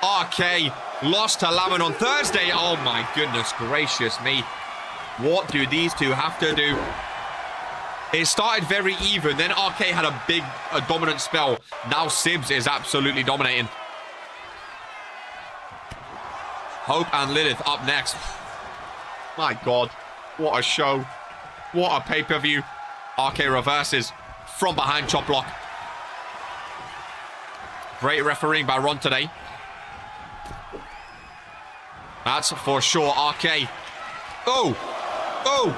RK lost to Lamon on Thursday. Oh my goodness gracious me. What do these two have to do? It started very even. Then RK had a dominant spell. Now Sibs is absolutely dominating. Hope and Lilith up next. My God. What a show. What a pay-per-view. RK reverses. From behind chop block. Great refereeing by Ron today. That's for sure. RK. Oh. Oh.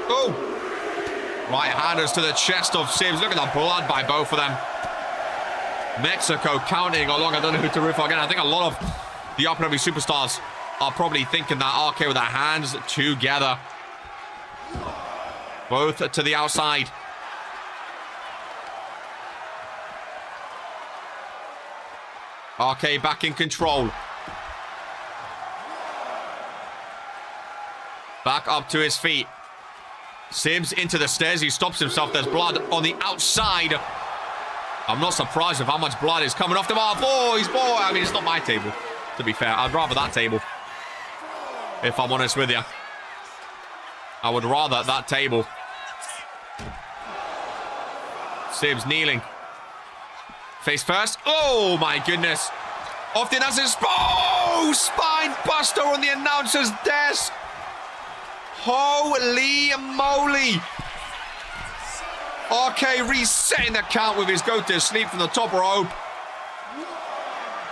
Oh. Right handers to the chest of Sibs. Look at the blood by both of them. Mexico counting along. I don't know who to root for again. I think a lot of the up-and-coming superstars are probably thinking that RK with their hands together. Both to the outside. RK back in control. Back up to his feet. Sibs into the stairs. He stops himself. There's blood on the outside. I'm not surprised with how much blood is coming off the bar. Boys, boy. I mean, it's not my table, to be fair. I'd rather that table, if I'm honest with you. I would rather that table. Sibs kneeling. Face first. Oh, my goodness. Off the announcer's... Oh, spine buster on the announcer's desk. Holy moly. RK resetting the count with his go-to sleep from the top rope.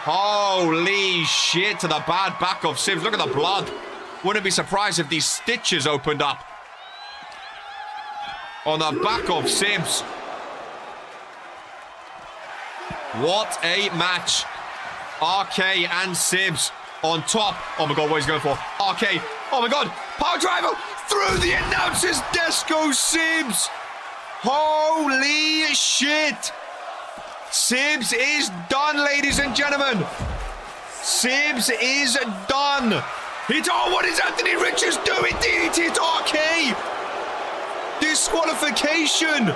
Holy shit to the bad back of Sibs. Look at the blood. Wouldn't be surprised if these stitches opened up on the back of Sibs. What a match. RK and Sibs on top. Oh my god, what he's going for? RK. Oh my god. Power driver through the announcer's desk goes Sibs. Holy shit. Sibs is done, ladies and gentlemen. Sibs is done. Oh, what is Anthony Richards doing? DDT to RK. Disqualification.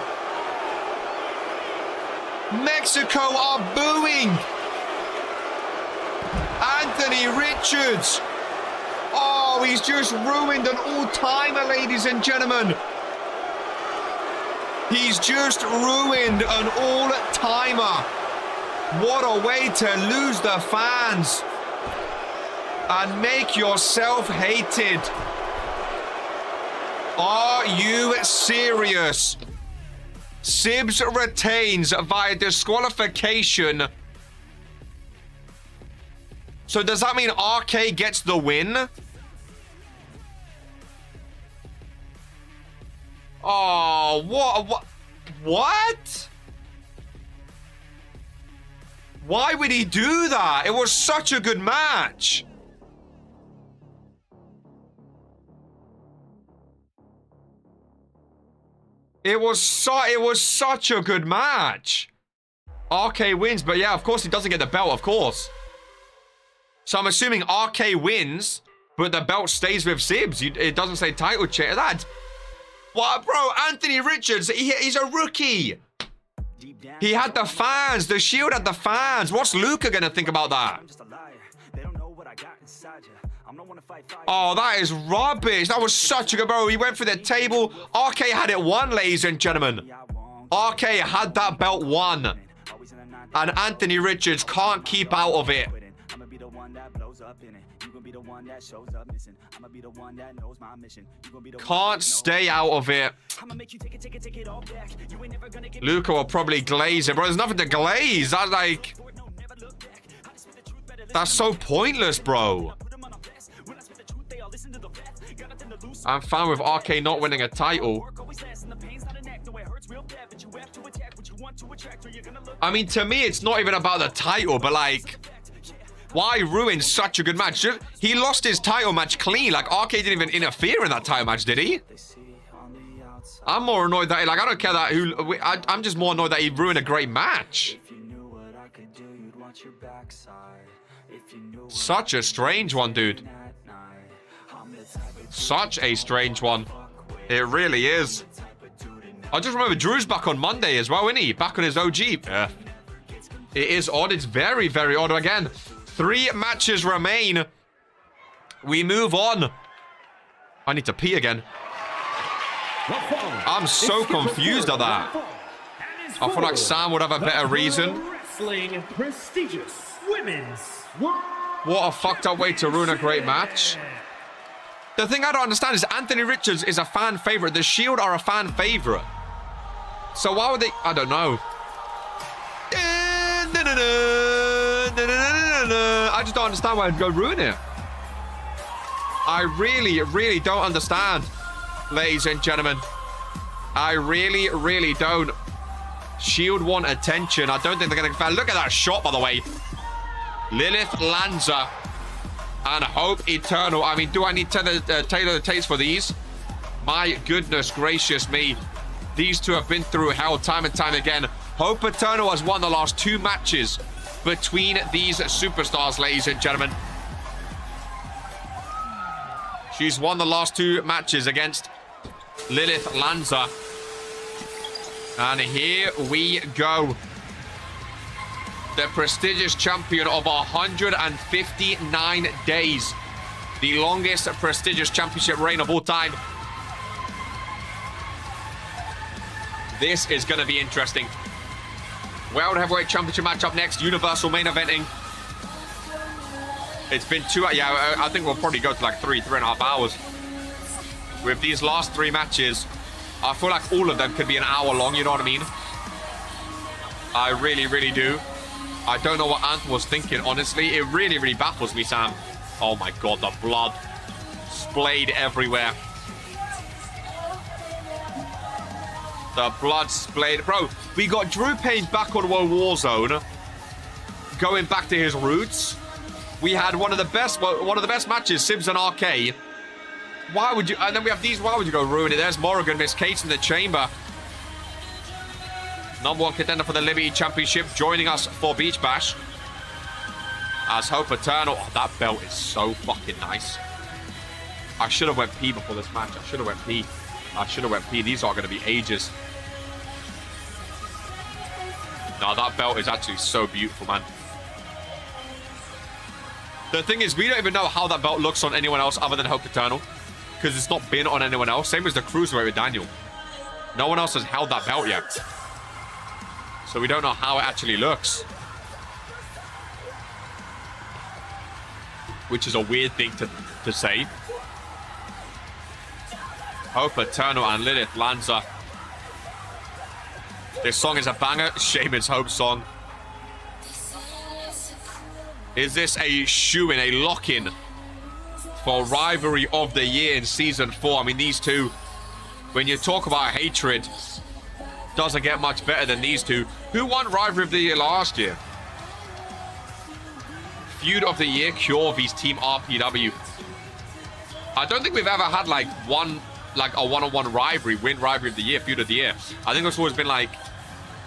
Mexico are booing. Anthony Richards. Oh, he's just ruined an all-timer, ladies and gentlemen. He's just ruined an all-timer. What a way to lose the fans and make yourself hated. Are you serious? Sibs retains via disqualification. So does that mean RK gets the win? Oh, what? Why would he do that? It was such a good match. It was such a good match. RK wins, but yeah, of course he doesn't get the belt, of course. So I'm assuming RK wins, but the belt stays with Sibs. It doesn't say title change. That. What, bro? Anthony Richards, he's a rookie. He had the fans. The Shield had the fans. What's Luca gonna think about that? Oh, that is rubbish. That was such a good, bro. He went for the table. RK had it won, ladies and gentlemen. RK had that belt won. And Anthony Richards can't keep out of it. Can't stay out of it. Luca will probably glaze it, bro. There's nothing to glaze. That's like... That's so pointless, bro. I'm fine with RK not winning a title. I mean, to me, it's not even about the title, but like... Why ruin such a good match? He lost his title match clean. Like, RK didn't even interfere in that title match, did he? I'm more annoyed that, like, I don't care that who... I'm just more annoyed that he ruined a great match. Such a strange one, dude. Such a strange one. It really is. I just remember Drew's back on Monday as well, isn't he? Back on his OG. Yeah. It is odd. It's very, very odd. Again, 3 matches remain. We move on. I need to pee again. I'm so confused at that. I feel like Sam would have a better reason. Wrestling prestigious women's. What a fucked up way to ruin a great match. The thing I don't understand is Anthony Richards is a fan favorite. The Shield are a fan favorite. So why would they... I don't know. I just don't understand why I'd go ruin it. I really, really don't understand, ladies and gentlemen. I really, really don't. Shield want attention. I don't think they're going to... Look at that shot, by the way. Lilith Lanza and Hope Eternal. I mean, do I need to tailor the tapes for these? My goodness gracious me. These two have been through hell time and time again. Hope Eternal has won the last 2 matches between these superstars, ladies and gentlemen. She's won the last 2 matches against Lilith Lanza. And here we go. The prestigious champion of 159 days. The longest prestigious championship reign of all time. This is going to be interesting. World Heavyweight Championship match up next. Universal main eventing. It's been 2 hours. Yeah, I think we'll probably go to like 3.5 hours. With these last 3 matches, I feel like all of them could be an hour long, you know what I mean? I really, really do. I don't know what Ant was thinking, honestly. It really, really baffles me, Sam. Oh my god, the blood splayed everywhere. The blood splayed. Bro, we got Drew Payne back on World Warzone, going back to his roots. We had one of the best matches, Sibs and RK. Why would you... And then we have these. Why would you go ruin it? There's Morrigan, Miss Kate in the chamber. #1 contender for the Liberty Championship, joining us for Beach Bash. As Hope Eternal. Oh, that belt is so fucking nice. I should have went P before this match. I should have went P. These are going to be ages. No, that belt is actually so beautiful, man. The thing is, we don't even know how that belt looks on anyone else other than Hope Eternal. Because it's not been on anyone else. Same as the Cruiserweight with Daniel. No one else has held that belt yet. So we don't know how it actually looks. Which is a weird thing to say. Hope Eternal and Lilith Lanza. This song is a banger. Shame it's Hope's song. Is this a shoe-in, a lock-in for Rivalry of the Year in Season 4? I mean, these two, when you talk about hatred, doesn't get much better than these two. Who won Rivalry of the Year last year? Feud of the Year, Cure vs Team RPW. I don't think we've ever had like a one-on-one rivalry, win Rivalry of the Year, Feud of the Year. I think it's always been like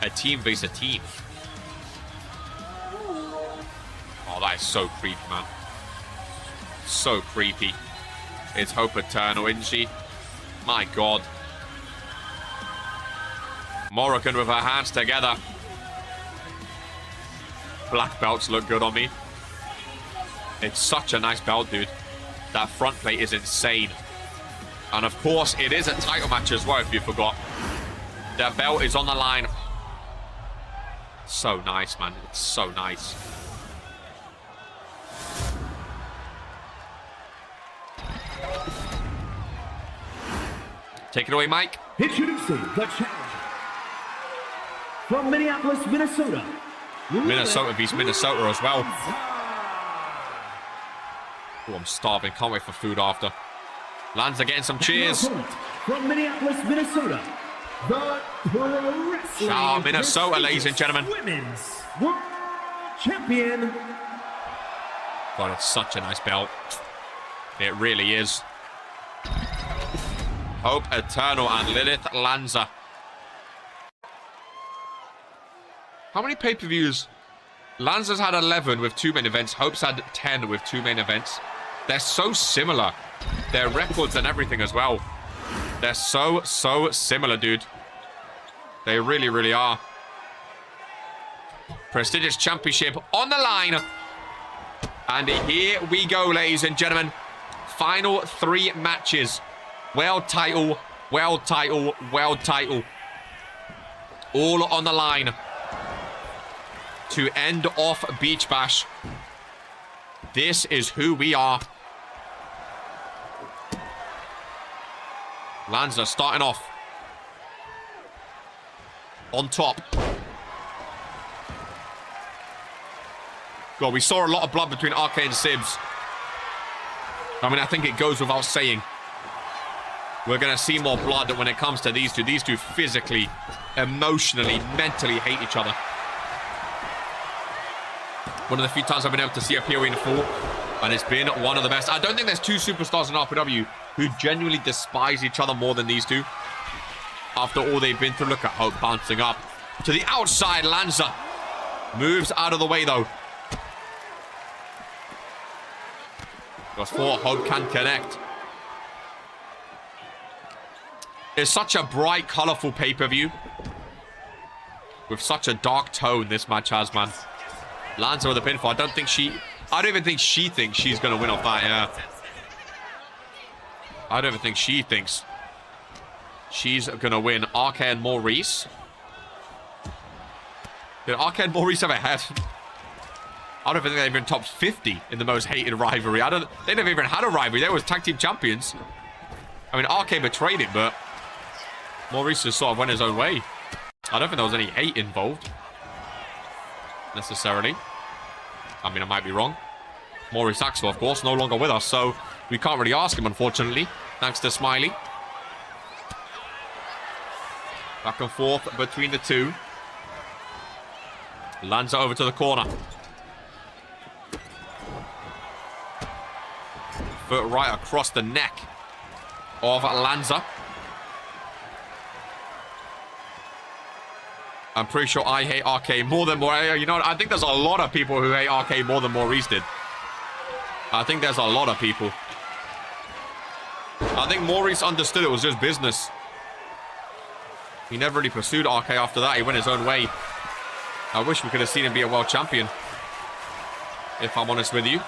a team versus a team. Oh, that is so creepy, man. So creepy. It's Hope Eternal, isn't she? My god. Morrigan with her hands together. Black belts look good on me. It's such a nice belt, dude. That front plate is insane. And of course, it is a title match as well, if you forgot. The belt is on the line. So nice, man. It's so nice. Take it away, Mike. Introducing the challenger from Minneapolis, Minnesota. Minnesota vs Minnesota as well. Oh, I'm starving. Can't wait for food after. Lanza getting some cheers. From Minneapolis, Minnesota, the Pro Wrestling. Shout out Minnesota, ladies and gentlemen. Women's World Champion. God, it's such a nice belt. It really is. Hope Eternal and Lilith Lanza. How many pay-per-views? Lanza's had 11 with 2 main events. Hope's had 10 with 2 main events. They're so similar. Their records and everything as well. They're so similar, dude. They really, really are. Prestigious championship on the line. And here we go, ladies and gentlemen. Final 3 matches. World title, world title, world title. All on the line. To end off Beach Bash. This is who we are. Lanza starting off. On top. God, we saw a lot of blood between RK and Sibs. I mean, I think it goes without saying. we're going to see more blood when it comes to these two. These two physically, emotionally, mentally hate each other. One of the few times I've been able to see a PoE in full, and it's been one of the best. I don't think there's two superstars in RPW who genuinely despise each other more than these two. After all they've been through, look at Hope bouncing up to the outside. Lanza moves out of the way, though. Goes for Hope can connect. It's such a bright, colorful pay-per-view with such a dark tone this match has, man. Lanza with a pinfall. I don't even think she thinks she's gonna win off that. Yeah, I don't even think she thinks she's gonna win. RK and Maurice. Did RK and Maurice have a head? I don't think they've even topped 50 in the most hated rivalry. They never even had a rivalry. They were tag team champions. I mean, RK betrayed it, but Maurice just sort of went his own way. I don't think there was any hate involved, necessarily. I mean, I might be wrong. Maurice Axel, of course, no longer with us, so we can't really ask him, unfortunately. Thanks to Smiley. Back and forth between the two. Lanza over to the corner. Foot right across the neck of Lanza. I'm pretty sure I hate RK more than Maurice. You know what? I think there's a lot of people who hate RK more than Maurice did. I think there's a lot of people. I think Maurice understood it was just business. He never really pursued RK after that. He went his own way. I wish we could have seen him be a world champion, if I'm honest with you.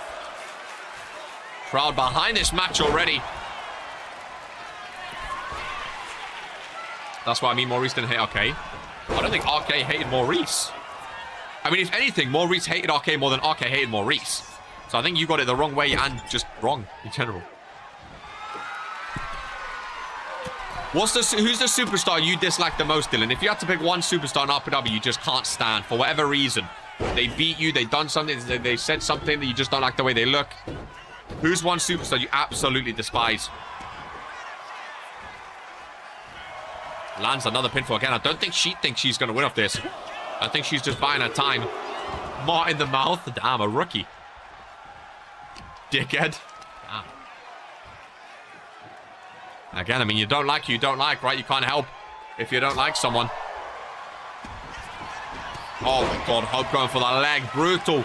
Crowd behind this match already. That's why I mean Maurice didn't hate RK. I don't think RK hated Maurice. I mean, if anything, Maurice hated RK more than RK hated Maurice. So I think you got it the wrong way and just wrong in general. Who's the superstar you dislike the most, Dylan? If you had to pick one superstar in RPW you just can't stand for whatever reason. They beat you, they've done something, they said something that you just don't like the way they look. Who's one superstar you absolutely despise? Lands another pinfall again. I don't think she thinks she's going to win off this. I think she's just buying her time. Mart in the mouth. Damn, a rookie. Dickhead. Damn. Again, I mean, you don't like, right? You can't help if you don't like someone. Oh, my God. Hope going for the leg. Brutal.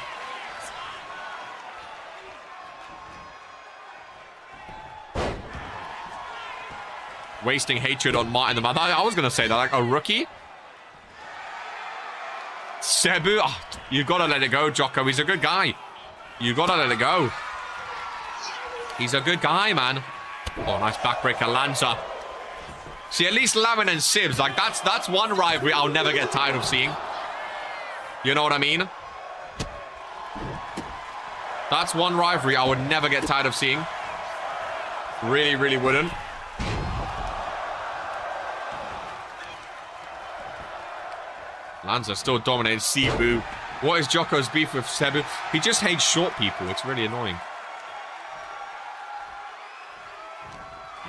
Wasting hatred on Martin the mouth. I was going to say that, like a rookie. Cebu. Oh, you've got to let it go, Jocko. He's a good guy. You've got to let it go. He's a good guy, man. Oh, nice backbreaker, Lanza. See, at least Lamin and Sibs, like, that's one rivalry I'll never get tired of seeing. You know what I mean? That's one rivalry I would never get tired of seeing. Really, really wouldn't. Lanza still dominating Cebu. What is Jocko's beef with Cebu? He just hates short people. It's really annoying.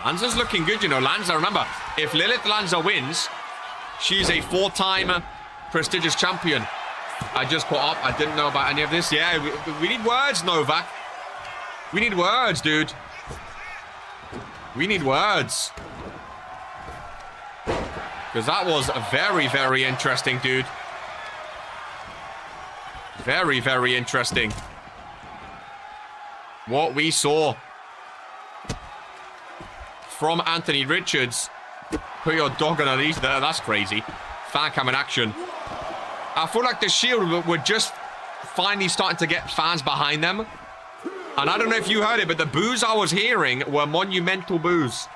Lanza's looking good, you know. Lanza, remember, if Lilith Lanza wins, she's a 4-time prestigious champion. I just caught up. I didn't know about any of this. Yeah, we need words, Novak. We need words, dude. We need words. Because that was very, very interesting, dude. Very, very interesting. What we saw from Anthony Richards. Put your dog on a leash there. That's crazy. Fan cam in action. I feel like the Shield were just finally starting to get fans behind them. And I don't know if you heard it, but the boos I was hearing were monumental boos.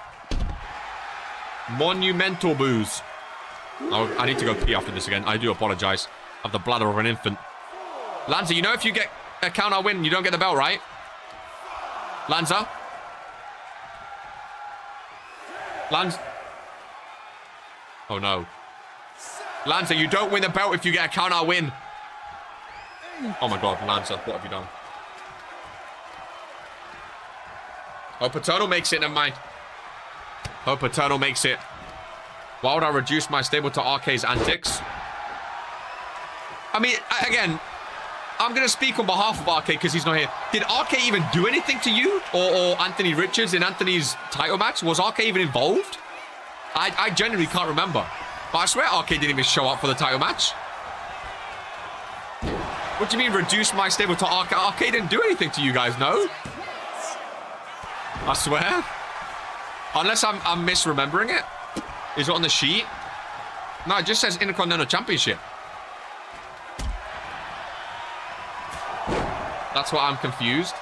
Monumental boos. Oh, I need to go pee after this again. I do apologize. I have the bladder of an infant. Lanza, you know if you get a counter win, you don't get the belt, right? Lanza? Oh, no. Lanza, you don't win the belt if you get a counter win. Oh, my God, Lanza, what have you done? Oh, Paterno makes it, never mind. Hope Eternal makes it. Why would I reduce my stable to RK's antics? I mean, again, I'm going to speak on behalf of RK because he's not here. Did RK even do anything to you? Or Anthony Richards in Anthony's title match? Was RK even involved? I genuinely can't remember. But I swear RK didn't even show up for the title match. What do you mean reduce my stable to RK? RK didn't do anything to you guys, no? I swear. Unless I'm misremembering it. Is it on the sheet? No, it just says Intercontinental Championship. That's why I'm confused.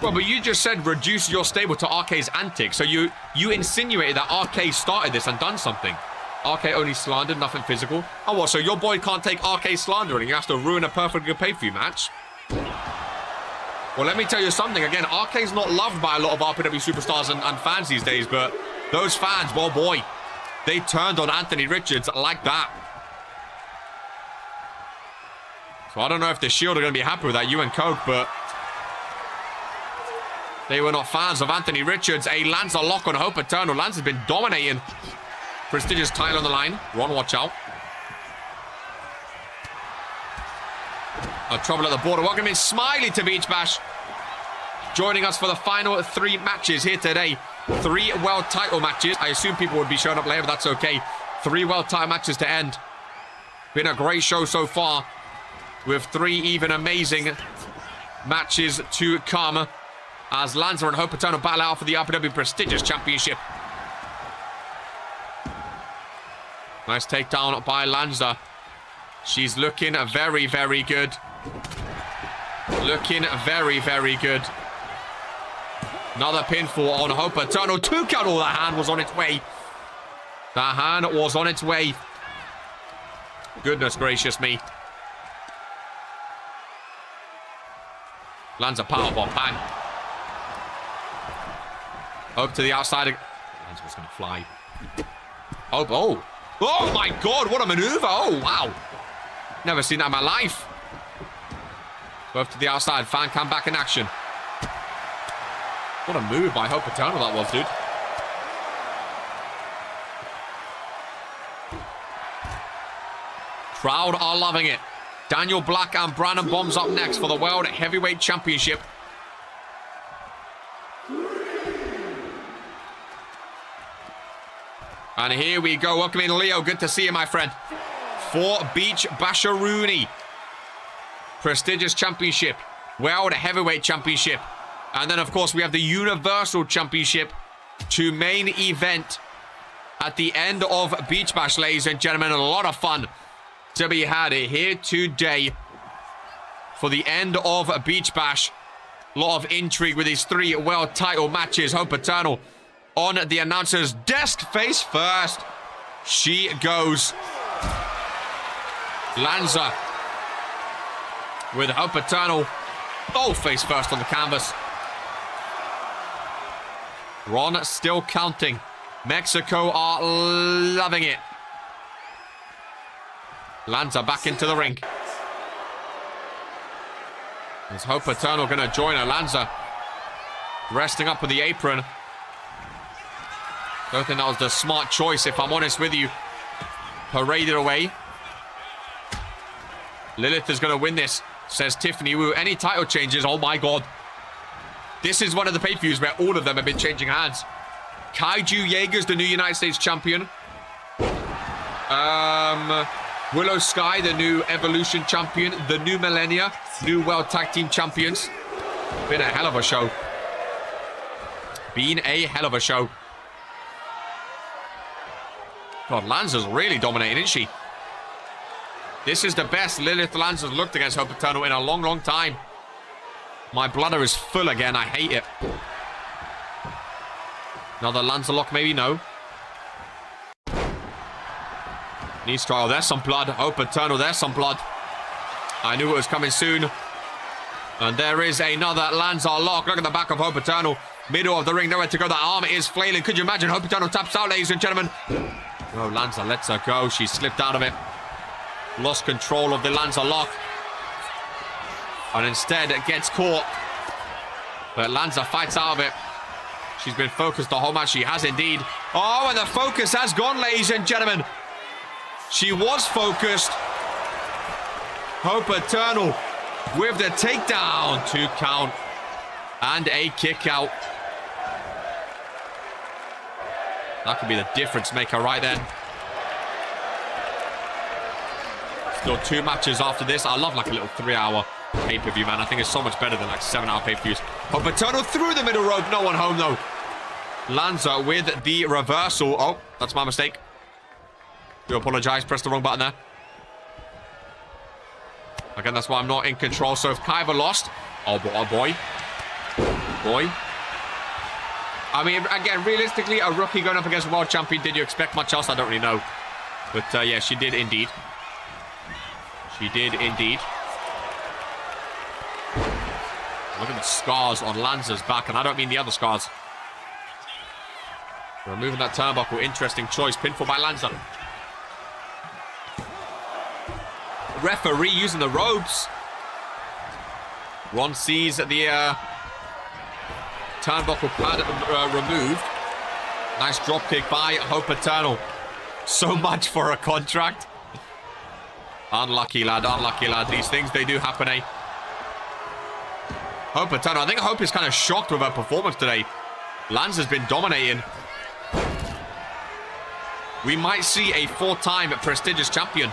Well, but you just said reduce your stable to RK's antics. So you insinuated that RK started this and done something. RK only slandered, nothing physical. Oh, what? So your boy can't take RK slandering? He has to ruin a perfectly good pay-per-view match? Well, let me tell you something. Again, RK's not loved by a lot of RPW superstars and fans these days, but those fans, well, boy, they turned on Anthony Richards like that. So I don't know if the Shield are going to be happy with that, you and Coke, but they were not fans of Anthony Richards. A Lancer lock on Hope Eternal. Lance has been dominating. Prestigious title on the line. Ron, watch out. Trouble at the border. Welcome in Smiley to Beach Bash. Joining us for the final 3 matches here today. 3 world title matches. I assume people would be showing up later, but that's okay. 3 world title matches to end. Been a great show so far, with 3 even amazing matches to come as Lanza and Hope Eternal battle out for the RPW Prestigious Championship. Nice takedown by Lanza. She's looking very, very good. Looking very, very good. Another pinfall on Hope Eternal. 2 count. Oh, that hand was on its way. That hand was on its way. Goodness gracious me. Lands a powerbomb. Bang. Hope to the outside. Lands was going to fly. Hope. Oh. Oh, my God. What a maneuver. Oh, wow. Never seen that in my life. Hope to the outside. Fan cam back in action. What a move by Hope Eternal that was, dude. Crowd are loving it. Daniel Black and Brandon Bombs up next for the World Heavyweight Championship. And here we go. Welcome in, Leo. Good to see you, my friend. For Beach Basharuni. Prestigious Championship. World Heavyweight Championship. And then, of course, we have the Universal Championship to main event at the end of Beach Bash, ladies and gentlemen. A lot of fun to be had here today for the end of Beach Bash. A lot of intrigue with these 3 world title matches. Hope Eternal on the announcer's desk, face first. She goes. Lanza with Hope Eternal. Oh, face first on the canvas. Ron still counting. Mexico are loving it. Lanza back into the ring. Is Hope Eternal going to join her? Lanza resting up with the apron. Don't think that was the smart choice, if I'm honest with you. Paraded away. Lilith is going to win this, says Tiffany Wu. Any title changes? Oh my God. This is one of the pay-per-views where all of them have been changing hands. Kaiju Jaeger's the new United States champion. Willow Sky, the new Evolution champion. The new Millennia, new World Tag Team champions. Been a hell of a show. Been a hell of a show. God, Lanza's really dominating, isn't she? This is the best Lilith Lanza's looked against Hope Eternal in a long, long time. My bladder is full again. I hate it. Another Lanza lock, maybe? No. Needs trial. There's some blood. Hope Eternal. There's some blood. I knew it was coming soon. And there is another Lanza lock. Look at the back of Hope Eternal. Middle of the ring. Nowhere to go. The arm is flailing. Could you imagine? Hope Eternal taps out, ladies and gentlemen. Oh, Lanza lets her go. She slipped out of it. Lost control of the Lanza lock. And instead it gets caught. But Lanza fights out of it. She's been focused the whole match. She has indeed. Oh, and the focus has gone, ladies and gentlemen. She was focused. Hope Eternal with the takedown. 2 count and a kick out. That could be the difference maker right then. Still 2 matches after this. I love like a little 3-hour pay-per-view, man. I think it's so much better than like 7-hour pay-per-views. Hope Eternal through the middle rope. No one home though. Lanza with the reversal. Oh, that's my mistake. Do apologize. Pressed the wrong button there. Again, that's why I'm not in control. So if Kaiva lost... Oh, boy. Boy. I mean, again, realistically, a rookie going up against a world champion, did you expect much else? I don't really know. But, yeah, she did indeed. She did indeed. Look at the scars on Lanza's back, and I don't mean the other scars. Removing that turnbuckle. Interesting choice. Pinfall by Lanza. Referee using the ropes. Ron sees the turnbuckle pad removed. Nice drop kick by Hope Eternal. So much for a contract. Unlucky lad, unlucky lad. These things, they do happen, eh? Hope Eternal. I think Hope is kind of shocked with her performance today. Lanza's been dominating. We might see a 4-time prestigious champion.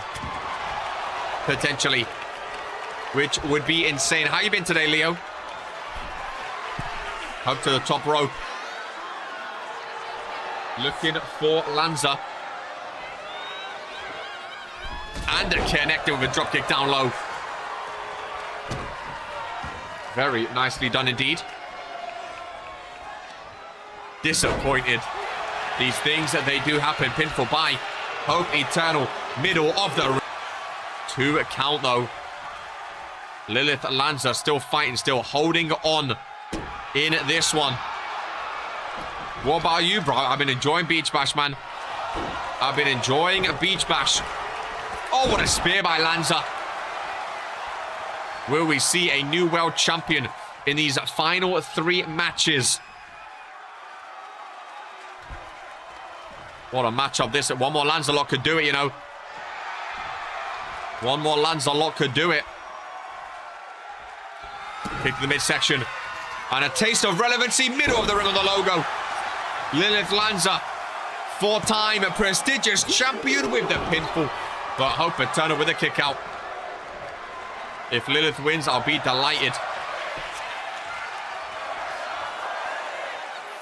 Potentially. Which would be insane. How you been today, Leo? Hope to the top rope. Looking for Lanza. And connected with a dropkick down low. Very nicely done indeed. Disappointed. These things that they do happen. Pinfall by Hope Eternal. Middle of the... 2 count though. Lilith Lanza still fighting, still holding on in this one. What about you, bro? I've been enjoying Beach Bash, man. I've been enjoying a Beach Bash. Oh, what a spear by Lanza. Will we see a new world champion in these final 3 matches? What a matchup this. One more Lanza lock could do it, you know. One more Lanza lock could do it. Kick to the midsection. And a taste of relevancy. Middle of the ring on the logo. Lilith Lanza. 4-time prestigious champion with the pinfall. But Hope Eternal with a kick out. If Lilith wins, I'll be delighted.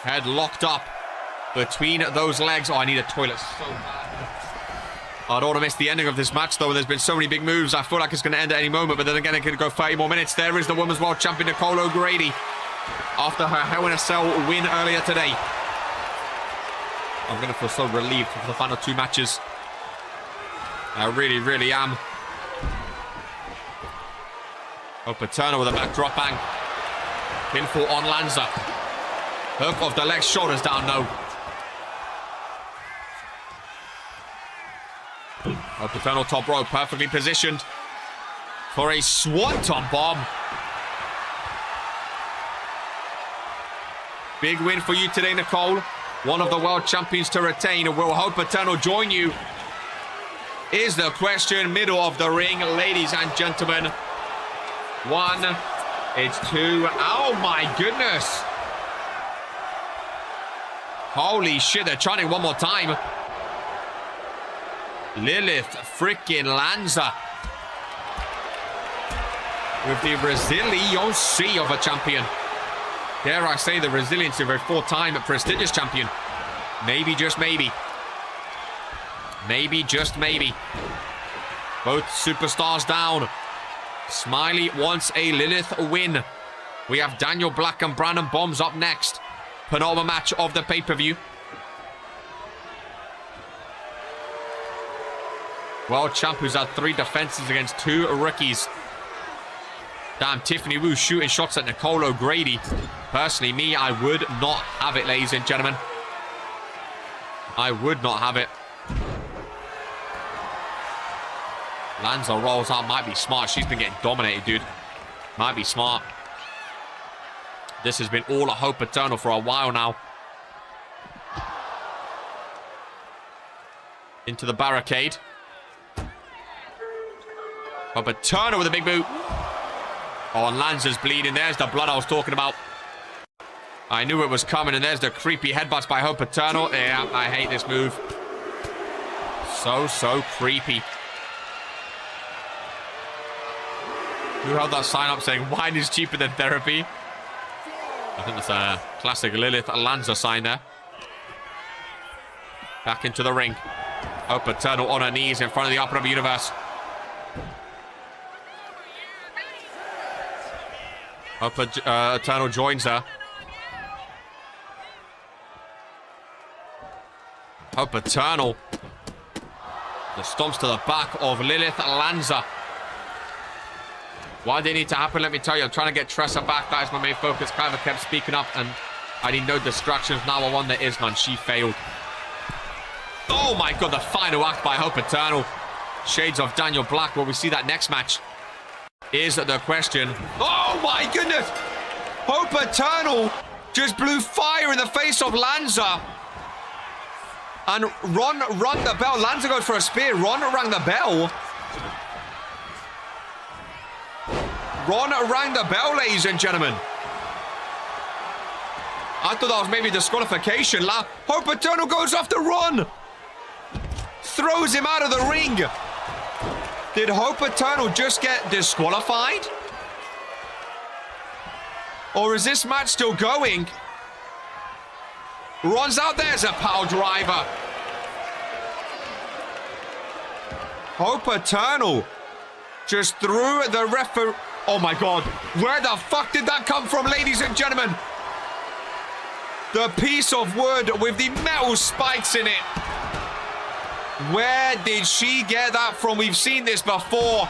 Head locked up between those legs. Oh, I need a toilet so bad. I don't want to miss the ending of this match, though. There's been so many big moves. I feel like it's going to end at any moment, but then again, it could go 30 more minutes. There is the Women's World Champion, Nicole O'Grady, after her Hell in a Cell win earlier today. I'm going to feel so relieved for the final 2 matches. I really, really am. Hope Eternal with a back drop bang. Pinfall on Lanza. Hook off the legs, shoulders down, no. Hope Eternal top rope, perfectly positioned for a swanton bomb. Big win for you today, Nicole. One of the world champions to retain. Will Hope Eternal join you? Is the question. Middle of the ring, ladies and gentlemen. 1, it's 2. Oh my goodness. Holy shit, they're trying it one more time. Lilith freaking Lanza with the resiliency of a champion. Dare I say the resiliency of a 4-time prestigious champion. Maybe, just maybe. Maybe, just maybe. Both superstars down. Smiley wants a Lilith win. We have Daniel Black and Brandon Bombs up next. Penultimate match of the pay-per-view. World champ who's had 3 defenses against 2 rookies. Damn, Tiffany Wu shooting shots at Nicole O'Grady. Personally, me, I would not have it, ladies and gentlemen. I would not have it. Lanza rolls out. Might be smart. She's been getting dominated, dude. Might be smart. This has been all a Hope Eternal for a while now. Into the barricade. Hope Eternal with a big boot. Oh, and Lanza's bleeding. There's the blood I was talking about. I knew it was coming, and there's the creepy headbutts by Hope Eternal. Yeah, I hate this move. So creepy. Who held that sign up saying wine is cheaper than therapy? I think that's a classic Lilith Lanza sign there. Back into the ring. Hope Eternal on her knees in front of the Upper Upper Universe. Hope Eternal joins her. Hope Eternal. The stomps to the back of Lilith Lanza. Why did it need to happen? Let me tell you. I'm trying to get Tressa back. That is my main focus. Kyver kept speaking up, and I need no distractions. Now I won. There is none. She failed. Oh my god, the final act by Hope Eternal. Shades of Daniel Black. Will we see that next match? Is the question. Oh my goodness! Hope Eternal just blew fire in the face of Lanza. And Ron rang the bell. Lanza goes for a spear. Ron rang the bell. Ron rang the bell, ladies and gentlemen. I thought that was maybe disqualification. Hope Eternal goes after Ron. Throws him out of the ring. Did Hope Eternal just get disqualified? Or is this match still going? Ron's out there as a power driver. Hope Eternal just threw the referee. Oh my god. Where the fuck did that come from, ladies and gentlemen? The piece of wood with the metal spikes in it. Where did she get that from? We've seen this before.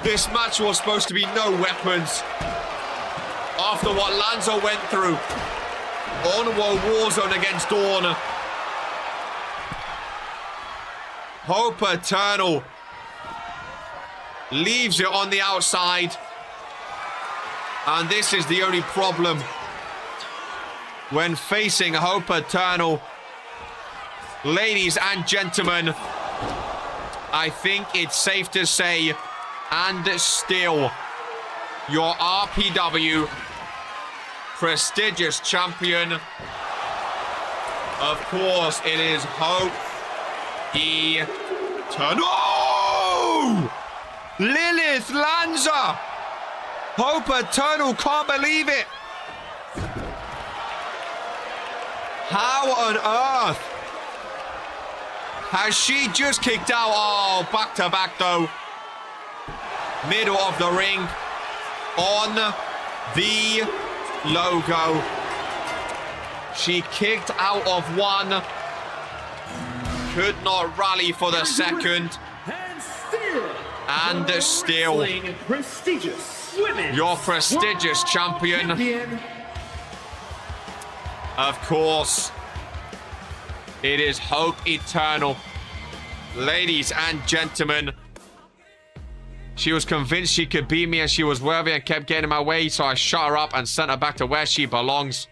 This match was supposed to be no weapons. After what Lanza went through. On-world Warzone against Dawn. Hope Eternal leaves it on the outside. And this is the only problem when facing Hope Eternal. Ladies and gentlemen, I think it's safe to say, and still, your RPW prestigious champion. Of course, it is Hope Eternal. Oh! Lilith Lanza! Hope Eternal can't believe it. How on earth has she just kicked out? Oh, back to back though. Middle of the ring. On the logo. She kicked out of one. Could not rally for the second. And still. Your prestigious champion. Of course. It is Hope Eternal. Ladies and gentlemen. She was convinced she could beat me and she was worthy and kept getting in my way. So I shut her up and sent her back to where she belongs.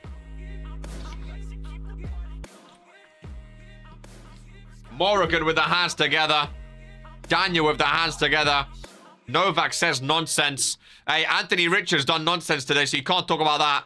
Morrigan with the hands together. Daniel with the hands together. Novak says nonsense. Hey, Anthony Richards done nonsense today, so you can't talk about that.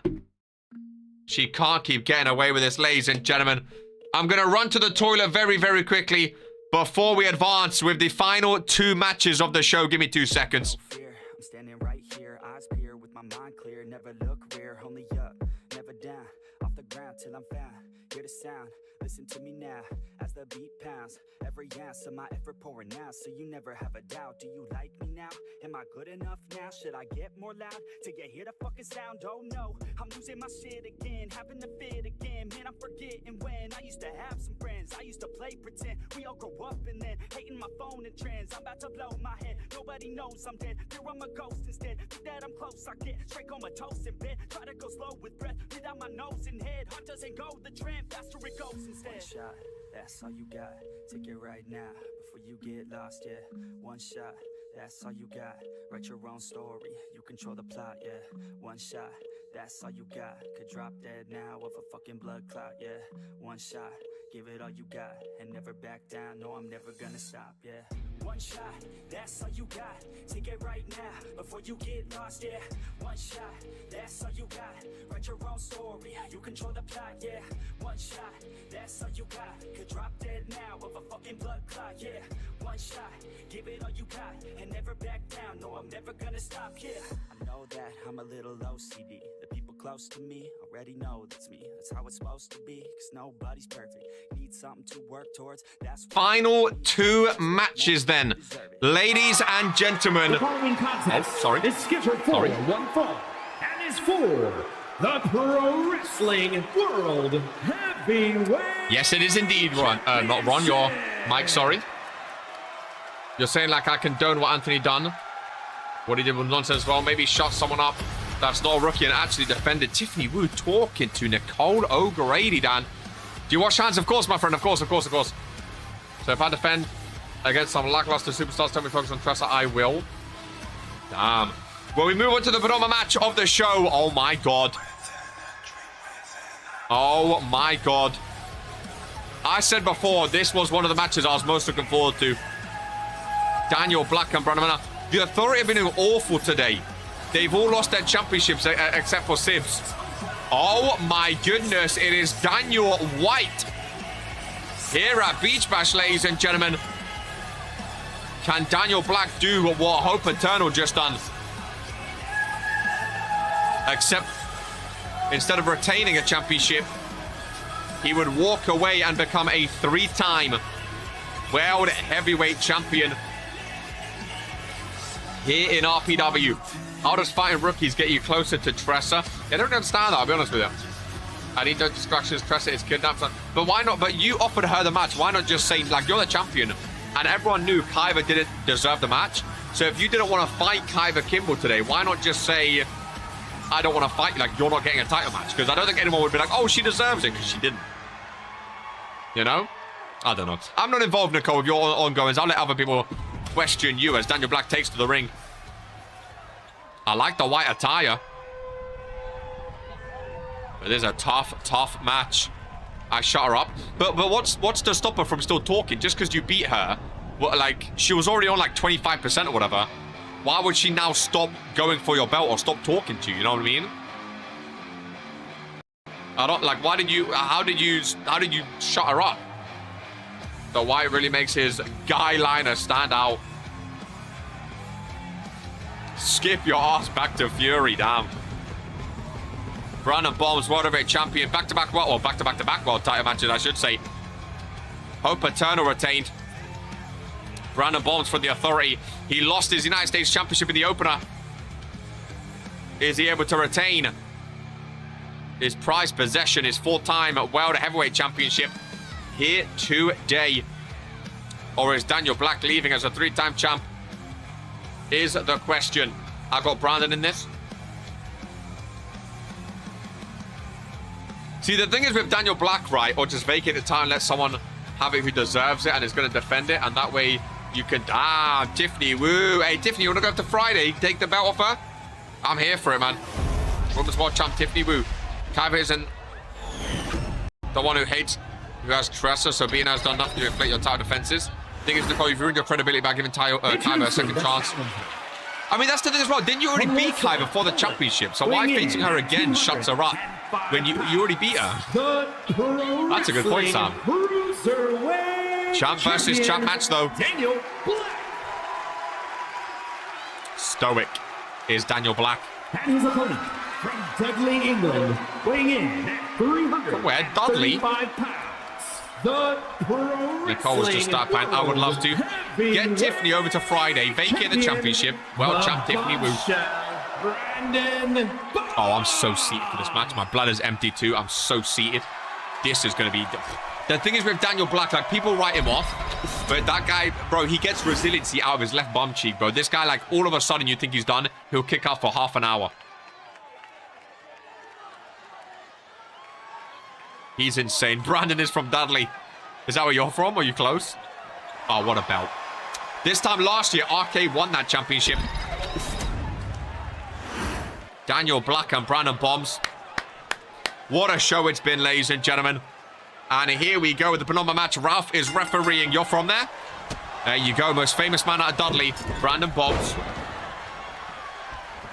She can't keep getting away with this, ladies and gentlemen. I'm going to run to the toilet very, very quickly before we advance with the final two matches of the show. Give me 2 seconds. I'm standing right here, eyes peer with my mind clear. Never look rear, only up, never down. Off the ground till I'm found. Hear the sound, listen to me now. As the beat pounds, every ounce of my effort pouring out. So you never have a doubt. Do you like me now? Am I good enough now? Should I get more loud till you hear the fucking sound? Oh no, I'm losing my shit again, having to fit again. Man, I'm forgetting when I used to have some friends. I used to play pretend. We all grow up and then hating my phone and trends. I'm about to blow my head. Nobody knows I'm dead. Fear I'm a ghost instead. Think that I'm close. I get straight comatose in bed. Try to go slow with breath. Breathe out my nose and head. Heart doesn't go the trend. Faster it goes instead. One shot, that's all you got. Take it right now before you get lost. Yeah, one shot. That's all you got. Write your own story. You control the plot, yeah. One shot. that's all you got. Could drop dead now of a fucking blood clot, yeah. One shot, give it all you got, and never back down, no, I'm never gonna stop, yeah. One shot, that's all you got. Take it right now, before you get lost, yeah. One shot, that's all you got. Write your own story, you control the plot, yeah. One shot, that's all you got. Could drop dead now of a fucking blood clot, yeah. One shot, give it all you got, and never back down, no, I'm never gonna stop, yeah. I know that I'm a little OCD. The people close to me already know that's me. That's how it's supposed to be, cause nobody's perfect. Need something to work towards, that's Final 2 matches then. Ladies and gentlemen. The following contest is scheduled for one fall and is for the Pro Wrestling World Heavyweight. Yes, it is indeed, Ron. Not Ron, your Mike, sorry. You're saying like I condone what Anthony done. What he did was nonsense. Well, maybe shot someone up. That's not a rookie and actually defended. Tiffany Wu talking to Nicole O'Grady, Dan. Do you wash hands? Of course, my friend. Of course. So if I defend against some lackluster superstars, tell me focus on Tressa, I will. Damn. Well, we move on to the penultimate match of the show. Oh, my God. Oh, my God. I said before, this was one of the matches I was most looking forward to. Daniel Black and Brandon. The Authority have been doing awful today. They've all lost their championships except for Sibs. Oh my goodness, it is Daniel White here at Beach Bash, ladies and gentlemen. Can Daniel Black do what Hope Eternal just done? Except instead of retaining a championship, he would walk away and become a 3-time World Heavyweight Champion here in RPW. How does fighting rookies get you closer to Tressa? I don't understand that, I'll be honest with you. I need no distractions, Tressa is kidnapped. But why not? But you offered her the match. Why not just say, like, you're the champion? And everyone knew Kyver didn't deserve the match. So if you didn't want to fight Kyver Kimball today, why not just say, I don't want to fight you, like, you're not getting a title match? Because I don't think anyone would be like, oh, she deserves it, because she didn't. You know? I don't know. I'm not involved, Nicole, with your ongoings. I'll let other people question you as Daniel Black takes to the ring. I like the white attire. But it is a tough match. I shut her up. But what's to stop her from still talking? Just because you beat her, well, like, she was already on like 25% or whatever. Why would she now stop going for your belt or stop talking to you? You know what I mean? I don't, like, how did you shut her up? The white really makes his guy liner stand out. Skip your ass back to Fury, damn. Brandon Bombs, World Heavyweight Champion, back-to-back world title matches, I should say. Hope Eternal retained. Brandon Bombs for the Authority. He lost his United States Championship in the opener. Is he able to retain his prized possession, his 4-time World Heavyweight Championship here today? Or is Daniel Black leaving as a 3-time champ? Is the question. I got Brandon in this. See, the thing is with Daniel Black, right, or just vacate the title and let someone have it who deserves it and is going to defend it, and that way you can... Ah, Tiffany, woo. Hey, Tiffany, you want to go up to Friday? Take the belt off her? I'm here for it, man. Women's World Champ, Tiffany, woo. Kyver isn't the one who hates, who has Tressa, so Bina has done nothing to inflate your title defenses. Thing is, Nicole, you've ruined your credibility by giving Kyver a second chance. I mean, that's the thing as well. Didn't you already beat Kyver for the championship? So why facing her again shuts her up when you already beat her? That's a good point, Sam. Champ versus champ match, though. Stoic is Daniel Black. And his opponent from Dudley, England, weighing in at 335 Where? Dudley? pounds. The Pro Nicole was just start playing. I would love to get Tiffany over to Friday, vacate the championship. World champ Tiffany Wu. Oh, I'm so seated for this match. My blood is empty too. I'm so seated. This is going to be... The thing is with Daniel Black, like, people write him off, but that guy, bro, he gets resiliency out of his left bum cheek, bro. This guy, like, all of a sudden you think he's done, he'll kick out for half an hour. He's insane. Brandon is from Dudley. Is that where you're from? Are you close? Oh, what a belt. This time last year, RK won that championship. Daniel Black and Brandon Bombs. What a show it's been, ladies and gentlemen. And here we go with the penultimate match. Ralph is refereeing. You're from there? There you go. Most famous man out of Dudley, Brandon Bombs.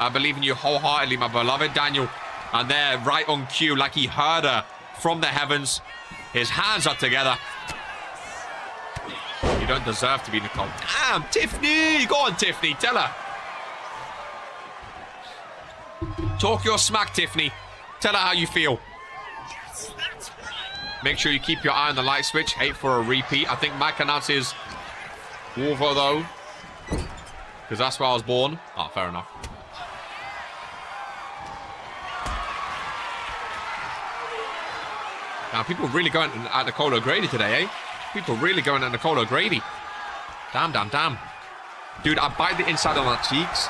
I believe in you wholeheartedly, my beloved Daniel. And there, right on cue, like he heard her from the heavens. His hands are together. You don't deserve to be Nicole. Damn, Tiffany. Go on, Tiffany. Tell her. Talk your smack, Tiffany. Tell her how you feel. Yes, that's right. Make sure you keep your eye on the light switch. Hate for a repeat. I think Mike announces Wolvo, though. Because that's where I was born. Oh, fair enough. Now, people really going at Nicole O'Grady today, eh? People really going at Nicole O'Grady. Damn, damn, damn. Dude, I bite the inside of my cheeks.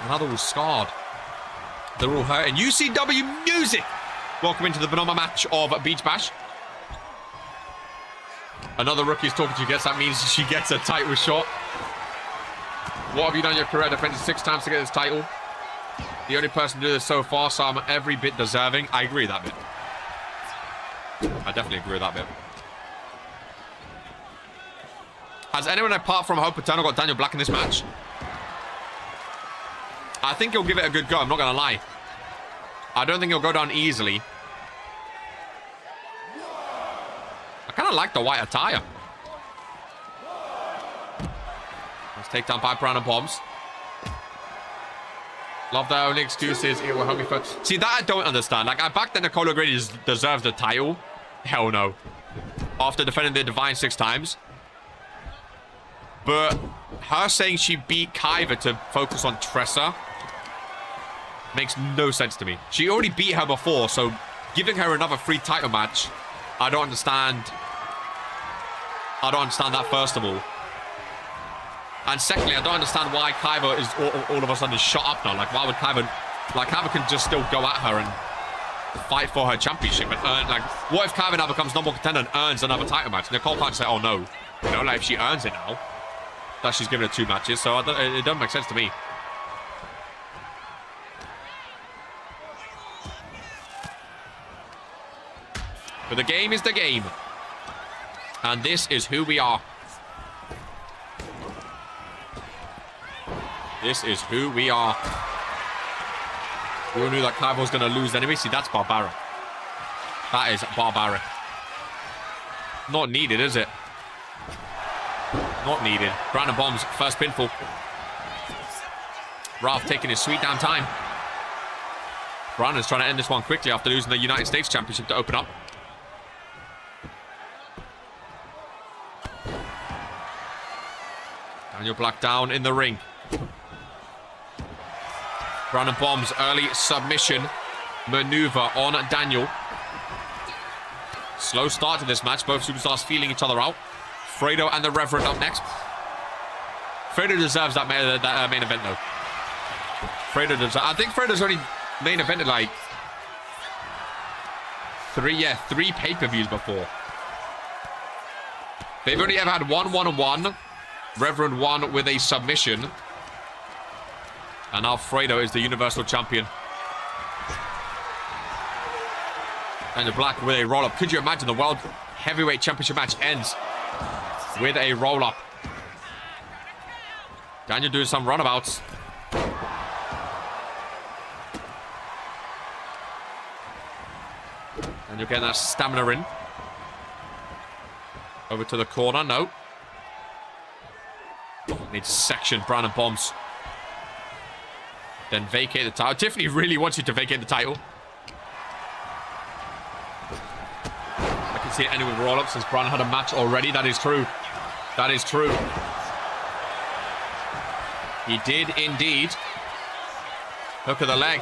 And they're all scarred. They're all hurting. UCW music! Welcome into the Bonoma match of Beach Bash. Another rookie's talking to you. Guess that means she gets a title shot. What have you done in your career? Defended 6 times to get this title. The only person to do this so far, so I'm every bit deserving. I agree with that bit. I definitely agree with that bit. Has anyone apart from Hope Paterno got Daniel Black in this match? I think he'll give it a good go. I'm not going to lie. I don't think he'll go down easily. I kind of like the white attire. Let's take down by Brandon Bombs. Love their only excuses. It will help me first. See, that I don't understand. Like, I back that Nicole O'Grady deserves the title. Hell no. After defending the Divine 6 times. But her saying she beat Kyver to focus on Tressa makes no sense to me. She already beat her before, so giving her another free title match, I don't understand. I don't understand that, first of all. And secondly, I don't understand why Kyver is all of a sudden shut up now. Like, why would Kyver... Like, Kyver can just still go at her and fight for her championship and earn... Like, what if Kyver now becomes number 1 contender and earns another title match? Nicole can't say, oh, no. You know, like, if she earns it now, that she's given her 2 matches. So it doesn't make sense to me. But the game is the game. And this is who we are. This is who we are. We all knew that Kyver was going to lose anyway. See, that's barbaric. That is barbaric. Not needed, is it? Not needed. Brandon Bombs, first pinfall. Ralph taking his sweet damn time. Brandon's trying to end this one quickly after losing the United States Championship to open up. Daniel Black down in the ring. Brandon Bombs, early submission maneuver on Daniel. Slow start to this match. Both superstars feeling each other out. Fredo and the Reverend up next. Fredo deserves that main event, though. Fredo deserves... I think Fredo's only main evented, like... 3 pay-per-views before. They've only ever had one one-on-one. Reverend won with a submission. And now Fredo is the Universal Champion. And the Black with a roll-up. Could you imagine the World Heavyweight Championship match ends with a roll-up? Daniel doing some runabouts. And you're getting that stamina in. Over to the corner. No. Needs section. Brandon Bombs. Then vacate the title. Tiffany really wants you to vacate the title. I can see it ending with roll-up since Brandon had a match already. That is true. That is true. He did indeed. Hook of the leg.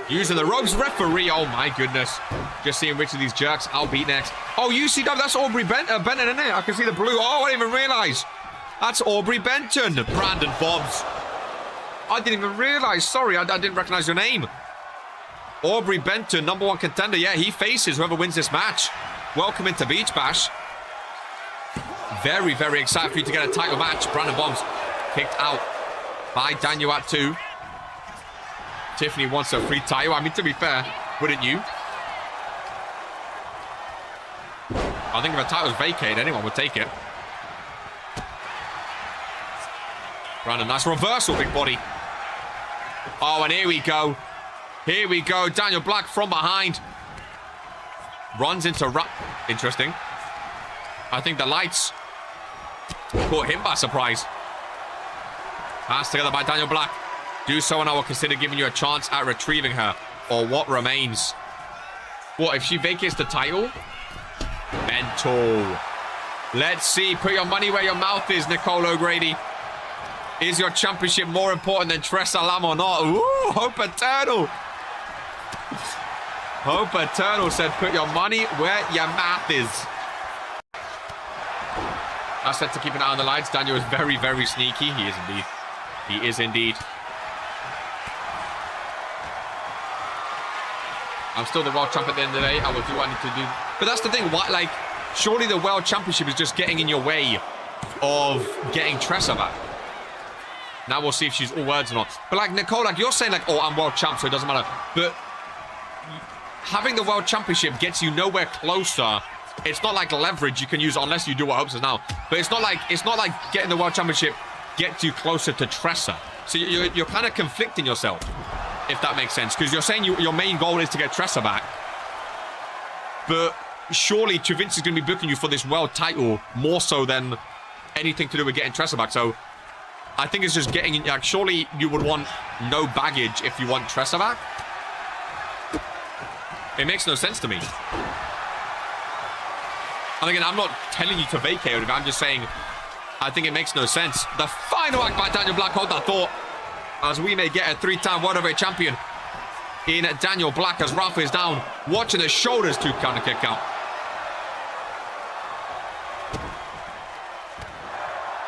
Using the ropes. Referee. Oh my goodness. Just seeing which of these jerks I'll beat next. Oh, UCW. That's Aubrey Benton, isn't it? I can see the blue. Oh, I didn't even realize. That's Aubrey Benton. Brandon Bombs. I didn't even realize. Sorry, I didn't recognize your name. Aubrey Benton, number 1 contender. Yeah, he faces whoever wins this match. Welcome into Beach Bash. Very, very excited for you to get a title match. Brandon Bombs kicked out by Daniel at 2. Tiffany wants a free title. I mean, to be fair, wouldn't you? I think if a title was vacated, anyone would take it. Brandon, nice reversal, big body. Oh, and here we go. Here we go. Daniel Black from behind. Runs into interesting. I think the lights caught him by surprise. Passed together by Daniel Black. Do so and I will consider giving you a chance at retrieving her. Or what remains. What, if she vacates the title? Mental. Let's see. Put your money where your mouth is, Nicole O'Grady. Is your championship more important than Tressa Lam or not? Ooh, Hope Eternal. Hope Eternal said put your money where your mouth is. I said to keep an eye on the lights. Daniel is very, very sneaky. He is indeed. He is indeed. I'm still the world champ at the end of the day. I will do what I need to do. But that's the thing. Why, like, surely the world championship is just getting in your way of getting Tressa back. Now we'll see if she's all words or not. But like Nicole, like you're saying, like, oh, I'm world champ, so it doesn't matter. But having the world championship gets you nowhere closer. It's not like leverage you can use unless you do what Hope says now. But it's not like getting the world championship gets you closer to Tressa. So you're kind of conflicting yourself, if that makes sense. Because you're saying your main goal is to get Tressa back. But surely Vince is going to be booking you for this world title more so than anything to do with getting Tressa back. So I think it's just getting, like, surely you would want no baggage if you want Tressa back. It makes no sense to me. And again, I'm not telling you to vacate it. I'm just saying, I think it makes no sense. The final act by Daniel Black, hold that thought, as we may get a 3-time World Heavyweight Champion in Daniel Black as Rafa is down, watching the shoulders to counter kick out.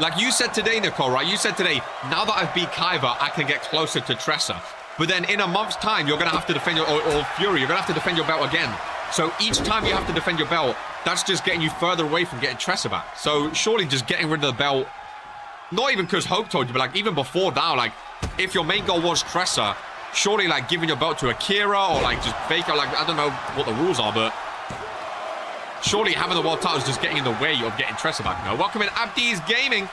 Like you said today, Nicole, right? You said today, now that I've beat Kaiva, I can get closer to Tressa. But then in a month's time, you're going to have to defend your, or Fury, you're going to have to defend your belt again. So each time you have to defend your belt, that's just getting you further away from getting Tressa back. So surely just getting rid of the belt, not even because Hope told you, but like even before now, like if your main goal was Tressa, surely like giving your belt to Akira or like just Baker, like I don't know what the rules are, but surely having the world title is just getting in the way of getting Tressa back. No, welcome in Abdi's Gaming.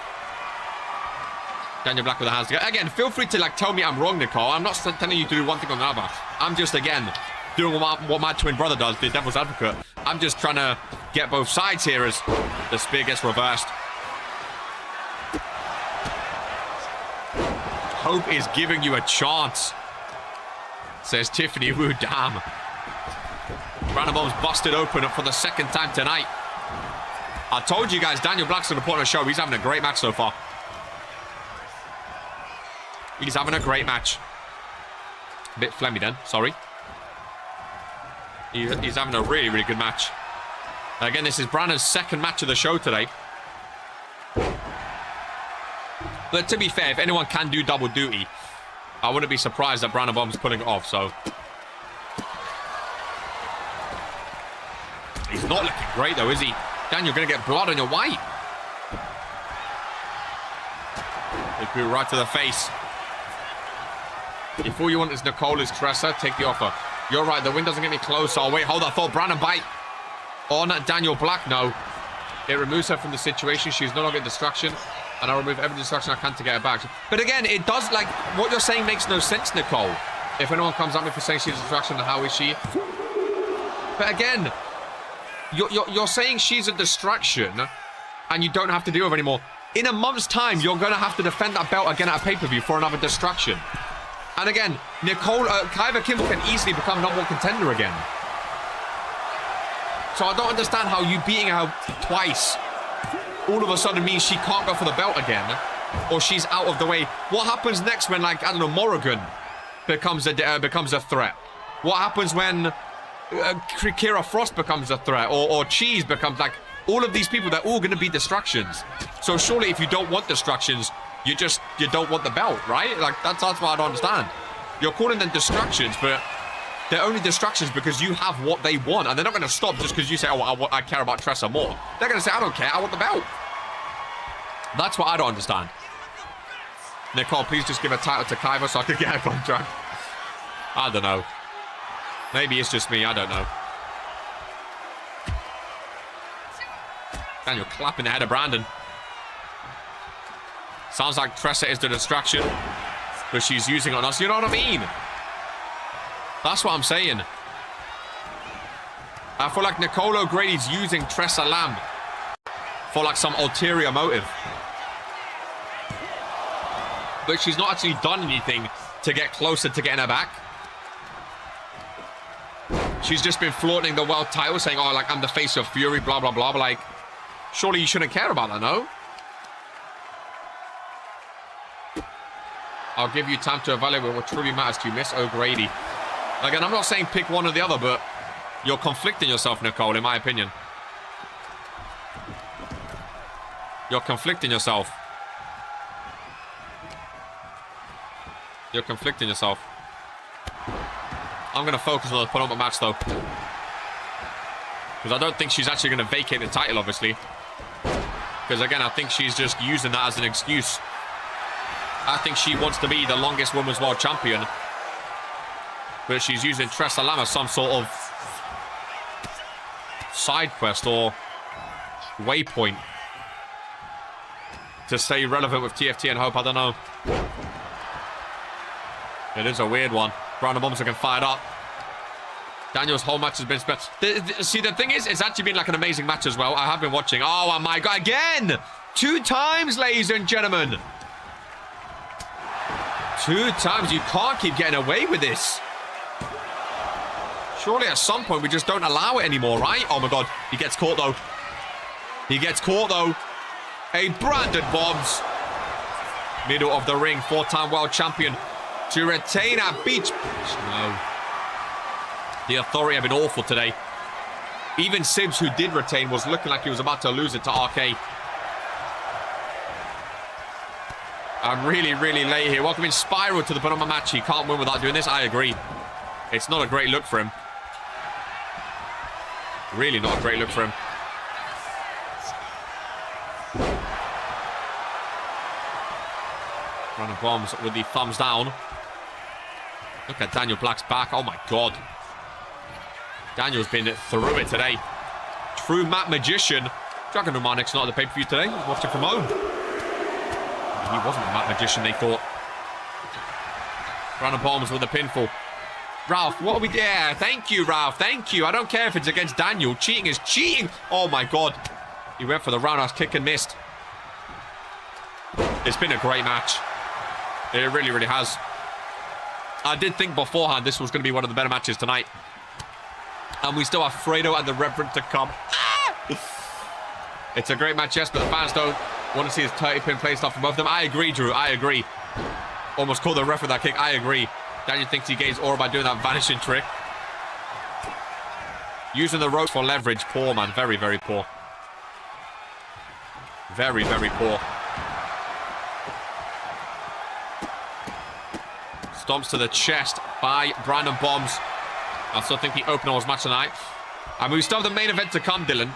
Daniel Black with the hands together. Again, feel free to like tell me I'm wrong, Nicole. I'm not telling you to do one thing or another. I'm just, again, doing what my twin brother does, the devil's advocate. I'm just trying to get both sides here as the spear gets reversed. Hope is giving you a chance, says Tiffany Wu. Damn. Brandon Bomb's busted open for the second time tonight. I told you guys, Daniel Black's going to put on a show. He's having a great match so far. He's having a great match. A bit phlegmy then, sorry. He's having a really, really good match. Again, this is Brandon's second match of the show today. But to be fair, if anyone can do double duty, I wouldn't be surprised that Brandon Bomb's pulling it off, so. He's not looking great though, is he? Dan, you're going to get blood on your white. Big boot right to the face. If all you want is Nicole is Tressa, take the offer. You're right, the win doesn't get me close. Oh, wait, hold that thought. Brandon bite on Daniel Black. No. It removes her from the situation. She's no longer a distraction. And I'll remove every distraction I can to get her back. But again, it does, like, what you're saying makes no sense, Nicole. If anyone comes at me for saying she's a distraction, then how is she? But again, you're saying she's a distraction and you don't have to deal with her anymore. In a month's time, you're going to have to defend that belt again at a pay-per-view for another distraction. And again, Kaiva Kim can easily become number one contender again. So I don't understand how you beating her twice all of a sudden means she can't go for the belt again, or she's out of the way. What happens next when, like, I don't know, Morrigan becomes a threat? What happens when Kira Frost becomes a threat, or Cheese becomes, like, all of these people, they're all going to be distractions. So surely if you don't want distractions, you don't want the belt, right? Like, that's what I don't understand. You're calling them distractions, but they're only distractions because you have what they want. And they're not going to stop just because you say, oh, I care about Tressa more. They're going to say, I don't care, I want the belt. That's what I don't understand. Nicole, please just give a title to Kaiva so I can get a contract. I don't know. Maybe it's just me. I don't know. Daniel clapping the head of Brandon. Sounds like Tressa is the distraction, but she's using it on us. You know what I mean? That's what I'm saying. I feel like Nicole O'Grady's using Tressa Lamb for like some ulterior motive. But she's not actually done anything to get closer to getting her back. She's just been flaunting the world title, saying, oh, like, I'm the face of Fury, blah, blah, blah. But, like, surely you shouldn't care about that, no? I'll give you time to evaluate what truly matters to you, Miss O'Grady. Again, I'm not saying pick one or the other, but you're conflicting yourself, Nicole, in my opinion. You're conflicting yourself. You're conflicting yourself. I'm going to focus on the penultimate match, though. Because I don't think she's actually going to vacate the title, obviously. Because, again, I think she's just using that as an excuse. I think she wants to be the longest women's world champion. But she's using Tressa Lamb as some sort of side quest or waypoint to stay relevant with TFT and Hope. I don't know. It is a weird one. Brandon Bombs looking fired up. Daniel's whole match has been spent. See, the thing is, it's actually been like an amazing match as well. I have been watching. Oh my God, again! 2 times, ladies and gentlemen. 2 times. You can't keep getting away with this. Surely at some point we just don't allow it anymore, right? Oh my God. He gets caught, though. He gets caught, though. A Brandon Bombs. Middle of the ring. 4-time world champion. To retain at Beach. No. The Authority have been awful today. Even Sibs, who did retain, was looking like he was about to lose it to RK. I'm really, really late here. Welcome in Spiral to the bottom of my match. He can't win without doing this. I agree. It's not a great look for him. Really not a great look for him. Brandon Bombs with the thumbs down. Look at Daniel Black's back. Oh my God. Daniel's been through it today. True Matt Magician. Dragon Romanic's not at the pay-per-view today. He's watching from home. He wasn't a Matt Magician, they thought. Brandon Bombs with the pinfall. Ralph, what are we... Yeah, thank you, Ralph. Thank you. I don't care if it's against Daniel. Cheating is cheating. Oh my God. He went for the roundhouse kick and missed. It's been a great match. It really, really has. I did think beforehand this was going to be one of the better matches tonight. And we still have Fredo and the Reverend to come. It's a great match, yes, but the fans don't want to see his 30-pin placed off above them. I agree, Drew. I agree. Almost called the ref with that kick. I agree. Daniel thinks he gains aura by doing that vanishing trick. Using the ropes for leverage. Poor, man. Very, very poor. Very, very poor. Stomps to the chest by Brandon Bombs. I still think the opener was match tonight. I mean, we still have the main event to come, Dylan.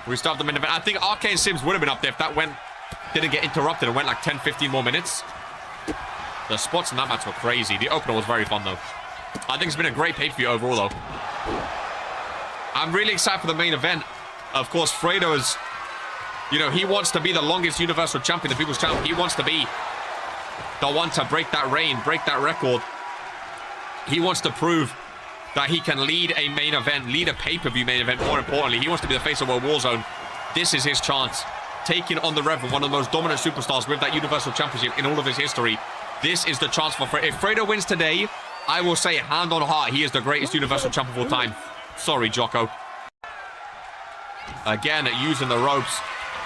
We still have the main event. I think RK and Sims would have been up there if that didn't get interrupted and went like 10, 15 more minutes. The spots in that match were crazy. The opener was very fun, though. I think it's been a great pay-per-view overall, though. I'm really excited for the main event. Of course, Fredo is, you know, he wants to be the longest Universal Champion, the People's Champion. He wants to be the one to break that reign, break that record. He wants to prove that he can lead a main event, lead a pay-per-view main event. More importantly, he wants to be the face of World Warzone. This is his chance. Taking on the Reverend, one of the most dominant superstars with that Universal Championship in all of his history. This is the chance for Fredo. If Fredo wins today, I will say, hand on heart, he is the greatest Universal Champion of all time. Sorry, Jocko. Again, using the ropes.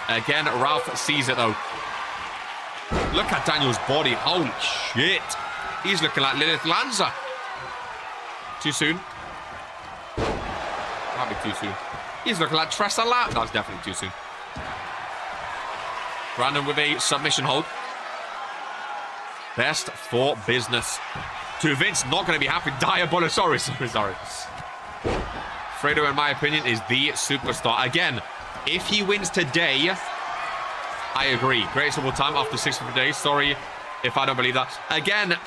Again, Ralph sees it, though. Look at Daniel's body. Holy shit. He's looking like Lilith Lanza. Too soon? Might be too soon. He's looking like Tressa Lamb. That's definitely too soon. Brandon with a submission hold. Best for business. To Vince, not going to be happy. Diabolo. Sorry. Fredo, in my opinion, is the superstar. Again, if he wins today, I agree. Greatest of all time after 600 days. Sorry if I don't believe that. Again,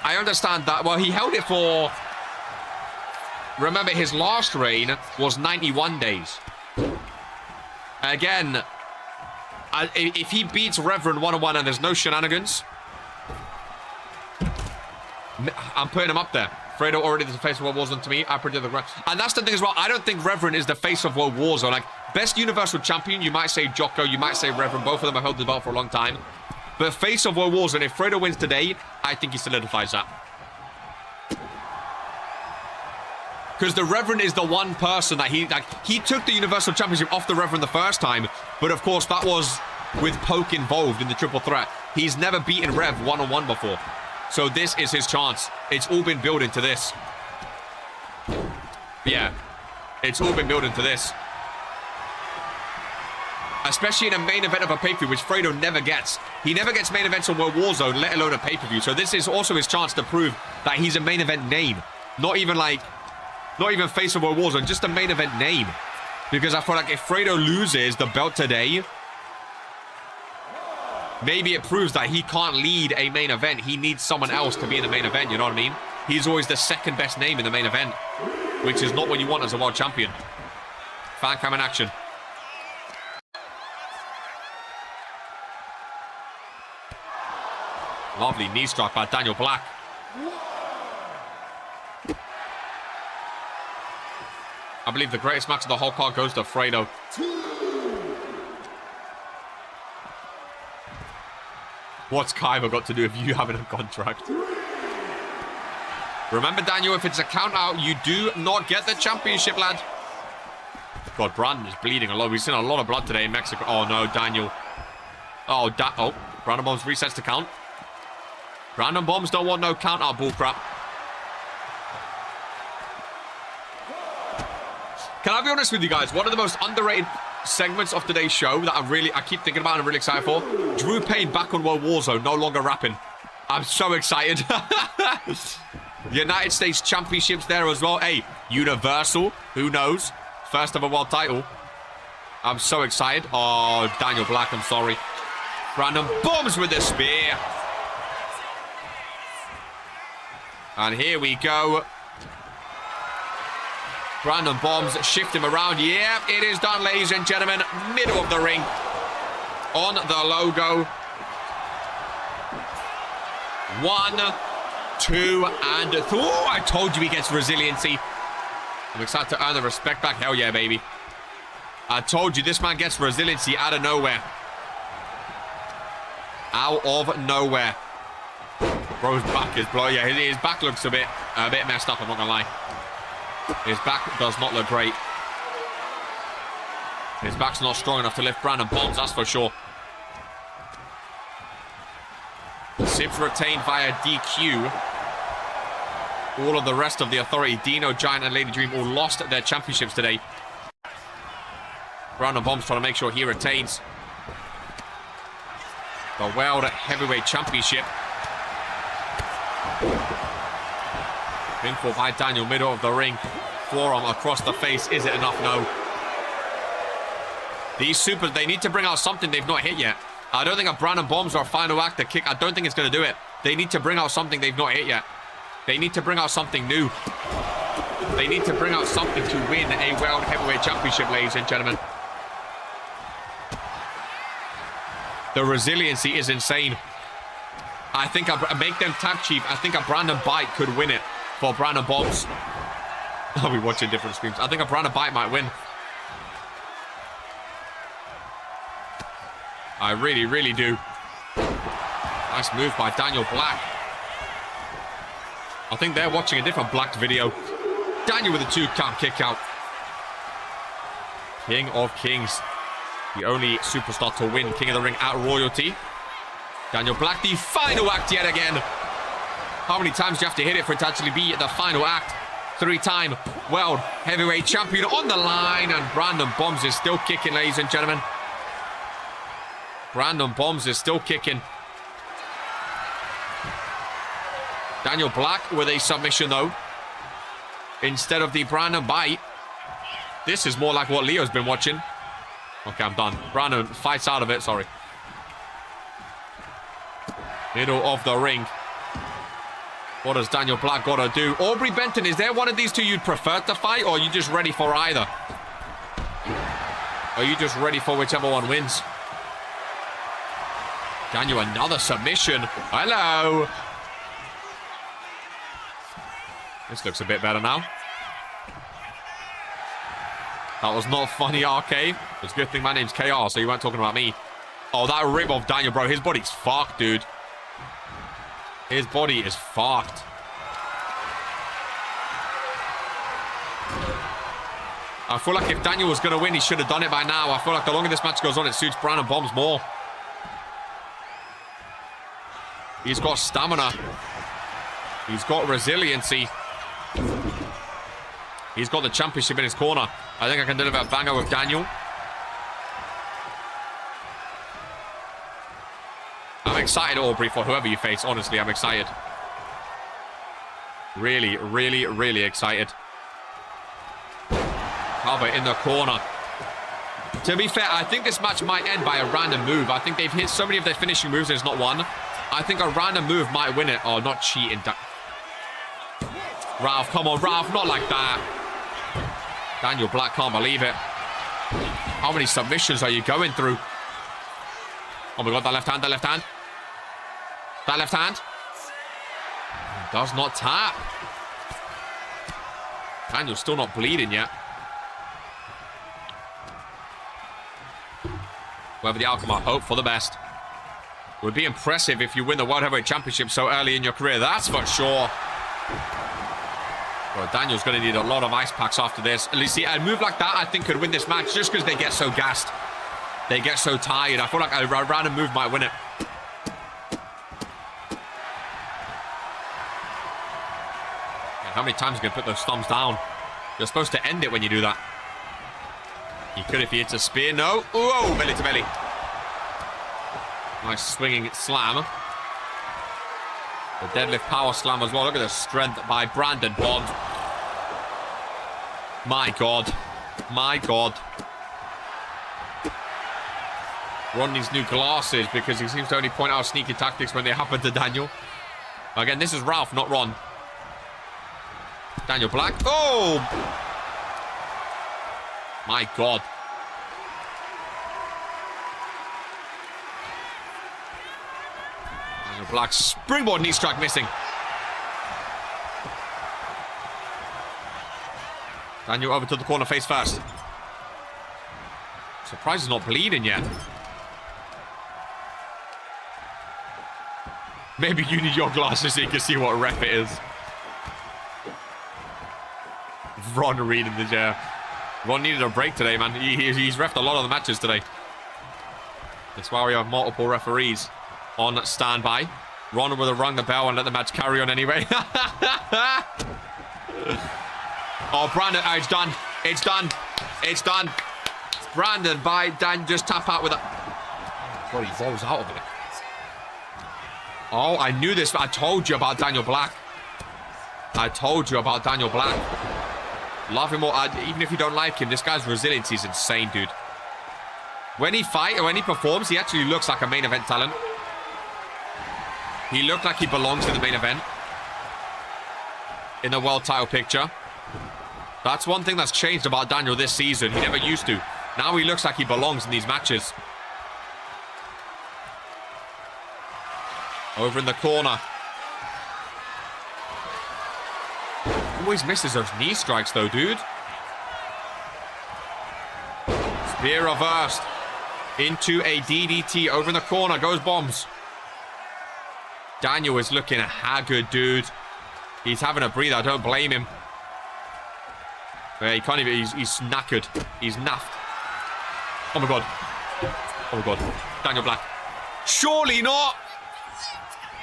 I understand that. Well, he held it for... Remember, his last reign was 91 days. Again, if he beats Reverend one-on-one and there's no shenanigans, I'm putting him up there. Fredo already the face of World Warzone to me. I predict the ground. And that's the thing as well. I don't think Reverend is the face of World Warzone. Like, best Universal Champion, you might say Jocko, you might say Reverend. Both of them have held the belt for a long time. But face of World Warzone, if Fredo wins today, I think he solidifies that. Because the Reverend is the one person that he took the Universal Championship off the Reverend the first time. But of course, that was with Poke involved in the triple threat. He's never beaten Rev one-on-one before. So this is his chance. It's all been built into this. Yeah. It's all been built into this. Especially in a main event of a pay-per-view, which Fredo never gets. He never gets main events on World Warzone, let alone a pay-per-view. So this is also his chance to prove that he's a main event name. Not even face of World Warzone, just a main event name. Because I feel like if Fredo loses the belt today, maybe it proves that he can't lead a main event. He needs someone else to be in the main event, you know what I mean? He's always the second best name in the main event, which is not what you want as a world champion. Fan cam in action. Lovely knee strike by Daniel Black. I believe the greatest match of the whole card goes to Fredo. What's Kaiba got to do with you having a contract? Remember, Daniel, if it's a count out, you do not get the championship, lad. God, Brandon is bleeding a lot. We've seen a lot of blood today in Mexico. Oh, no, Daniel. Oh, Brandon Bombs resets the count. Brandon Bombs don't want no count out bullcrap. Can I be honest with you guys? One of the most underrated segments of today's show that I keep thinking about and I'm really excited for. Drew Payne back on World Warzone, no longer rapping. I'm so excited. United States Championships there as well. Hey, Universal, who knows? First ever world title. I'm so excited. Oh, Daniel Black, I'm sorry. Brandon Bombs with the spear. And here we go. Brandon Bombs shift him around. Yeah, it is done, ladies and gentlemen. Middle of the ring. On the logo. 1, 2, and 3. Oh, I told you he gets resiliency. I'm excited to earn the respect back. Hell yeah, baby. I told you this man gets resiliency out of nowhere. Out of nowhere. Bro's back is blown. Yeah, his back looks a bit messed up, I'm not gonna lie. His back does not look great. His back's not strong enough to lift Brandon Bombs, that's for sure. Sibs retained via DQ. All of the rest of the Authority, Dino, Giant, and Lady Dream all lost their championships today. Brandon Bombs trying to make sure he retains the World Heavyweight Championship. Pinfall by Daniel, middle of the ring. Forearm across the face. Is it enough? No. These supers, they need to bring out something they've not hit yet. I don't think a Brandon Bombs or a final act, the kick, I don't think it's going to do it. They need to bring out something they've not hit yet. They need to bring out something new. They need to bring out something to win a World Heavyweight Championship, ladies and gentlemen. The resiliency is insane. I think I make them tag chief. I think a Brandon Bite could win it for Brandon Bombs. I'll be watching different screens. I think a Brandon Bite might win. I really, really do. Nice move by Daniel Black. I think they're watching a different Black video. Daniel with a 2-count kick out. King of Kings. The only superstar to win King of the Ring at Royalty. Daniel Black, the final act yet again. How many times do you have to hit it for it to actually be the final act? 3-time World Heavyweight Champion on the line. And Brandon Bombs is still kicking, ladies and gentlemen. Brandon Bombs is still kicking. Daniel Black with a submission, though. Instead of the Brandon Bite. This is more like what Leo's been watching. Okay, I'm done. Brandon fights out of it, sorry. Middle of the ring. What does Daniel Black got to do? Aubrey Benton, is there one of these two you'd prefer to fight, or are you just ready for either? Are you just ready for whichever one wins? Daniel, another submission. Hello. This looks a bit better now. That was not funny, RK. It's a good thing my name's KR, so you weren't talking about me. Oh, that rib of Daniel, bro. His body's fucked, dude. His body is fucked. I feel like if Daniel was going to win, he should have done it by now. I feel like the longer this match goes on, it suits Brandon Bombs more. He's got stamina. He's got resiliency. He's got the championship in his corner. I think I can deliver a banger with Daniel. I'm excited, Aubrey, for whoever you face. Honestly, I'm excited. Really, really, really excited. Cover in the corner. To be fair, I think this match might end by a random move. I think they've hit so many of their finishing moves and it's not one. I think a random move might win it. Oh, not cheating. Ralph, come on, Ralph. Not like that. Daniel Black can't believe it. How many submissions are you going through? Oh my god, that left hand, that left hand. That left hand. Does not tap. Daniel's still not bleeding yet. Whatever the outcome, I hope for the best. It would be impressive if you win the World Heavyweight Championship so early in your career. That's for sure. Well, Daniel's going to need a lot of ice packs after this. At least, see, a move like that, I think, could win this match just because they get so gassed. They get so tired. I feel like a random move might win it. And how many times are you going to put those thumbs down? You're supposed to end it when you do that. You could if he hits a spear. No. Whoa, belly to belly. Nice swinging slam. The deadlift power slam as well. Look at the strength by Brandon Bond. My God. My God. Ron needs new glasses because he seems to only point out sneaky tactics when they happen to Daniel. Again, this is Ralph, not Ron. Daniel Black. Oh! My God. Daniel Black. Springboard knee strike missing. Daniel over to the corner face first. Surprised he's not bleeding yet. Maybe you need your glasses so you can see what ref it is. Ron Reed in the chair. Ron needed a break today, man. He's reffed a lot of the matches today. That's why we have multiple referees on standby. Ron would have rung the bell and let the match carry on anyway. Oh, Brandon. Oh, it's done. It's done. It's done. Brandon by Dan. Just tap out with a... God, he rolls out of it. Oh, I knew this. I told you about Daniel Black. I told you about Daniel Black. Love him or even if you don't like him, this guy's resiliency is insane, dude. When he fights or when he performs, he actually looks like a main event talent. He looked like he belongs in the main event. In the world title picture. That's one thing that's changed about Daniel this season. He never used to. Now he looks like he belongs in these matches. Over in the corner. Always misses those knee strikes though, dude. Spear reversed. Into a DDT. Over in the corner goes Bombs. Daniel is looking haggard, dude. He's having a breather. I don't blame him. He can't even... He's knackered. He's naffed. Oh my God. Oh my God. Daniel Black. Surely not.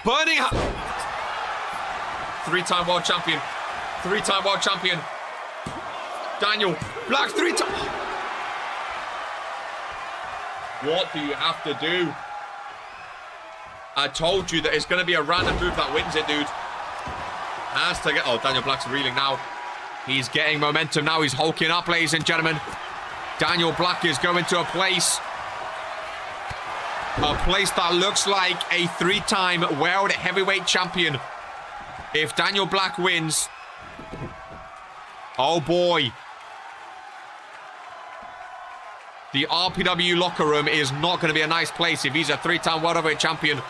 Burning... Three-time world champion. Three-time world champion. Daniel Black, three-time... What do you have to do? I told you that it's going to be a random move that wins it, dude. Has to get... Oh, Daniel Black's reeling now. He's getting momentum now. He's hulking up, ladies and gentlemen. Daniel Black is going to a place that looks like a three-time world heavyweight champion. If Daniel Black wins... Oh, boy. The RPW locker room is not going to be a nice place if he's a 3-time World Heavyweight Champion.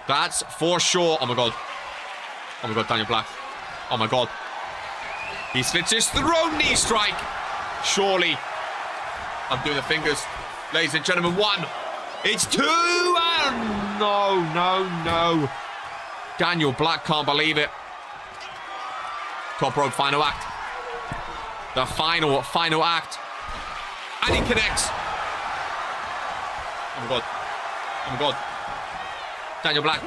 That's for sure. Oh, my God. Oh, my God, Daniel Black. Oh, my God. He slits his throne knee strike. Surely. I'm doing the fingers. Ladies and gentlemen, 1. It's 2. And no, no, no. Daniel Black can't believe it. Top rope final act. The final act. And he connects. Oh, my God. Oh, my God. Daniel Black.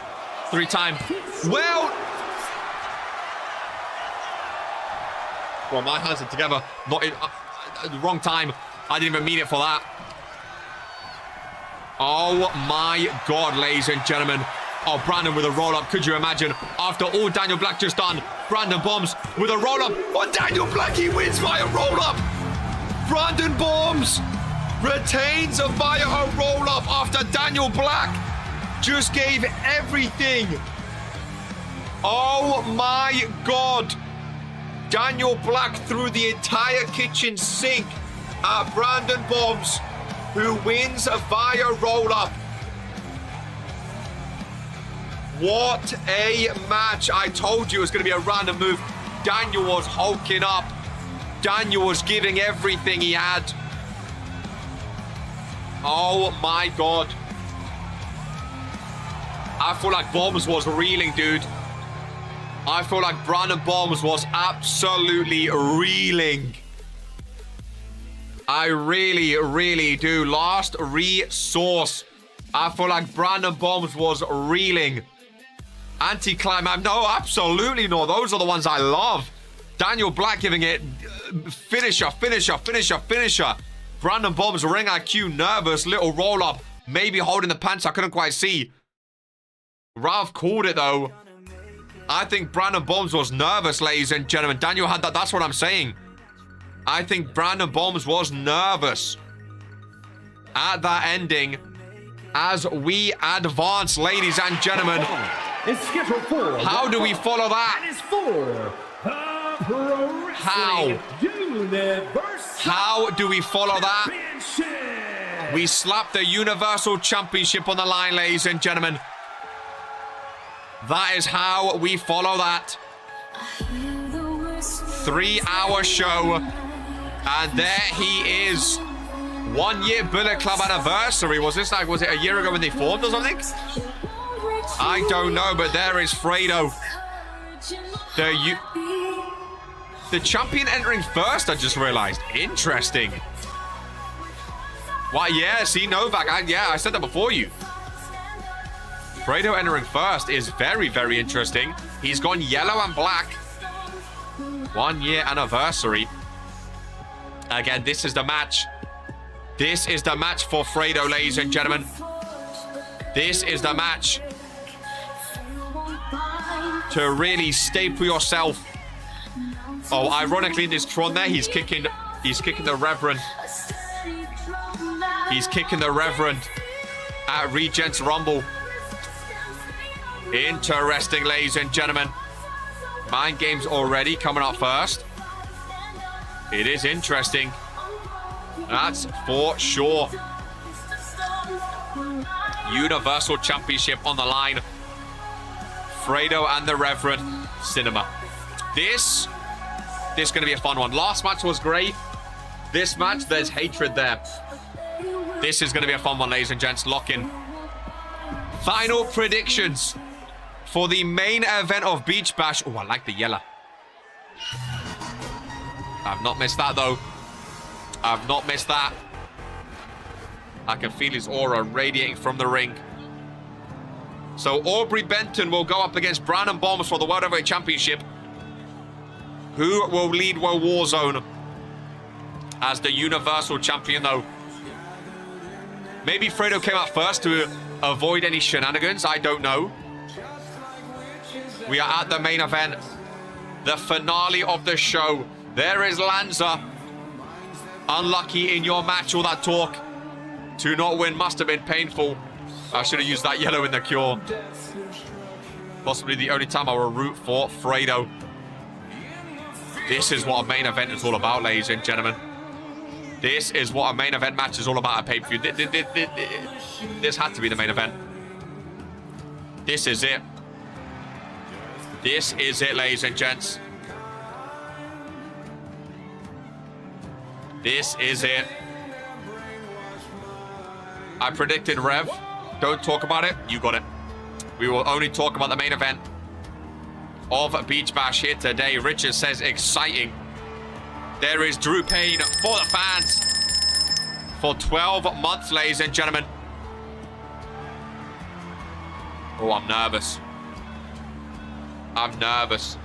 3-time. Well... Well, my hands are together. Not in... wrong time. I didn't even mean it for that. Oh, my God, ladies and gentlemen. Oh, Brandon with a roll-up. Could you imagine? After all Daniel Black just done, Brandon bombs with a roll-up. On Daniel Black, he wins via roll-up. Brandon bombs. Retains via a roll-up after Daniel Black just gave everything. Oh, my God. Daniel Black threw the entire kitchen sink at Brandon Bombs, who wins via roll-up. What a match. I told you it was going to be a random move. Daniel was hulking up. Daniel was giving everything he had. Oh, my God. I feel like Bombs was reeling, dude. I feel like Brandon Bombs was absolutely reeling. I really, really do. Last resource. I feel like Brandon Bombs was reeling. Anti-climax. No, absolutely not. Those are the ones I love. Daniel Black giving it finisher, finisher, finisher, finisher. Brandon Bombs, ring IQ, nervous, little roll-up. Maybe holding the pants. I couldn't quite see. Ralph called it, though. I think Brandon Bombs was nervous, ladies and gentlemen. Daniel had that. That's what I'm saying. I think Brandon Bombs was nervous at that ending as we advance, ladies and gentlemen. It's scheduled for. How do we follow that? And it's for the Pro Wrestling Universal How do we follow that? Championship. We slap the Universal Championship on the line, ladies and gentlemen. That is how we follow that. 3-hour show. And there he is. 1 year Bullet Club anniversary. Was it a year ago when they formed or something? I don't know, but there is Fredo. The champion entering first, I just realized. Interesting. Why, yeah, see, Novak. I said that before you. Fredo entering first is very, very interesting. He's gone yellow and black. 1 year anniversary. Again, this is the match. This is the match for Fredo, ladies and gentlemen. This is the match to really staple yourself. Oh, ironically, this Tron there, he's kicking the Reverend. He's kicking the Reverend at Regents Rumble. Interesting, ladies and gentlemen. Mind games already coming up first. It is interesting. That's for sure. Universal Championship on the line. Fredo and the Reverend. Cinema. This is going to be a fun one. Last match was great. This match, there's hatred there. This is going to be a fun one, ladies and gents. Lock in. Final predictions for the main event of Beach Bash. Oh, I like the yellow. I've not missed that, though. I've not missed that. I can feel his aura radiating from the ring. So Aubrey Benton will go up against Brandon Bombs for the World Heavyweight Championship. Who will lead World Warzone as the Universal Champion, though? Maybe Fredo came out first to avoid any shenanigans. I don't know. We are at the main event. The finale of the show. There is Lanza. Unlucky in your match, all that talk. To not win must have been painful. I should have used that yellow in the cure. Possibly the only time I will root for Fredo. This is what a main event is all about, ladies and gentlemen. This is what a main event match is all about at pay-per-view. This had to be the main event. This is it. This is it, ladies and gents. This is it. I predicted Rev. Don't talk about it. You got it. We will only talk about the main event of Beach Bash here today. Richard says exciting. There is Drew Payne for the fans for 12 months, ladies and gentlemen. Oh, I'm nervous. I'm nervous.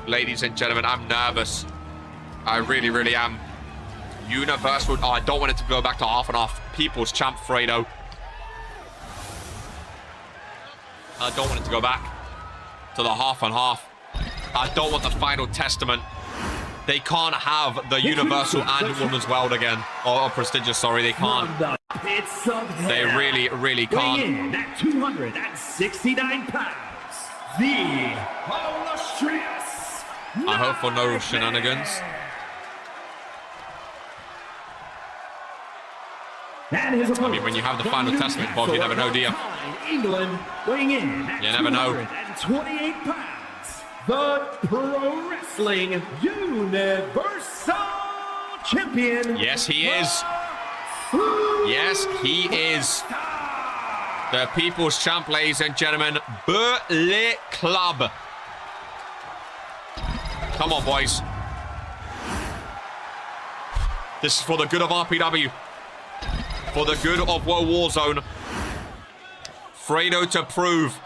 Ladies and gentlemen, I'm nervous. I really, really am. Universal. Oh, I don't want it to go back to half and half. People's Champ Fredo. I don't want it to go back to the half and half. I don't want the final testament. They can't have the Universal and Women's World again. Or Prestigious, sorry, they can't. They really, really can't. Weighing in at 269 pounds, the illustrious. I hope for no shenanigans. And his opponent, when you have the final testament, Bob, you never know, do you? England, weighing in at You never know. 228 pounds, the Pro Wrestling Universal Champion. Yes, he is. Yes, he is. The People's Champ, ladies and gentlemen. Burley Club. Come on, boys. This is for the good of RPW. For the good of World Warzone. Fredo to prove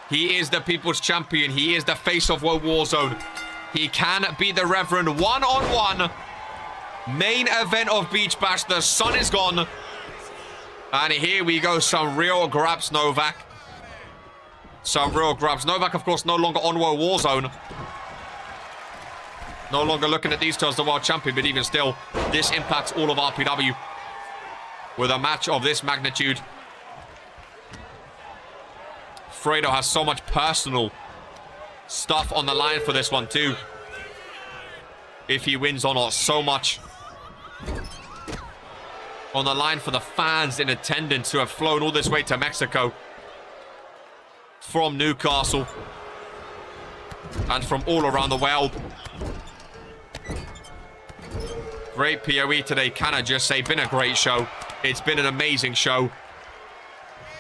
he is the People's Champion. He is the face of World Warzone. He can beat the Reverend one-on-one. Main event of Beach Bash. The sun is gone. And here we go. Some real grabs, Novak. Some real grabs. Novak, of course, no longer on World Warzone. No longer looking at these two as the world champion. But even still, this impacts all of RPW. With a match of this magnitude. Fredo has so much personal stuff on the line for this one too. If he wins or not, so much on the line for the fans in attendance who have flown all this way to Mexico from Newcastle and from all around the world. Great PoE today, can I just say, been a great show. It's been an amazing show.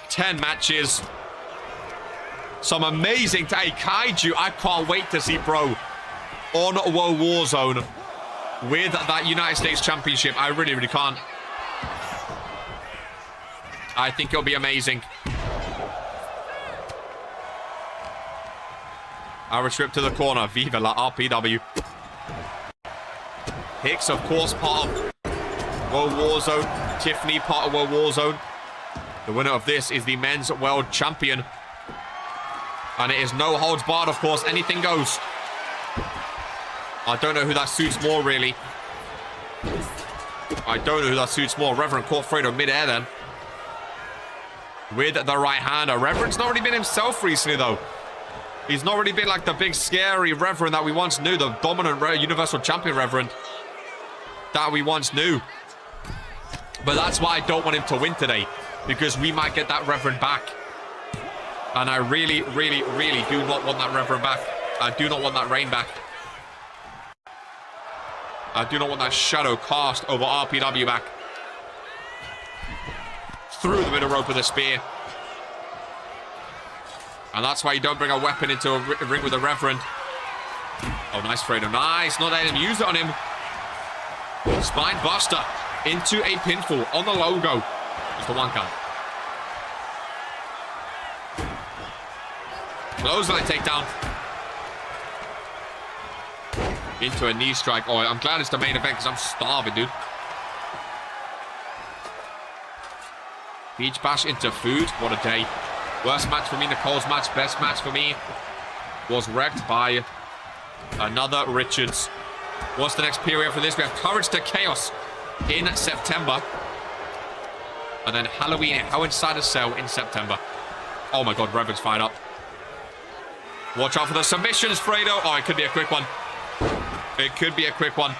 10 matches. Some amazing... Hey, Kaiju, I can't wait to see, bro, on World Warzone with that United States Championship. I really, really can't. I think it'll be amazing. Our trip to the corner. Viva la RPW. Hicks, of course, part of World Warzone. Tiffany, part of World Warzone. The winner of this is the men's world champion. And it is no holds barred, of course. Anything goes. I don't know who that suits more, really. I don't know who that suits more. Reverend caught Fredo mid-air then. With the right hander. Reverend's not really been himself recently, though. He's not really been like the big, scary Reverend that we once knew. The dominant Universal Champion Reverend that we once knew. But that's why I don't want him to win today. Because we might get that Reverend back. And I really, really, really do not want that Reverend back. I do not want that Reign back. I do not want that shadow cast over RPW back. Through the middle rope with a spear. And that's why you don't bring a weapon into a ring with a Reverend. Oh, nice, Fredo. Nice. Not letting him use it on him. Spine buster into a pinfall on the logo. Just the one count. Clothesline takedown. Into a knee strike. Oh, I'm glad it's the main event because I'm starving, dude. Beach Bash into food. What a day. Worst match for me, Nicole's match. Best match for me was wrecked by another Richards. What's the next period for this? We have Courage to Chaos in September. And then Halloween, How Inside a Cell in September. Oh my god, Reverend's fired up. Watch out for the submissions, Fredo. Oh, it could be a quick one. It could be a quick one.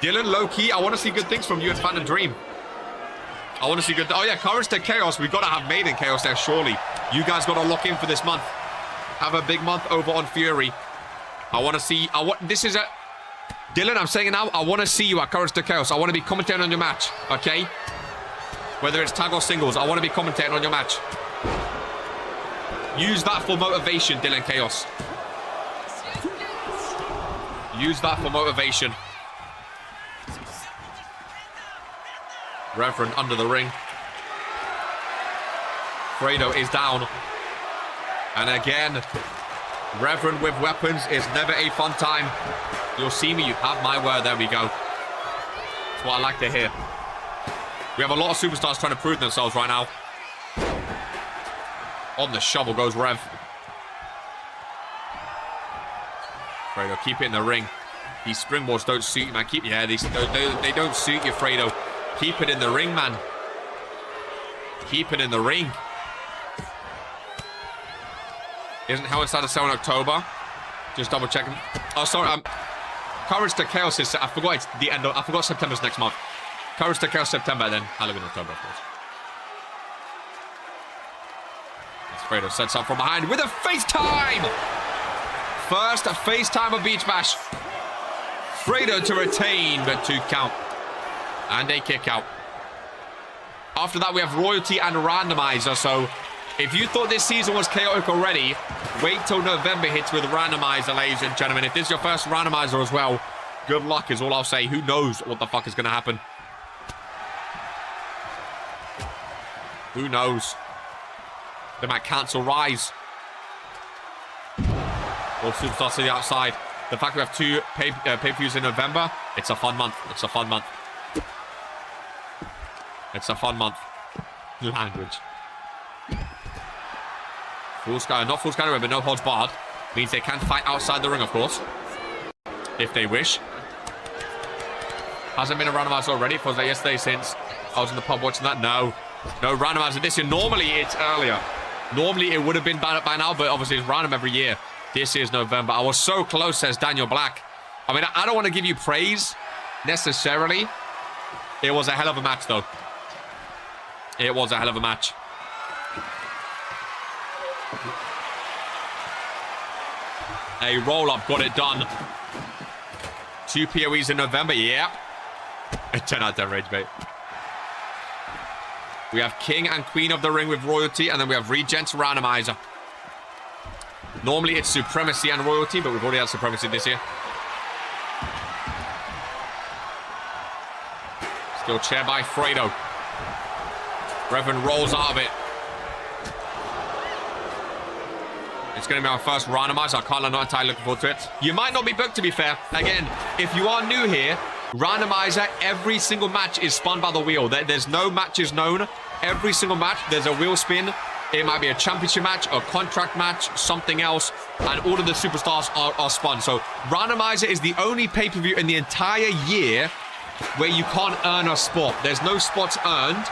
Dylan, low-key, I want to see good things from you and Fan and Dream. I want to see good... Oh, yeah, Courage to Chaos. We've got to have Maiden Chaos there, surely. You guys got to lock in for this month. Have a big month over on Fury. I want to see... This is a... Dylan, I'm saying it now. I want to see you at Courage to Chaos. I want to be commentating on your match, okay? Whether it's tag or singles, I want to be commentating on your match. Use that for motivation, Dylan Chaos. Use that for motivation. Reverend under the ring. Fredo is down. And again, Reverend with weapons is never a fun time. You'll see me, you have my word. There we go. That's what I like to hear. We have a lot of superstars trying to prove themselves right now. On the shovel goes Rev. Fredo, keep it in the ring. These springboards don't suit you, man. They don't suit you, Fredo. Keep it in the ring, man. Keep it in the ring. Isn't Hell Inside the Cell in October? Just double checking. Oh, sorry. Courage to Chaos is... I forgot it's the end of... I forgot September's next month. Courage to Chaos September, then Halloween October, of course. As Fredo sets up from behind with a FaceTime! First FaceTime of Beach Bash. Fredo to retain, but 2 count. And a kick out. After that, we have Royalty and Randomizer. So, if you thought this season was chaotic already, wait till November hits with Randomizer, ladies and gentlemen. If this is your first Randomizer as well, good luck is all I'll say. Who knows what the fuck is going to happen? Who knows? They might cancel Rise. Or Superstars to the outside. The fact we have 2 pay-per-views in November, it's a fun month. It's a fun month. It's a fun month. Language. Full sky, not full sky, remember, no holds barred. Means they can fight outside the ring, of course. If they wish. Hasn't been a randomizer already. It was like yesterday since I was in the pub watching that. No. No randomizer this year. Normally it's earlier. Normally it would have been by now, but obviously it's random every year. This is November. I was so close, says Daniel Black. I mean, I don't want to give you praise necessarily. It was a hell of a match, though. It was a hell of a match. A roll-up got it done. 2 POEs in November, yeah. 10 out of 10 rage bait. We have King and Queen of the Ring with Royalty, and then we have Regents Randomizer. Normally it's Supremacy and Royalty, but we've already had Supremacy this year. Still chair by Fredo. Reverend rolls out of it. It's going to be our first randomizer. I can't, I'm not entirely looking forward to it. You might not be booked, to be fair. Again, if you are new here, randomizer, every single match is spun by the wheel. There's no matches known. Every single match, there's a wheel spin. It might be a championship match, a contract match, something else. And all of the superstars are spun. So randomizer is the only pay-per-view in the entire year where you can't earn a spot. There's no spots earned.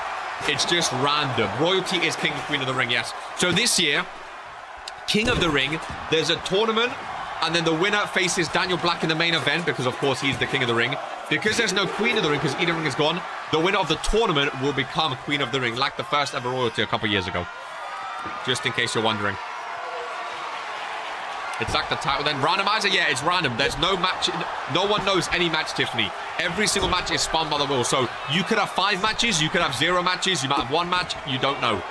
It's just random. Royalty is King and Queen of the Ring, yes. So this year, King of the Ring, there's a tournament, and then the winner faces Daniel Black in the main event, because of course he's the King of the Ring. Because there's no Queen of the Ring, because Eden Ring is gone, the winner of the tournament will become Queen of the Ring, like the first ever Royalty a couple years ago. Just in case you're wondering. It's like the title. Then randomizer, yeah, it's random. There's no match. No one knows any match, Tiffany. Every single match is spun by the wheel. So you could have 5 matches. You could have 0 matches. You might have 1 match. You don't know.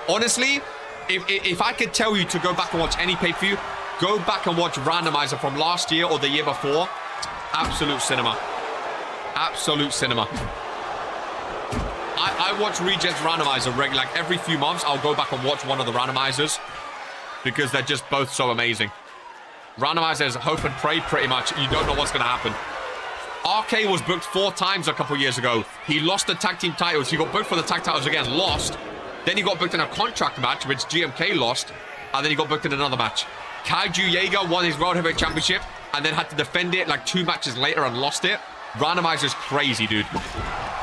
Honestly, if I could tell you to go back and watch any pay-per-view, go back and watch randomizer from last year or the year before. Absolute cinema. Absolute cinema. I watch Regents randomizer regularly. Like every few months, I'll go back and watch one of the randomizers. Because they're just both so amazing. Randomizer is hope and pray, pretty much. You don't know what's going to happen. RK was booked 4 times a couple years ago. He lost the tag team titles. He got booked for the tag titles again, lost. Then he got booked in a contract match, which GMK lost. And then he got booked in another match. Kaiju Jaeger won his World Heavyweight Championship and then had to defend it like 2 matches later and lost it. Randomizer's crazy, dude.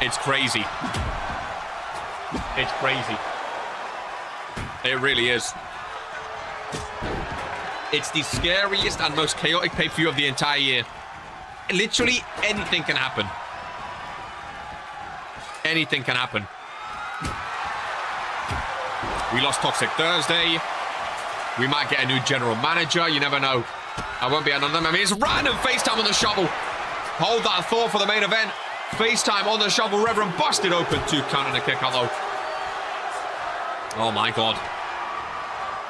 It's crazy. It's crazy. It really is. It's the scariest and most chaotic pay-per-view of the entire year. Literally anything can happen. Anything can happen. We lost Toxic Thursday. We might get a new general manager. You never know. I won't be on them. I mean, it's random FaceTime on the shovel. Hold that thought for the main event. FaceTime on the shovel. Reverend busted open. 2 count and a kick out low. Oh my God.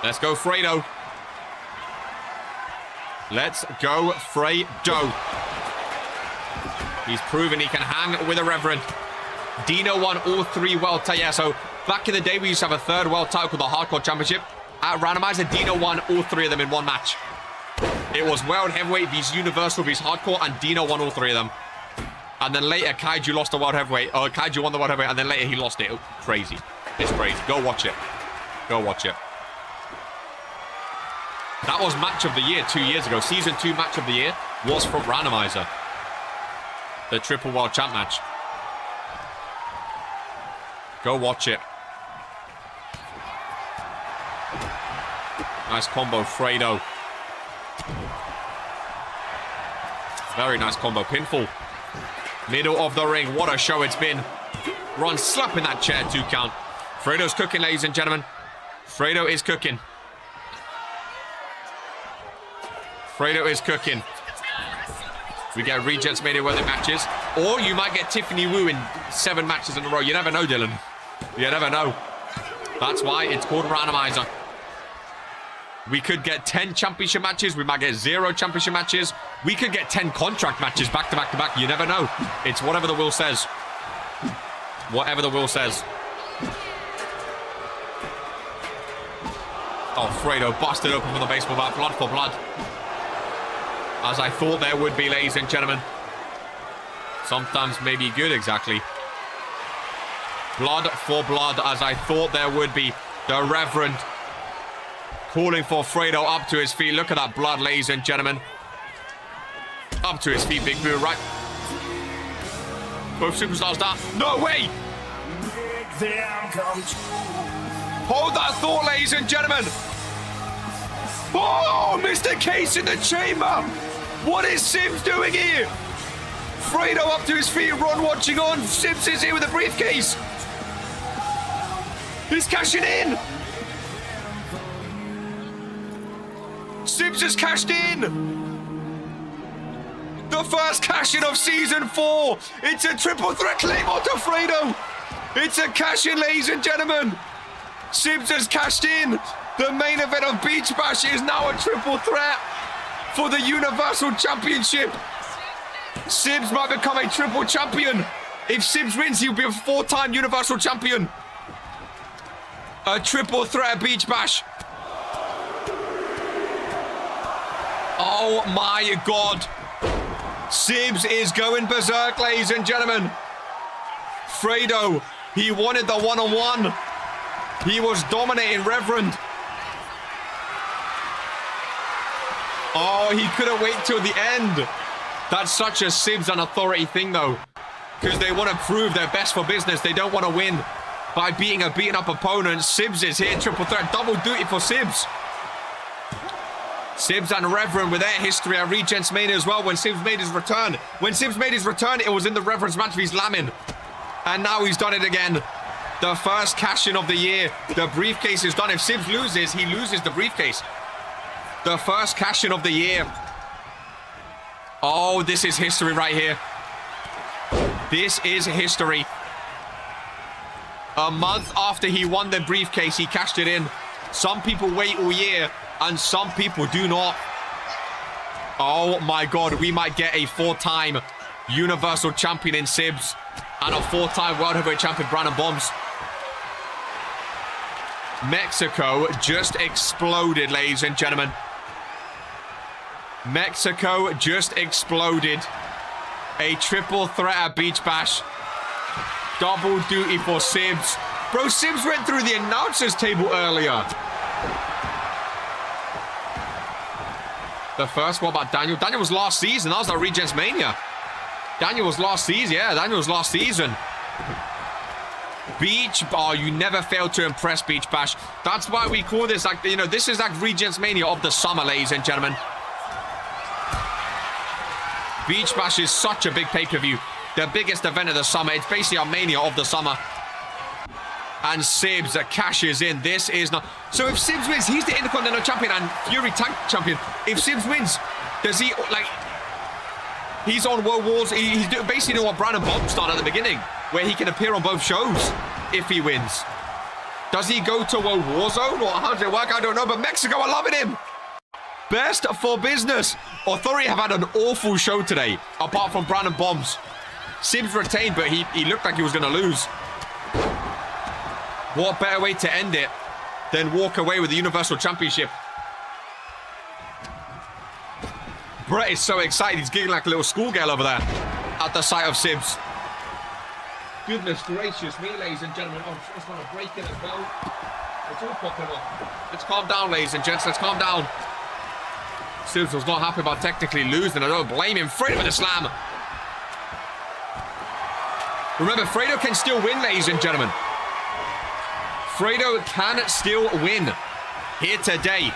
Let's go, Fredo. Let's go, Fredo. He's proven he can hang with a Reverend. Dino won all 3 world titles. Yeah, so back in the day, we used to have a 3rd world title called the Hardcore Championship. At Randomizer, Dino won all 3 of them in one match. It was World Heavyweight vs Universal vs Hardcore, and Dino won all 3 of them. And then later, Kaiju lost the World Heavyweight. Or Kaiju won the World Heavyweight, and then later he lost it. Crazy. It's crazy. Go watch it. Go watch it. That was match of the year 2 years ago. Season 2 match of the year was from Randomizer. The Triple World Champ match. Go watch it. Nice combo, Fredo. Very nice combo. Pinfall. Middle of the ring. What a show it's been. Ron slapping that chair. 2 count. Fredo's cooking, ladies and gentlemen. Fredo is cooking. Fredo is cooking. We get Regents Mania worthy matches. Or you might get Tiffany Wu in 7 matches in a row. You never know, Dylan. You never know. That's why it's called Randomizer. We could get 10 championship matches. We might get 0 championship matches. We could get 10 contract matches back to back to back. You never know. It's whatever the will says. Whatever the will says. Oh, Fredo busted open from the baseball bat. Blood for blood. As I thought there would be, ladies and gentlemen. Sometimes maybe good, exactly. Blood for blood, as I thought there would be. The Reverend calling for Fredo up to his feet. Look at that blood, ladies and gentlemen. Up to his feet, Big Boo, right? Both superstars down. No way! Hold that thought, ladies and gentlemen. Oh, Mr. Case in the chamber. What is Sims doing here? Fredo up to his feet, Ron watching on. Sims is here with a briefcase. He's cashing in. Sims has cashed in. The first cash-in of Season 4. It's a triple threat claymore to Fredo. It's a cash-in, ladies and gentlemen. Sims has cashed in. The main event of Beach Bash is now a triple threat for the Universal Championship. Sims might become a triple champion. If Sims wins, he'll be a 4-time Universal Champion. A triple threat Beach Bash. Oh my God. Sims is going berserk, ladies and gentlemen. Fredo, he wanted the one-on-one. He was dominating Reverend. Oh, he couldn't wait till the end. That's such a Sims and Authority thing, though. Because they want to prove they're best for business. They don't want to win by beating a beaten-up opponent. Sims is here, triple threat, double duty for Sims. Sims and Reverend with their history at Regents Mania as well when Sims made his return. When Sims made his return, it was in the Reverend's match with Lamin. And now he's done it again. The first cash-in of the year. The briefcase is done. If Sims loses, he loses the briefcase. The first cash-in of the year. Oh, this is history right here. This is history. A month after he won the briefcase, he cashed it in. Some people wait all year, and some people do not. Oh my God, we might get a 4-time Universal Champion in Sims and a 4-time World Heavyweight Champion Brandon Bombs. Mexico just exploded, ladies and gentlemen. Mexico just exploded. A triple threat at Beach Bash. Double duty for Sims. Bro, Sims went through the announcers table earlier. The first one about Daniel. Daniel was last season. That was the Regents Mania. Daniel was last season. Yeah, Daniel was last season. Beach, oh, you never fail to impress, Beach Bash. That's why we call this, like, you know, this is like Regents Mania of the summer, ladies and gentlemen. Beach Bash is such a big pay-per-view. The biggest event of the summer. It's basically our Mania of the summer. And Sibs cashes in. This is not... So if Sibs wins, he's the Intercontinental Champion and Fury Tag Champion. If Sibs wins, does he, like... He's on World Wars. He's basically doing what Brandon Bob started at the beginning, where he can appear on both shows if he wins. Does he go to World War Zone, or how does it work? I don't know, but Mexico are loving him. Best for business. Authority have had an awful show today, apart from Brandon Bombs. Sibs retained, but he looked like he was going to lose. What better way to end it than walk away with the Universal Championship? Brett is so excited. He's giggling like a little schoolgirl over there at the sight of Sibs. Goodness gracious me, ladies and gentlemen. Oh, I just want to break it as well. It's all popping off. Let's calm down, ladies and gents. Let's calm down. Sibs was not happy about technically losing. I don't blame him. Fredo with a slam. Remember, Fredo can still win, ladies and gentlemen. Fredo can still win here today.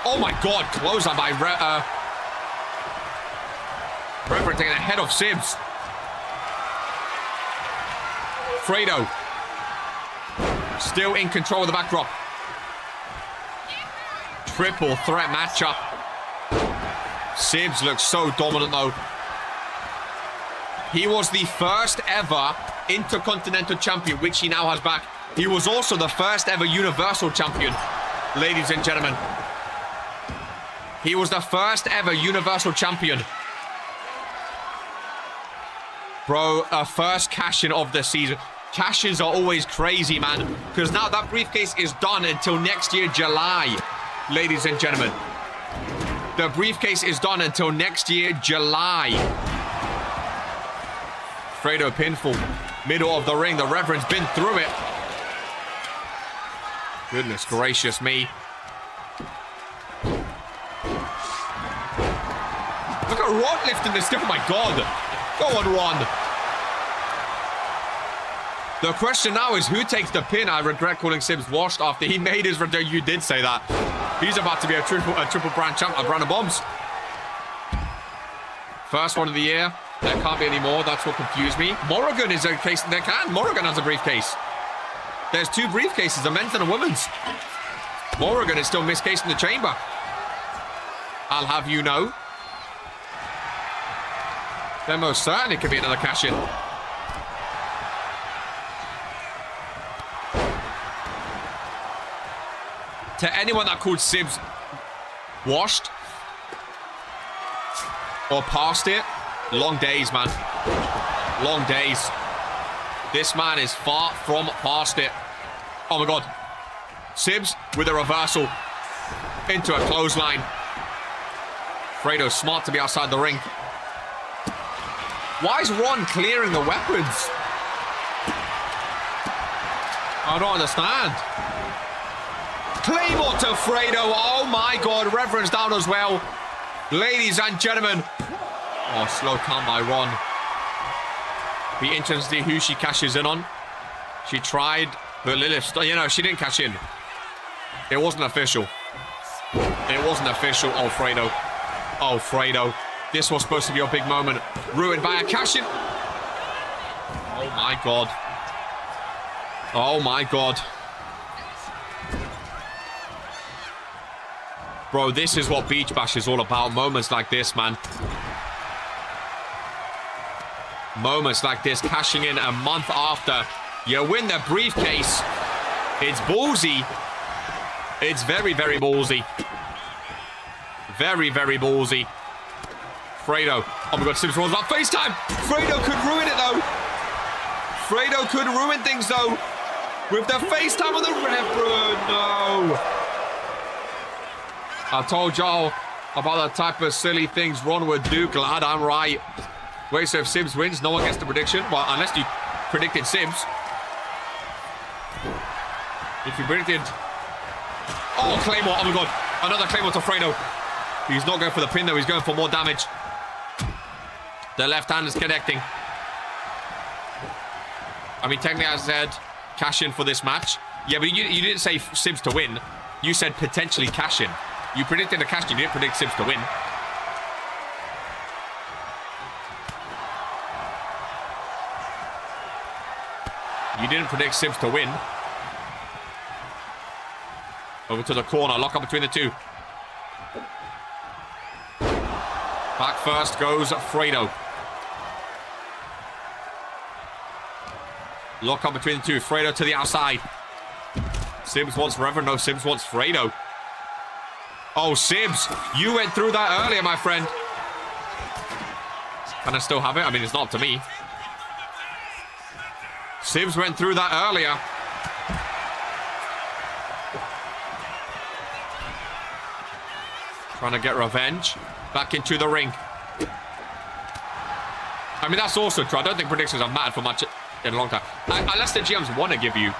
Oh my God, close on by Reverend taking the head of Sibs. Fredo still in control of the backdrop. Triple threat matchup. Sibs looks so dominant though. He was the first ever Intercontinental Champion, which he now has back. He was also the first ever Universal Champion, ladies and gentlemen. He was the first ever Universal Champion. Bro, a first cash-in of the season. Cash-ins are always crazy, man. Because now that briefcase is done until next year, July, ladies and gentlemen. The briefcase is done until next year, July. Fredo pinfall. Middle of the ring. The Reverend's been through it. Goodness gracious me. Look at Ron lifting this stuff. Oh my God. Go on, Ron. The question now is who takes the pin. I regret calling Sibs washed after he made his return. You did say that. He's about to be a triple brand champ. Brandon Bombs. First one of the year. There can't be any more. That's what confused me. Morrigan is a case. There can. Morrigan has a briefcase. There's two briefcases, a men's and a women's. Morrigan is still miscased in the chamber. I'll have you know. There most certainly could be another cash-in. To anyone that called Sibs washed or past it, long days, man. Long days. This man is far from past it. Oh my God. Sibs with a reversal into a clothesline. Fredo's smart to be outside the ring. Why is Ron clearing the weapons? I don't understand. Claymore to Fredo. Oh my God. Reverend's down as well. Ladies and gentlemen. Oh, slow count by Ron. Be interesting to see who she cashes in on. She tried, but Lilith, you know, she didn't cash in. It wasn't official. It wasn't official. Oh, Fredo. Oh, Fredo. This was supposed to be your big moment. Ruined by a cash-in. Oh, my God. Oh, my God. Bro, this is what Beach Bash is all about. Moments like this, man. Moments like this, cashing in a month after you win the briefcase. It's ballsy. It's very, very ballsy. Very, very ballsy. Fredo. Oh my God, Sibs rolls up. FaceTime. Fredo could ruin it though. Fredo could ruin things though. With the FaceTime on the Reverend. No. I told y'all about the type of silly things Ron would do. Glad I'm right. Wait, so if Sibs wins, no one gets the prediction? Well, unless you predicted Sibs. If you predicted... Oh, Claymore. Oh, my God. Another Claymore to Fredo. He's not going for the pin, though. He's going for more damage. The left hand is connecting. I mean, technically I said cash in for this match. Yeah, but you didn't say Sibs to win. You said potentially cash in. You predicted a cash in. You didn't predict Sibs to win. You didn't predict Sibs to win. Over to the corner. Lock up between the two. Back first goes Fredo. Lock up between the two. Fredo to the outside. Sibs wants Reverend. No, Sibs wants Fredo. Oh, Sibs, you went through that earlier, my friend. Can I still have it? I mean, it's not up to me. Sibs went through that earlier. Trying to get revenge. Back into the ring. I mean, that's also true. I don't think predictions have mattered for much in a long time. Unless the GMs want to give you...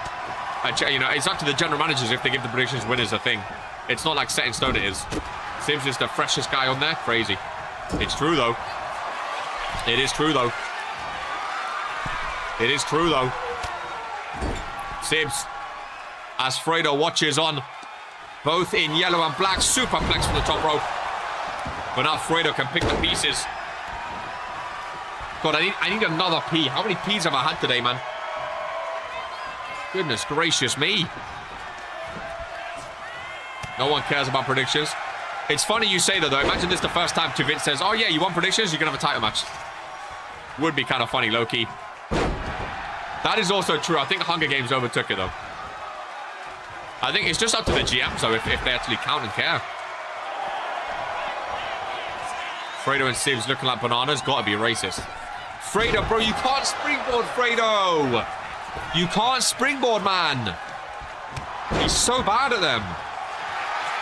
you know, it's up to the general managers if they give the predictions winners a thing. It's not like set in stone it is. Sibs is the freshest guy on there. Crazy. It's true, though. It is true, though. It is true, though. Sibs, as Fredo watches on, both in yellow and black, superplex from the top rope. But now Fredo can pick the pieces. God, I need another P. How many Ps have I had today, man? Goodness gracious me. No one cares about predictions. It's funny you say that, though. Imagine this the first time Vince says, oh, yeah, you want predictions? You're going to have a title match. Would be kind of funny, low-key. That is also true. I think Hunger Games overtook it, though. I think it's just up to the GMs, though, if they actually count and care. Fredo and Sibs looking like bananas. Gotta be racist. Fredo, bro, you can't springboard, Fredo. You can't springboard, man. He's so bad at them.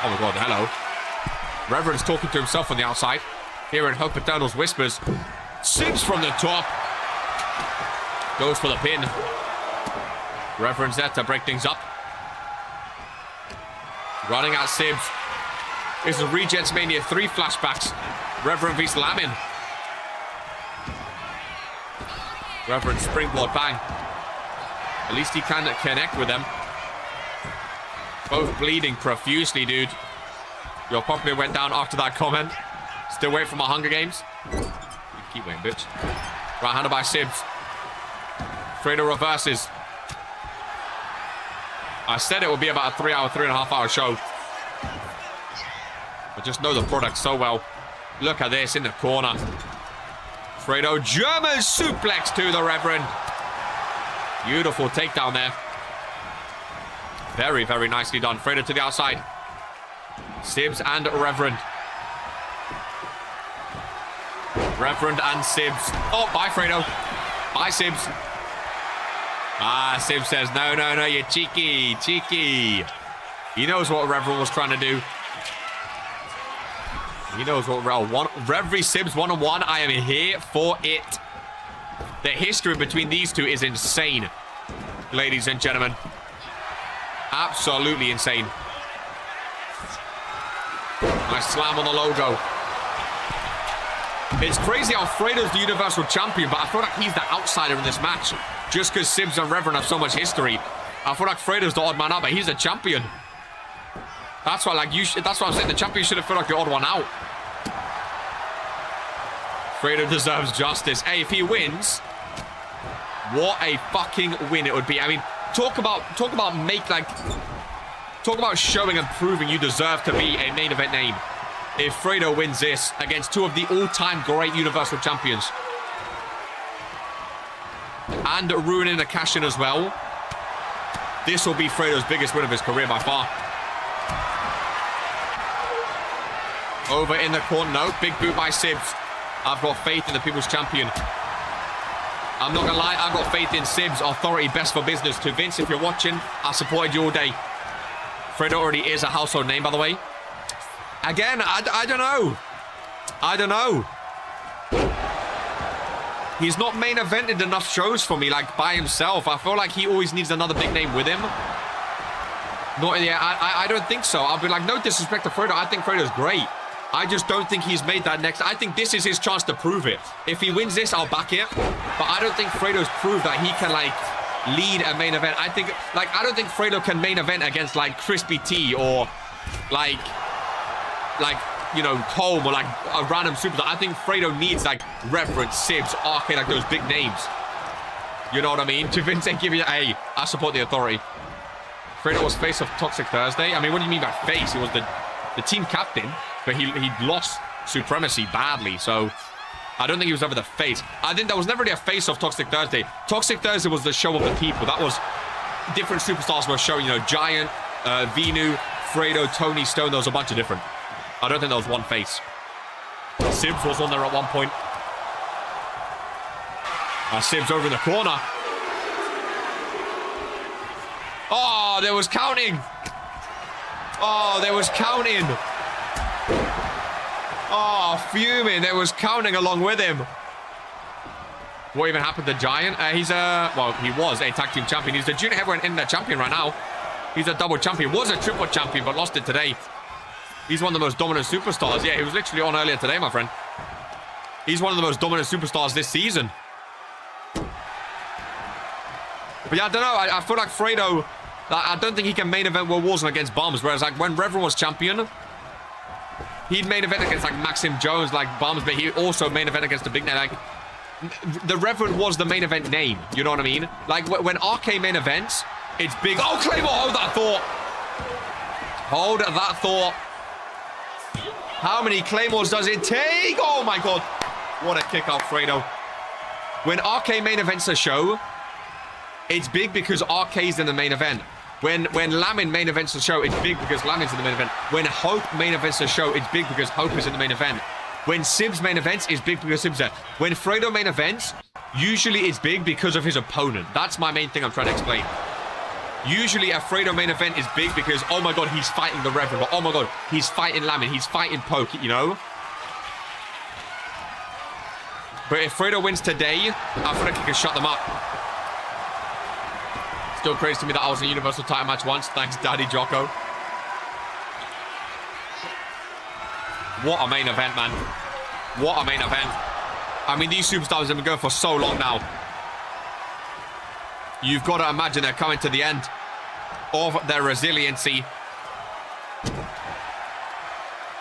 Oh, my God, hello. Reverend's talking to himself on the outside. Hearing Hope Eternal's whispers. Sibs from the top. Goes for the pin. Reverend's there to break things up. Running at Sibs. This is Regents Mania 3 flashbacks. Reverend vs Lamin. Reverend springboard bang. At least he can connect with them. Both bleeding profusely, dude. Your popular went down after that comment. Still waiting for my Hunger Games. You keep waiting, bitch. Right handed by Sibs. Fredo reverses. I said it would be about a 3.5 hour show. I just know the product so well. Look at this in the corner. Fredo, German suplex to the Reverend. Beautiful takedown there. Very, very nicely done. Fredo to the outside. Sibs and Reverend. Reverend and Sibs. Oh, bye, Fredo. Bye, Sibs. Ah, Sibs says, no, no, no, you're cheeky, cheeky. He knows what Reverend was trying to do. He knows what Reverie Sibs one-on-one. I am here for it. The history between these two is insane, ladies and gentlemen. Absolutely insane. Nice slam on the logo. It's crazy how Fredo's the Universal Champion, but I feel like he's the outsider in this match. Just because Sibs and Reverend have so much history. I feel like Fredo's the odd man out, but he's the champion. That's why, like, that's what I'm saying. The champion should have felt like the odd one out. Fredo deserves justice. Hey, if he wins, what a fucking win it would be. I mean, talk about showing and proving you deserve to be a main event name. If Fredo wins this against two of the all-time great Universal Champions. And ruining the cash-in as well. This will be Fredo's biggest win of his career by far. Over in the corner. No, big boot by Sibs. I've got faith in the People's Champion. I'm not gonna lie, I've got faith in Sibs. Authority, best for business. To Vince, if you're watching, I supported you all day. Fredo already is a household name, by the way. Again, I don't know. I don't know. He's not main evented enough shows for me, like, by himself. I feel like he always needs another big name with him. Not in the air. I don't think so. I'll be like, no disrespect to Fredo. I think Fredo's great. I just don't think he's made that next. I think this is his chance to prove it. If he wins this, I'll back it. But I don't think Fredo's proved that he can, like, lead a main event. I think, like, I don't think Fredo can main event against, like, Crispy T or, like, you know, Home or, like, a random superstar. I think Fredo needs, like, Reverend, Sibs, RK, like, those big names. You know what I mean? To Vince and give you, hey, I support the authority. Fredo was face of Toxic Thursday. I mean, what do you mean by face? He was the team captain, but he lost Supremacy badly, so I don't think he was ever the face. I think that was never really a face of Toxic Thursday. Toxic Thursday was the show of the people. That was different superstars were showing, you know, Giant, Venu, Fredo, Tony Stone. There was a bunch of different. I don't think there was one face. Sibs was on there at one point. Sibs over in the corner. Oh, there was counting. Oh, there was counting. Oh, fuming. There was counting along with him. What even happened to Giant? He's well, he was a tag team champion. He's the junior heavyweight internet champion right now. He's a double champion. Was a triple champion, but lost it today. He's one of the most dominant superstars. Yeah, he was literally on earlier today, my friend. He's one of the most dominant superstars this season. But yeah, I don't know. I feel like Fredo, I don't think he can main event World Warzone against Bombs. Whereas, like, when Reverend was champion, he'd main event against, like, Maxim Jones, like, Bombs, but he also main event against the big name. Like, the Reverend was the main event name. You know what I mean? Like, when RK main events, it's big. Oh, Claymore! Hold that thought. Hold that thought. How many Claymores does it take? Oh, my God. What a kick out, Fredo. When RK main events a show, it's big because RK's in the main event. When Lamin main events the show, it's big because Lamin's in the main event. When Hope main events the show, it's big because Hope is in the main event. When Sibs main events, it's big because Sibs there. When Fredo main events, usually it's big because of his opponent. That's my main thing I'm trying to explain. Usually a Fredo main event is big because, oh my God, he's fighting the Reverend. But oh my God, he's fighting Lamin. He's fighting Poke, you know? But if Fredo wins today, I feel like he can shut them up. Still crazy to me that I was in a Universal title match once. Thanks, Daddy Jocko. What a main event, man. What a main event. I mean, these superstars have been going for so long now. You've got to imagine they're coming to the end of their resiliency.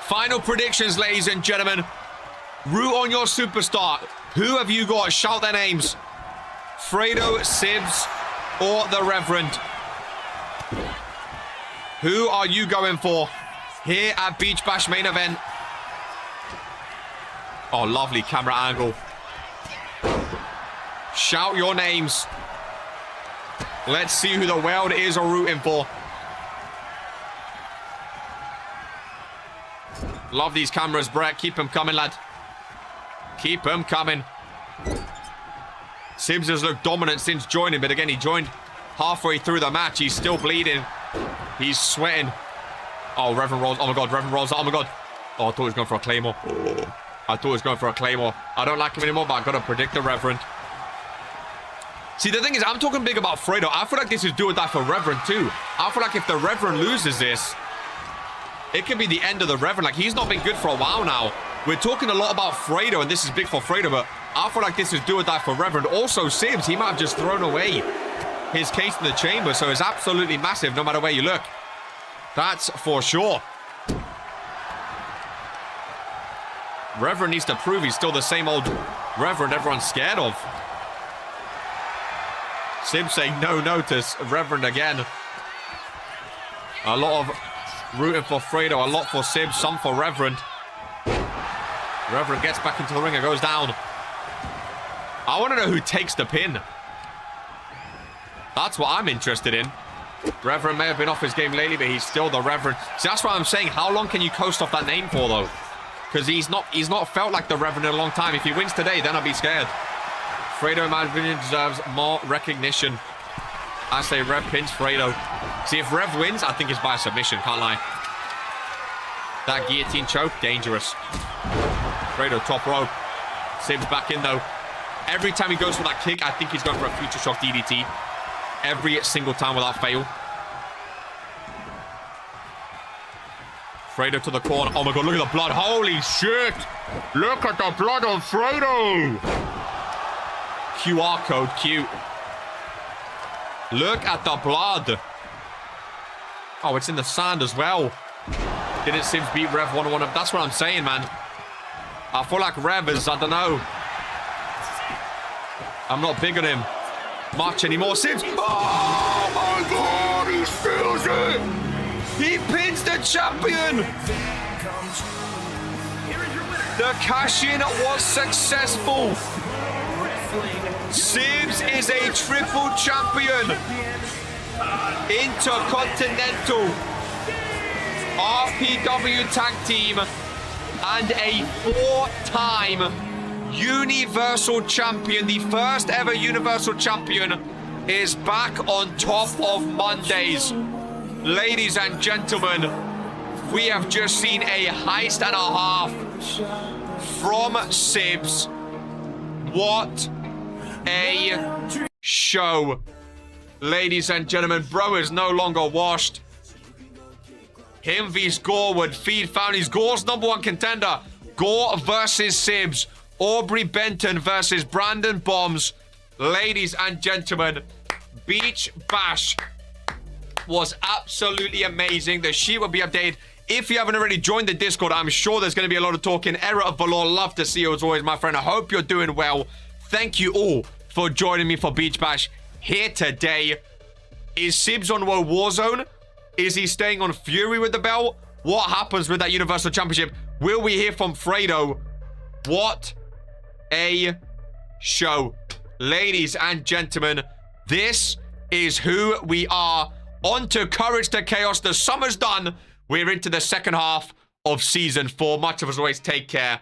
Final predictions, ladies and gentlemen. Root on your superstar. Who have you got? Shout their names. Fredo, Sibs, or the Reverend. Who are you going for here at Beach Bash main event? Oh, lovely camera angle. Shout your names. Let's see who the world is rooting for. Love these cameras, Brett. Keep them coming, lad. Keep them coming. Sibs has looked dominant since joining, but again, he joined halfway through the match. He's still bleeding. He's sweating. Oh, Reverend rolls. Oh, my God. Reverend rolls. Oh, my God. Oh, I thought he was going for a Claymore. I thought he was going for a Claymore. I don't like him anymore, but I've got to predict the Reverend. See, the thing is, I'm talking big about Fredo. I feel like this is do or die for Reverend, too. I feel like if the Reverend loses this, it could be the end of the Reverend. Like, he's not been good for a while now. We're talking a lot about Fredo, and this is big for Fredo, but I feel like this is do or die for Reverend. Also, Sibs, he might have just thrown away his case in the chamber, so it's absolutely massive no matter where you look. That's for sure. Reverend needs to prove he's still the same old Reverend everyone's scared of. Sibs saying no notice. Reverend again. A lot of rooting for Fredo, a lot for Sibs, some for Reverend. Reverend gets back into the ring and goes down. I want to know who takes the pin. That's what I'm interested in. Reverend may have been off his game lately, but he's still the Reverend. See, that's why I'm saying, how long can you coast off that name for, though? Because he's not felt like the Reverend in a long time. If he wins today, then I'll be scared. Fredo, in my opinion, deserves more recognition. I say Rev pins Fredo. See, if Rev wins, I think it's by submission. Can't lie. That guillotine choke, dangerous. Fredo, top rope. Sibs back in, though. Every time he goes for that kick, I think he's going for a future shock DDT. Every single time without fail. Fredo to the corner. Oh, my God, look at the blood. Holy shit. Look at the blood of Fredo. QR code, cute. Look at the blood. Oh, it's in the sand as well. Didn't Sibs beat Rev 1-1? That's what I'm saying, man. I feel like Rev is, I don't know. I'm not big on him much anymore. Sibs. Oh my God, he steals it. He pins the champion. The cash-in was successful. Sibs is a triple champion. Intercontinental, RPW tag team, and a 4-time Universal Champion. The first ever Universal Champion is back on top of Mondays. Ladies and gentlemen, we have just seen a heist and a half from Sibs. What a show. Ladies and gentlemen, bro is no longer washed. Him vs Gore would feed families. Gore's #1 contender. Gore versus Sibs. Aubrey Benton versus Brandon Bombs. Ladies and gentlemen, Beach Bash was absolutely amazing. The sheet will be updated. If you haven't already joined the Discord, I'm sure there's going to be a lot of talking. Error of Valor, love to see you as always, my friend. I hope you're doing well. Thank you all for joining me for Beach Bash here today. Is Sibs on World Warzone? Is he staying on Fury with the belt? What happens with that Universal Championship? Will we hear from Fredo? What a show. Ladies and gentlemen, this is who we are. On to Courage to Chaos. The summer's done. We're into the second half of Season 4. Much of us always take care.